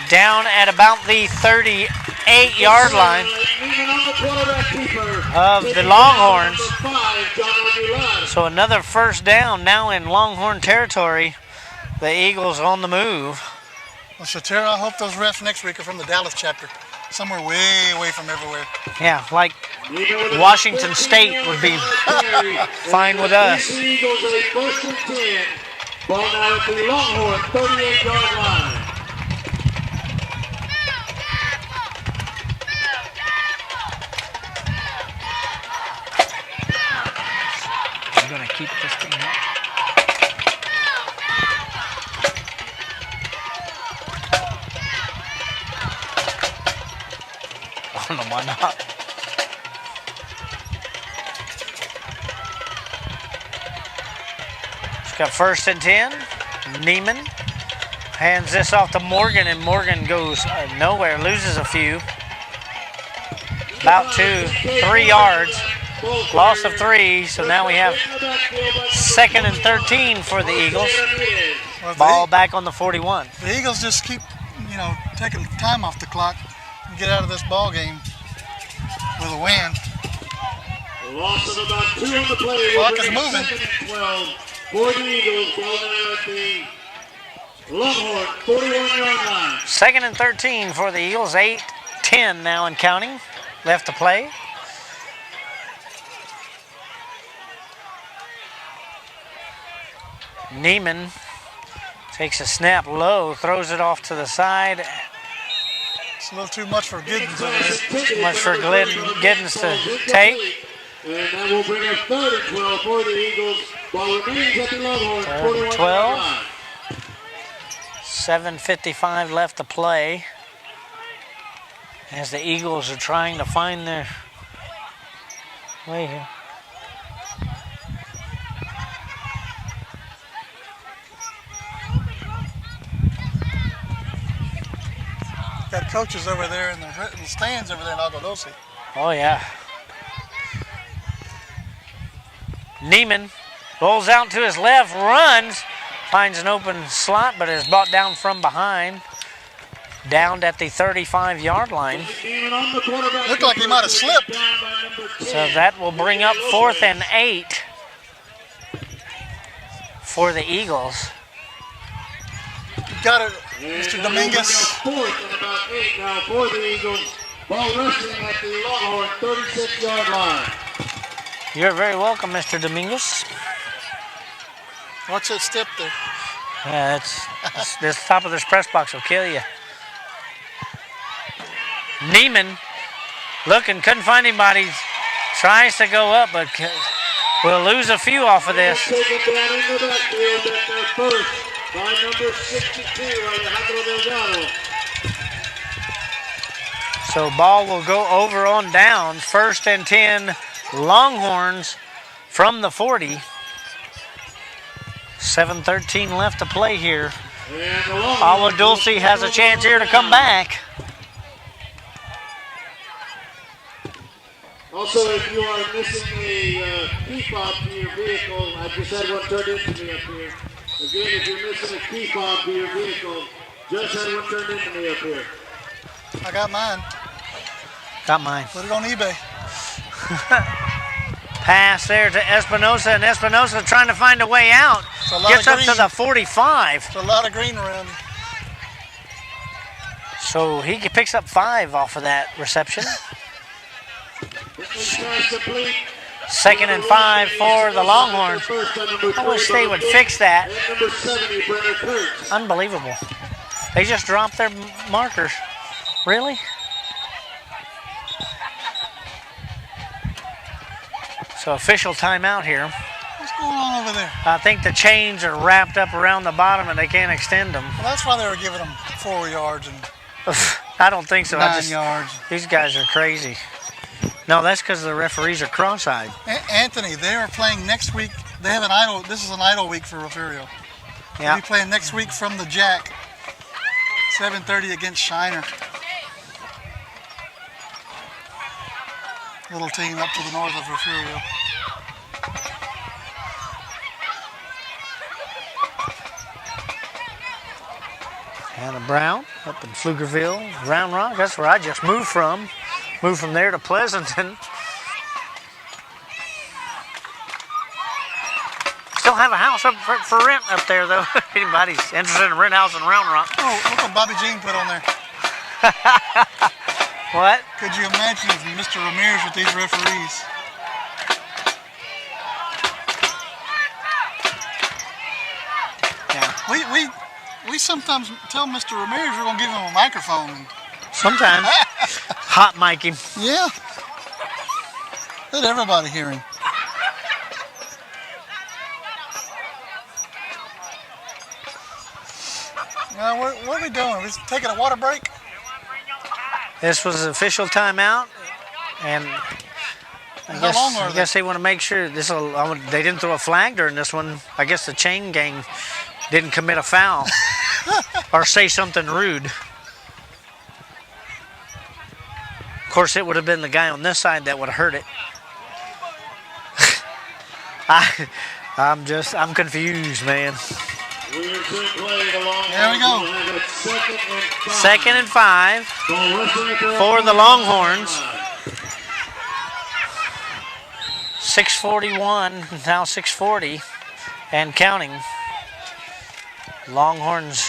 Down at about the 38-yard line of the Longhorns. So another 1st down now in Longhorn territory. The Eagles on the move. Well, Shatera, I hope those refs next week are from the Dallas chapter. Somewhere way away from everywhere. Yeah, like Washington State would be fine with us. The Eagles a 1st and 10. Ball now at the Longhorn 38-yard line. I'm going to keep this thing up. I don't know why not. It's got 1st and 10. Neiman hands this off to Morgan, and Morgan goes nowhere, loses a few. About 3 yards. Loss of 3, so now we have 2nd and 13 for the Eagles. Well, Ball back on the 41. The Eagles just keep, taking time off the clock and get out of this ball game with a win. Loss of about 2 on the play. Clock is moving. 2nd and 12 for the Eagles. Ball now at the Longhorn 41-yard line. 2nd and 13 for the Eagles. 8-10 now and counting. Left to play. Neiman takes a snap low, throws it off to the side. It's a little too much for Giddens over there. Too much for Giddens to take. And that will bring up 3rd and 12 for the Eagles. Ball remains at the Longhorns. 3rd and 12. 7:55 left to play. As the Eagles are trying to find their way here. Got coaches over there in the stands over there in Agua Dulce. Oh, yeah. Neiman rolls out to his left, runs, finds an open slot, but is brought down from behind. Downed at the 35-yard line. Looked like he might have slipped. So that will bring up 4th and 8 for the Eagles. Got it, Mr. Dominguez. 4th and about 8 now for the Eagles. Ball rushing at the Longhorn 36-yard line. You're very welcome, Mr. Dominguez. Watch that step there. Yeah, this top of this press box will kill you. Neiman looking, couldn't find anybody. Tries to go up, but we'll lose a few off of this. Taken down in the backfield at their first by number 62, Alejandro Delgado. So ball will go over on downs. 1st and 10, Longhorns from the 40. 7:13 left to play here. Agua Dulce has a chance here to come back. Also, if you are missing a key fob to your vehicle, I just had one turned into me up here. Again, if you're missing a key fob to your vehicle, just had one turned into me up here. I got mine. Got mine. Put it on eBay. Pass there to Espinosa, and Espinosa trying to find a way out. Gets up to the 45. There's a lot of green around him. So he picks up 5 off of that reception. 2nd and 5 for the Longhorns. I wish they would fix that. Unbelievable. They just dropped their markers. Really? So official timeout here. What's going on over there? I think the chains are wrapped up around the bottom and they can't extend them. Well, that's why they were giving them 4 yards and I don't think so. 9 yards. These guys are crazy. No, that's because the referees are cross-eyed. Anthony, they are playing next week. They have an idle. This is an idle week for Refugio. Yeah. They'll be playing next week from the Jack. 7:30 against Shiner. Little team up to the north of Refugio. Hannah Brown up in Pflugerville, Round Rock. That's where I just moved from. Moved from there to Pleasanton. Still have a house up for rent up there, though. If anybody's interested in a rent house in Round Rock. Oh, look what Bobby Jean put on there. What? Could you imagine if Mr. Ramirez with these referees? Yeah. We sometimes tell Mr. Ramirez we're going to give him a microphone. Sometimes. Hot mic him. Yeah. Let everybody hear him. Now, what are we doing? We're taking a water break? This was an official timeout, and I guess they want to make sure this. They didn't throw a flag during this one. I guess the chain gang didn't commit a foul or say something rude. Of course, it would have been the guy on this side that would have heard it. I'm confused, man. There we go. 2nd and 5 for the Longhorns. 6:41, now 6:40 and counting. Longhorns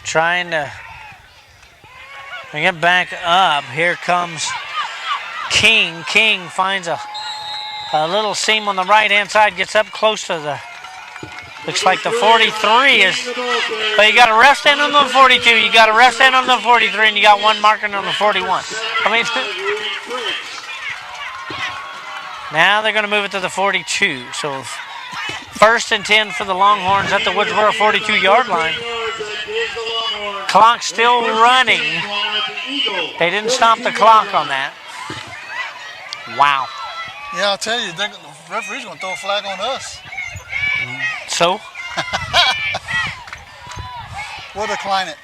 trying to bring it back up. Here comes King. King finds a little seam on the right-hand side, gets up close to the Looks like the 43 is, but you got a ref stand on the 42, you got a ref stand on the 43, and you got one marking on the 41. I mean, now they're going to move it to the 42. So 1st and 10 for the Longhorns at the Woodsboro 42-yard line. Clock still running. They didn't stop the clock on that. Wow. Yeah, I'll tell you, the referee's going to throw a flag on us. So? We'll decline it.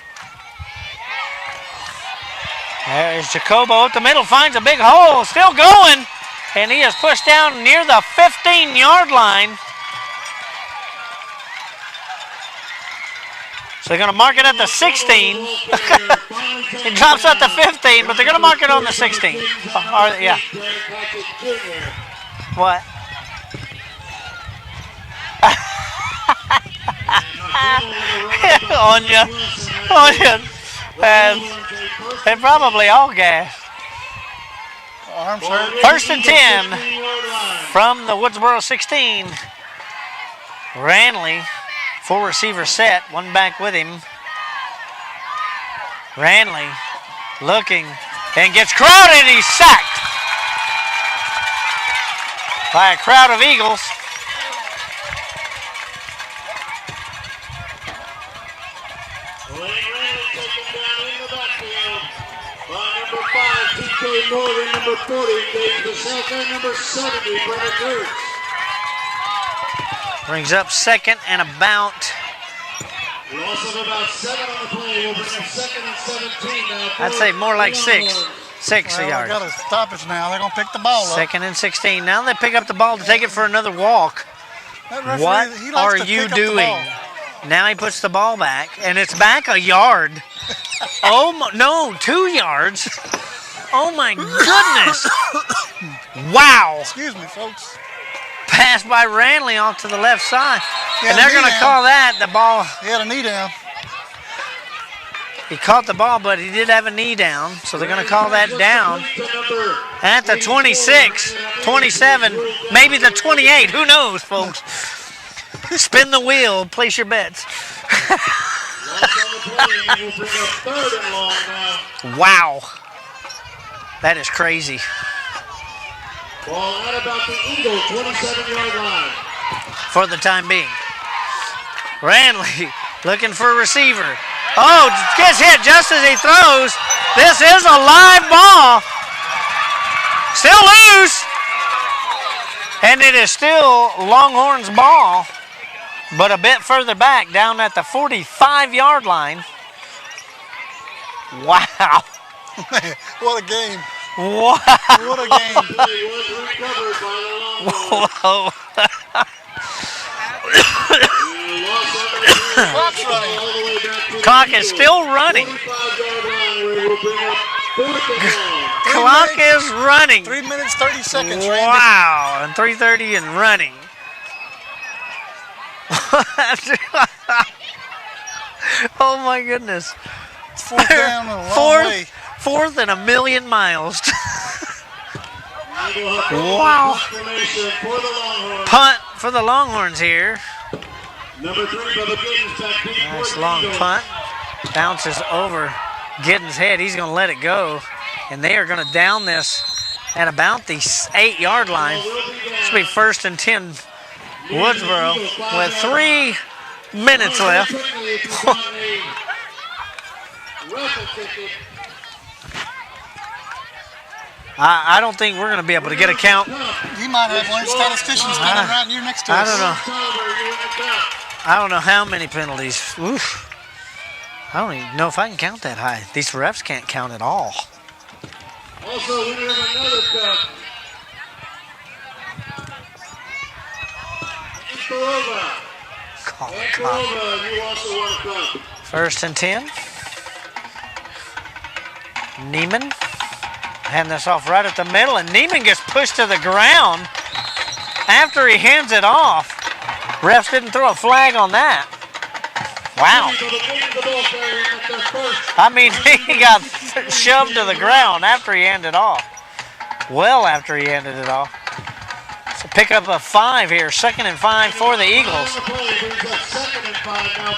There's Jacobo at the middle, finds a big hole, still going, and he is pushed down near the 15-yard line. So they're going to mark it at the 16. It drops at the 15, but they're going to mark it on the 16. Yeah. What? on you. They're probably all gassed. Arms hurt. 1st and 10 from the Woodsboro 16. Ranley, 4 receiver set, one back with him. Ranley looking and gets crowded. He's sacked by a crowd of Eagles. Morgan, number 40, Dave Baselka, number 70, Brennan Kurtz. Brings up 2nd and about. Loss of about 7 on the play. We'll bring up 2nd and 17 now. I'd say more like 6. 6 Well, yards. They got a stoppage now. They're going to pick the ball up. 2nd and 16. Now they pick up the ball to take it for another walk. That referee, What he likes are to you pick up the doing? ball. Now he puts the ball back, and it's back a yard. Oh, no, 2 yards. Oh, my goodness. Wow. Excuse me, folks. Pass by Ranley off to the left side. He And had a they're going knee to down. call that the ball. He had a knee down. He caught the ball, but he did have a knee down. So they're going to call that down at the 26, 27, maybe the 28. Who knows, folks? Spin the wheel. Place your bets. Wow. That is crazy. Ball at about the Eagle 27-yard line. For the time being. Ranley looking for a receiver. Oh, gets hit just as he throws. This is a live ball. Still loose. And it is still Longhorns ball, but a bit further back, down at the 45-yard line. Wow. What a game. Wow. What a game. Whoa. Clock's running. Clock is still running. Clock is running. 3 minutes, 30 seconds, Randy. Wow. And 3:30 and running. Oh my goodness. It's 4th down and a long way. 4th and a million miles. Wow. Punt for the Longhorns here. Number 3, Bubba Giddens back deep. Nice long punt. Bounces over Giddens' head. He's going to let it go. And they are going to down this at about the 8-yard line. This will be 1st and 10 Woodsboro with 3 minutes left. I don't think we're going to be able to get a count. You might have one. Statistician standing right here next to us. I don't know. I don't know how many penalties. Oof. I don't even know if I can count that high. These refs can't count at all. Also, winner of another cup. Inspirational. Oh, God. Inspirational, you also won a cup. 1st and 10. Neiman handing this off right at the middle, and Neiman gets pushed to the ground after he hands it off. Refs didn't throw a flag on that. Wow. I mean, he got shoved to the ground after he handed it off. Well after he handed it off. So pick up a 5 here. 2nd and 5 for the Eagles.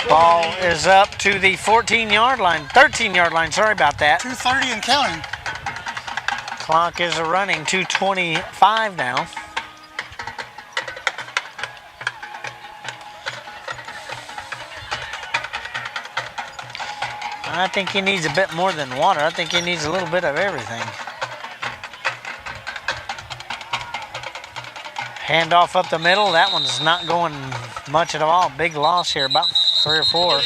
Ball is up to the 14-yard line, 13-yard line. Sorry about that. 2:30 and counting. Clock is running. 2:25 now. I think he needs a bit more than water. I think he needs a little bit of everything. Handoff up the middle. That one's not going much at all. Big loss here, about 3 or 4.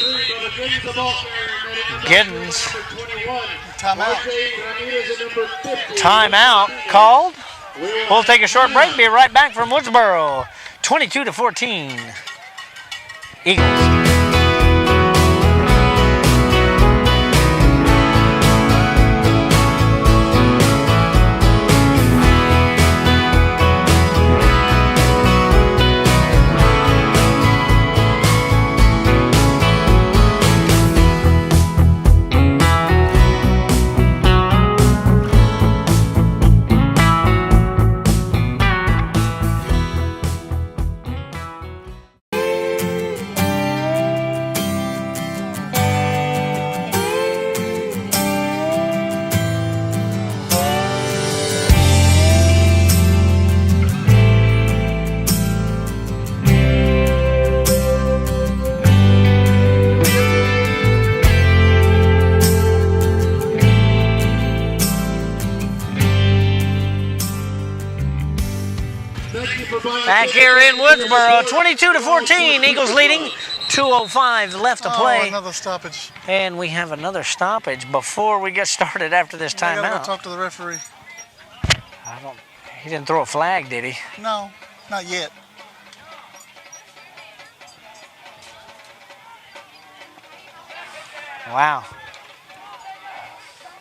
Giddens. Timeout. Timeout called. We'll take a short break. Be right back from Woodsboro. 22-14. Eagles. Back here in Woodsboro, 22-14. Eagles leading. 2:05 left to play. Oh, another stoppage. And we have another stoppage before we get started after this I gotta go timeout. talk to the referee. He didn't throw a flag, did he? No, not yet. Wow.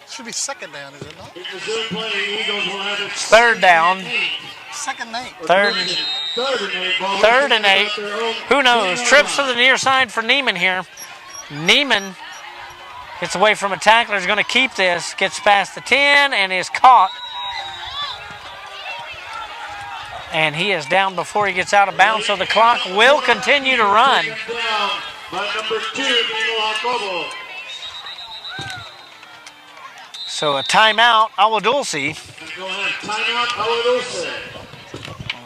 Should be 2nd down, is it not? Third down. 2nd and 8. Third and 8. Who knows? Trips to the near side for Neiman here. Neiman gets away from a tackler. Is going to keep this. Gets past the 10 and is caught. And he is down before he gets out of bounds. So the clock will continue to run. So a timeout, Agua Dulce.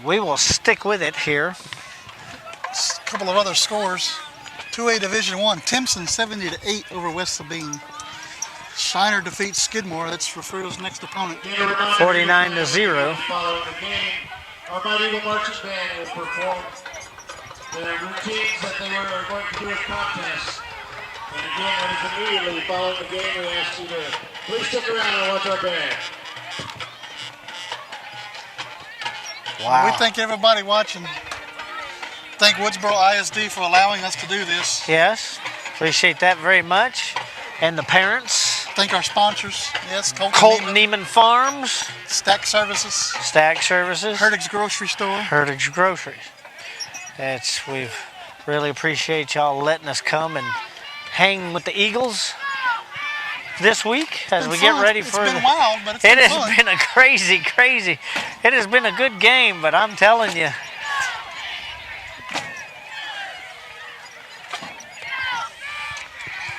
We will stick with it here. A couple of other scores. 2A Division I. Timpson 70-8 over West Sabine. Shiner defeats Skidmore. That's Refrio's next opponent. 49-0. Our Mighty Eagle Marching Band will perform the routines that they were going to do at contest. And again, that is immediately following the game. We ask you to please stick around and watch our band. Wow. We thank everybody watching. Thank Woodsboro ISD for allowing us to do this. Yes, appreciate that very much. And the parents. Thank our sponsors. Yes, Colton Neiman Farms. Stack Services. Stack Services. Hertig's Grocery Store. Hertig's Groceries. We really appreciate y'all letting us come and hang with the Eagles this week as we get ready for It's been wild, but it's been It fun. has been a crazy. It has been a good game, but I'm telling you.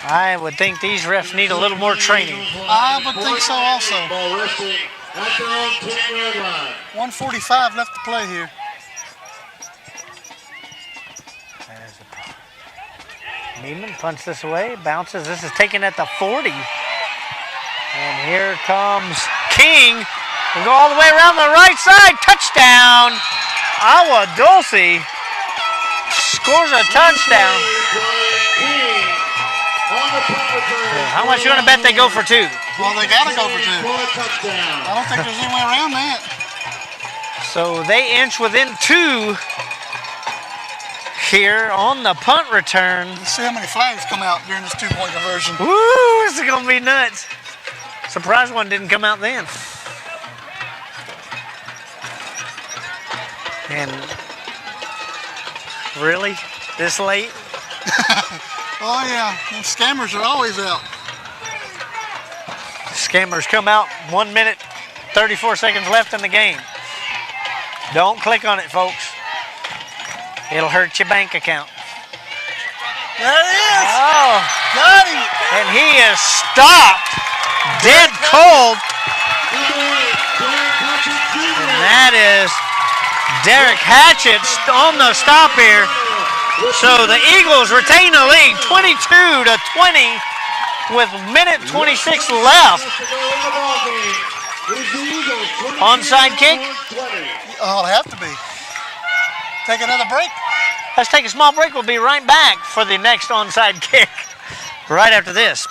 I would think these refs need a little more training. I would think so also. Ball resting at their own 10-yard line. 1:45 left to play here. Neiman punts this away, bounces. This is taken at the 40. And here comes King. We'll go all the way around the right side. Touchdown. Agua Dulce scores a touchdown. How much you want to bet they go for 2? Well, they got to go for 2. I don't think there's any way around that. So they inch within 2 here on the punt return. Let's see how many flags come out during this 2-point conversion. Woo, this is going to be nuts. Surprise one didn't come out then. And really? This late? Oh, yeah. Them scammers are always out. Scammers come out 1 minute, 34 seconds left in the game. Don't click on it, folks. It'll hurt your bank account. There it is. Oh, Got him. and he is stopped dead cold. And that is Derek Hatchett on the stop here. So the Eagles retain the lead 22-20 with minute 26 left. Onside kick. Oh, it'll have to be. Take another break. Let's take a small break. We'll be right back for the next onside kick right after this.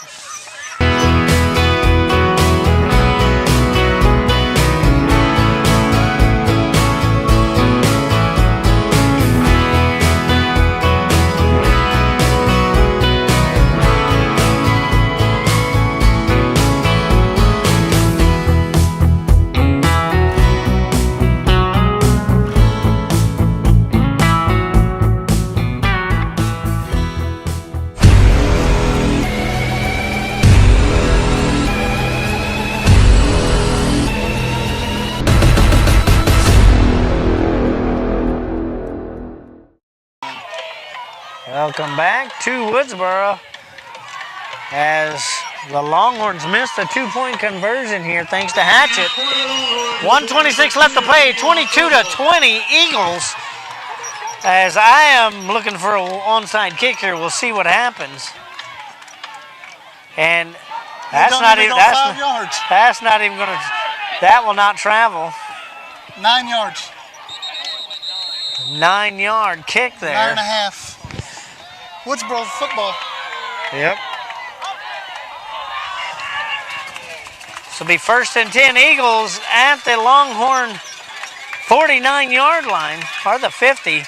Welcome back to Woodsboro as the Longhorns missed a two-point conversion here thanks to Hatchett. 1:26 left to play, 22-20 Eagles. As I am looking for an onside kick here, we'll see what happens. And that's not even 5 yards. that's not even going to, that will not travel. 9 yards. 9-yard kick there. 9.5. Woodsboro football. Yep. So it'll be 1st and 10 Eagles at the Longhorn 49-yard line, or the 50,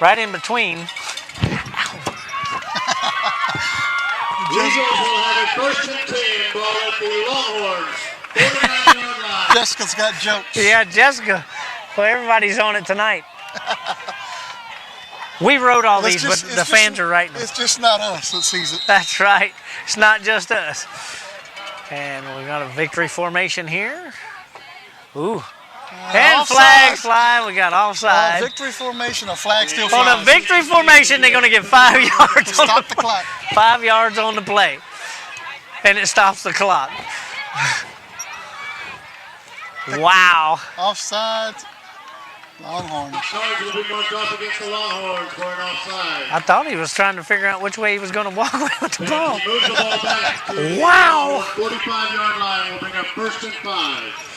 right in between. Eagles will have a 1st and 10 ball at the Longhorns 49-yard line. Jessica's got jokes. Yeah, Jessica. Well, everybody's on it tonight. We wrote all these, but the fans are writing them. It's just not us that sees it. That's right. It's not just us. And we got a victory formation here. Ooh. And flags fly. We got offside. Victory formation, a flag still On flies. a victory formation, they're going to get 5 yards on Stop the clock. 5 yards on the play. And it stops the clock. Wow. Offside. Longhorns. Charge will be marked off against the Longhorns for an offside. I thought he was trying to figure out which way he was going to walk with the ball. He moves the ball back to the Wow. 45-yard line. We'll bring up 1st and 5.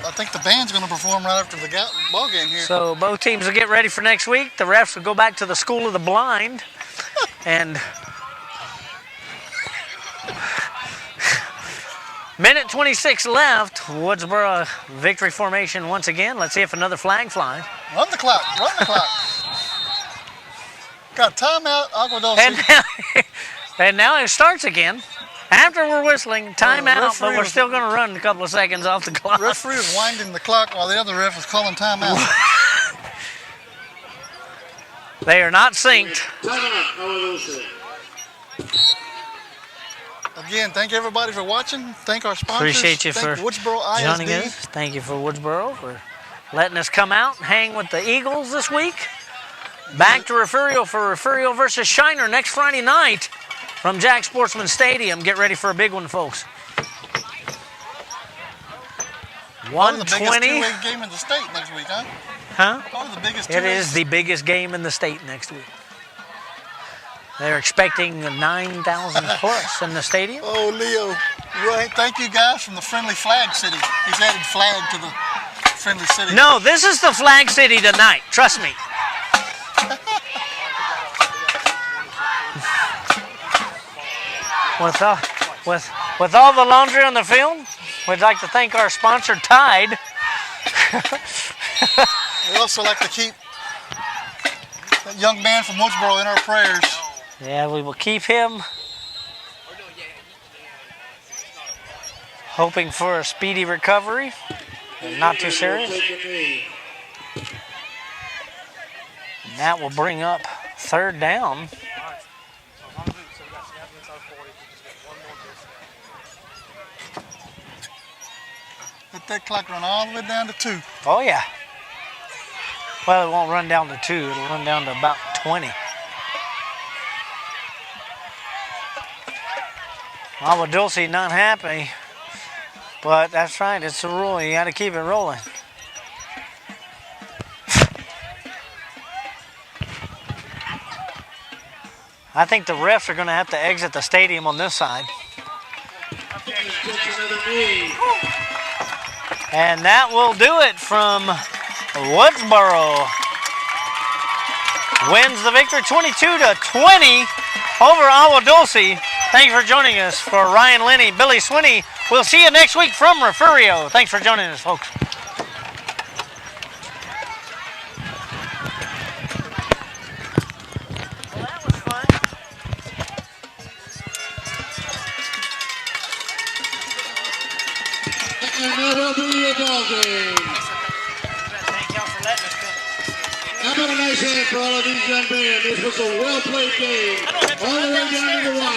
I think the band's going to perform right after the ball game here. So both teams will get ready for next week. The refs will go back to the School of the Blind. And minute 26 left. Woodsboro victory formation once again. Let's see if another flag flies. Run the clock. Run the clock. Got timeout. Agua Dulce. And now it starts again. After we're whistling, timeout, but we're was- still going to run a couple of seconds off the clock. Referee was winding the clock while the other ref was calling timeout. They are not synced. Timeout, Agua Dulce. Again, thank everybody for watching. Thank our sponsors. Appreciate you thank for Woodsboro joining ISD. us. Thank you for Woodsboro for letting us come out and hang with the Eagles this week. Back to Refugio for Refugio versus Shiner next Friday night from Jack Sportsman Stadium. Get ready for a big one, folks. Probably the biggest 120. two-way game in the state next week, huh? Huh? Probably the biggest It two-way. is the biggest game in the state next week. They're expecting 9,000 plus in the stadium. Oh, Leo. Right. Thank you guys from the Friendly Flag City. He's added flag to the Friendly City. No, this is the Flag City tonight. Trust me. With all the laundry on the film, we'd like to thank our sponsor, Tide. We also like to keep that young man from Woodsboro in our prayers. Yeah, we will keep him. Hoping for a speedy recovery. And not too serious. And that will bring up 3rd down. Let that clock run all the way down to 2. Oh, yeah. Well, it won't run down to 2. It'll run down to about 20. Agua Dulce not happy, but that's right. It's a rule. You got to keep it rolling. I think the refs are going to have to exit the stadium on this side. And that will do it from Woodsboro. Wins the victory 22-20 over Agua Dulce. Thank you for joining us. For Ryan Linney, Billy Swinney, we'll see you next week from Refugio. Thanks for joining us, folks. Well, that was fun. And that will be a ball game. Thank y'all for letting us come. How about a nice hand for all of these young men? This was a well-played game all the way down to the wire.